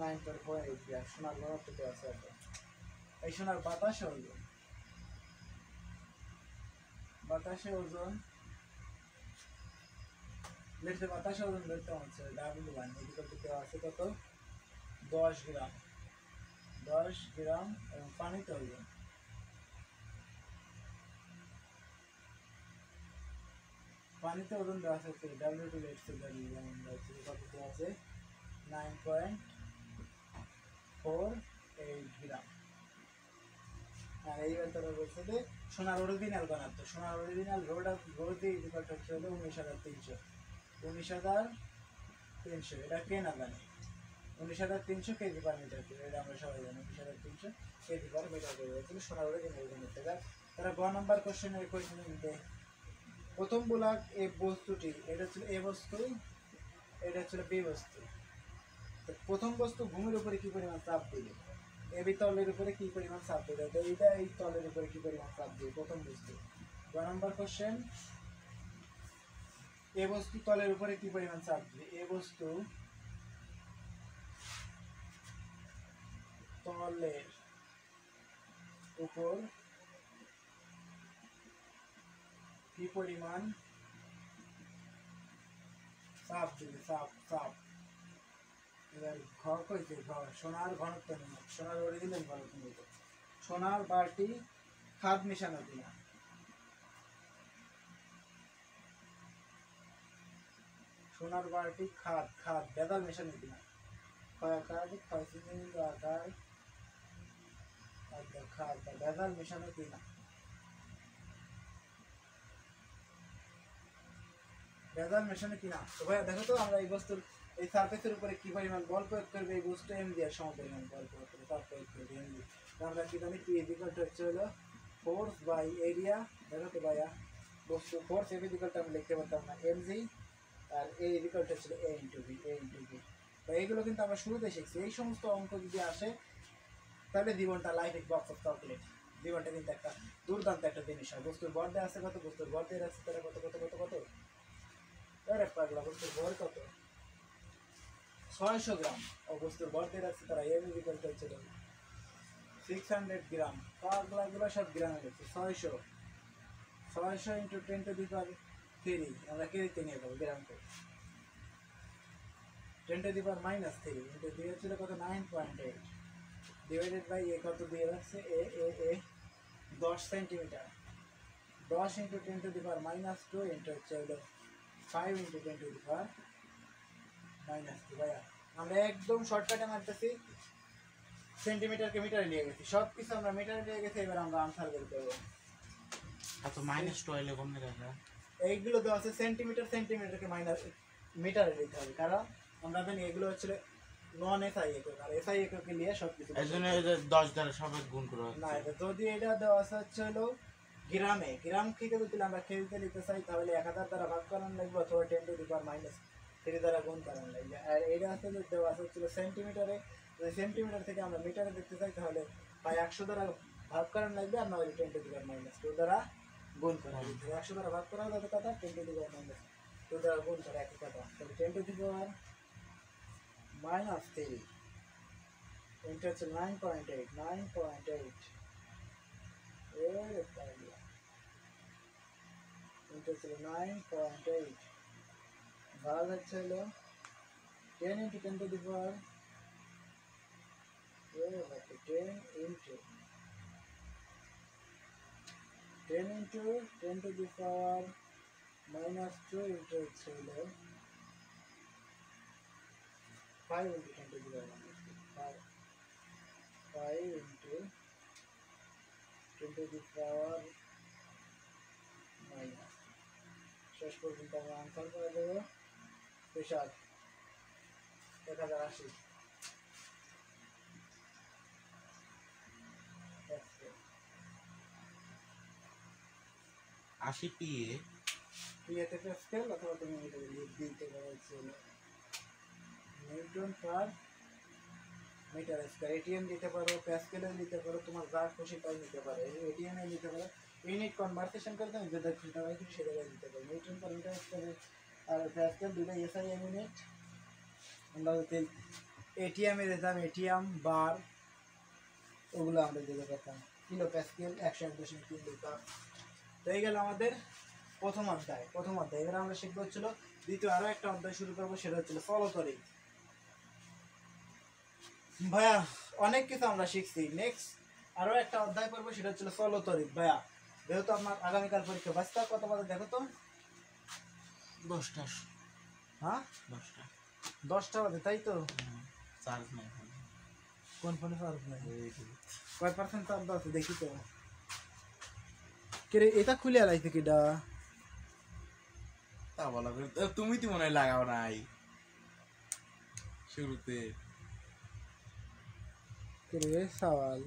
9.48 গ্রাম। সোনার ঘনত্ব আছে এত। এই সোনার বাতাসে ওজন, বাতাসে ওজন লেটে, বাতাসে ওজন ধরতে হচ্ছে W1 দেওয়া আছে কত 10 গ্রাম, 10 গ্রাম। এবং পানিতে ওজন, পানিতে ওজন দেওয়া আছে W2 লেটে যেমন কত দেওয়া আছে 9.48 গ্রাম। আর এইবার তারা বলছে যে সোনার অরিজিনাল ঘনত্ব, সোনার অরিজিনাল রোড ইকুয়াল হচ্ছে 19,300, 19,300। এটা কে না জানে? 19,300 কেজি পার মিটার কিউব। এটা আমরা সবাই জানি 19,300 কেজি পার মিটার কিউব হচ্ছিল সোনার অরিজিনাল ঘনত্ব। তারা গ নাম্বার কোশ্চেনের কোশ্চেন প্রথম ব্লক এই বস্তুটি, এটা ছিল এ বস্তু, এটা ছিল বি বস্তু। প্রথম বস্তু ভূমির উপরে কি পরিমাণ চাপ দিবে, এবি তলের উপরে কি পরিমাণ চাপ দিবে, তো এইটা এই তলের উপরে কি পরিমাণ চাপ দিবে প্রথম বস্তু। গ নাম্বার কোশ্চেন এ বস্তু তলের উপরে কি পরিমাণ চাপ দিবে, এ বস্তু তলের উপর কি পরিমাণ চাপ দিবে, চাপ। এবার ঘর কইছে, ঘর সোনার ঘনত্ব নেই, সোনার অরিজিনাল ঘনত্ব নেই। সোনার বারটি খাদ মেশানো কিনা, সোনার বারটি খাদ বেদাল মেশানো কিনা, আকার খাদ বা বেদাল মেশানো কিনা। বেদাল মেশানো কিনা। তো ভাইয়া দেখো তো আমরা এই বস্তুর এই সারফেসের উপরে কি পরিমাণ বল প্রয়োগ করবে, এই বস্তু এম দিয়ে সম পরিমাণ বল প্রয়োগ করবে, তার প্রয়োগ করবে এম দিয়ে। আমরা কি জানি পি ইকুয়াল টু হচ্ছে ফোর্স বাই এরিয়া। দেখো তো ভাইয়া বস্তু ফোর্স এফ ইকুয়াল টু আমরা লিখতে পারতাম না এম জি, আর এ ইকুয়াল টু হচ্ছে এ ইন্টু বি, তো এইগুলো কিন্তু আমরা শুরুতে শিখছি। এই সমস্ত অঙ্ক যদি আসে তাহলে জীবনটা life is box of chocolate. জীবনটা কিন্তু একটা দুর্দান্ত একটা জিনিস হয়। বস্তুর বর দেওয়া আছে কত, বস্তুর বর দিয়ে রাখছে তারা কত কত কত কত পাগলা, বস্তুর ভর কত 600 গ্রাম। ও বস্তুর ভর দিয়ে রাখছে তারা এম ইকুয়াল টু হচ্ছে 600 গ্রাম। পাগলা গুলো সব গ্রামে রাখছে 600 ইন্টু 10 টু দি পাওয়ার 3, আমরা কেজিতে নিয়ে যাবো গ্রাম করে। 10 টু দি পাওয়ার -3 ইন্টু দিয়ে ছিল কত 9.8 ডিভাইডেড বাই এ কত দিয়ে রাখছে এ 10 centimetre. 10 into 10 to the power -2 into হচ্ছে 5 ইন্টু 10 টু দি পাওয়ার -2। ভাইয়া আমরা একদম শর্টকাটে মারতেছি, সেন্টিমিটারকে মিটারে নিয়ে গেছি, সব কিছু আমরা মিটারে নিয়ে গেছি। এবার আমরা আনসার বের করবো। এত -2 এলে কমে দেখা এইগুলো দেওয়া আছে সেন্টিমিটারকে মিটারে নিতে হবে, কারণ আমরা জানি এগুলো হচ্ছে নন এসআই একক, আর এসআই এককে নিয়ে সব কিছু। এই জন্য 10 দ্বারা সবাই গুণ করা না, হচ্ছে। এটা যদি এটা দেওয়া আছে হচ্ছে গ্রামে, গ্রাম থেকে যদি আমরা কেজিতে নিতে চাই তাহলে 1000 দ্বারা ভাগ করানো লাগবে, অথবা 10 টু দি পাওয়ার -3 দ্বারা গুণ করানো লাগবে। আর এটা আছে দেওয়া আছে হচ্ছিল সেন্টিমিটারে, যদি সেন্টিমিটার থেকে আমরা মিটারে দেখতে চাই তাহলে প্রায় 100 দ্বারা ভাগ করানো লাগবে, আর নয় 10 টু দি পাওয়ার -2 দ্বারা গুণ করা হবে। 100 দ্বারা ভাগ করা হবে কথা, 10 টু দি পাওয়ার -2 দ্বারা গুণ করা একই কথা। তাহলে 10 টু দি পাওয়ার -3 এটা হচ্ছে 9.8 এটা ছিল 9.8 ভাগ হচ্ছে হলো 10 into 10 to the power 10 into 10 into 10 to the power minus 2 into হচ্ছে হলো 5 into 10 to the power minus 2 5 into 10 to the power minus শেষ পর্যন্ত আমরা আনসার করে দেবো প্রেশার 1080 80 পিএ পিএতে প্যাসকেল অথবা তুমি এটা দিতে পারো newton per metre square ATM দিতে পারো প্যাসকেলে দিতে পারো তোমার যা খুশি তাই নিতে পারো এটিএম এ নিতে পারো ইউনিট কনভার্সেশন করে তুমি যেটা খুশি তাই খুশি সেটা দিতে পারো নিউটন পার মিটার স্কয়ার আর প্যাসকেল দুটো এসআই ইউনিট আমরা যদি এটিএম এ দিতাম এটিএম বার ওগুলো আমরা দিতে পারতাম কিলো প্যাসকেল 101.3 দিতাম তো এই গেল আমাদের প্রথম অধ্যায় এবার আমরা শিখবো হচ্ছিল দ্বিতীয় আরো একটা অধ্যায় শুরু করবো সেটা হচ্ছিল চলতরিৎ ভাইয়া অনেক কিছু আমরা শিখছি নেক্সট আরো একটা অধ্যায় পড়বো সেটা হচ্ছিল চলতরিৎ ভাইয়া যেহেতু আপনার আগামীকাল পরীক্ষা বাস্তা কত বাজে দেখো তো 10টা হ্যাঁ 10টা বাজে তাই তো চার্জ নাই কোন ফোনে চার্জ নাই কয় পার্সেন্ট চার্জ আছে দেখি তো কে এটা খুলে আলাইছে কিডা তা বলা তুমি তো মনে হয় লাগাও নাই শুরুতে কে রে সওয়াল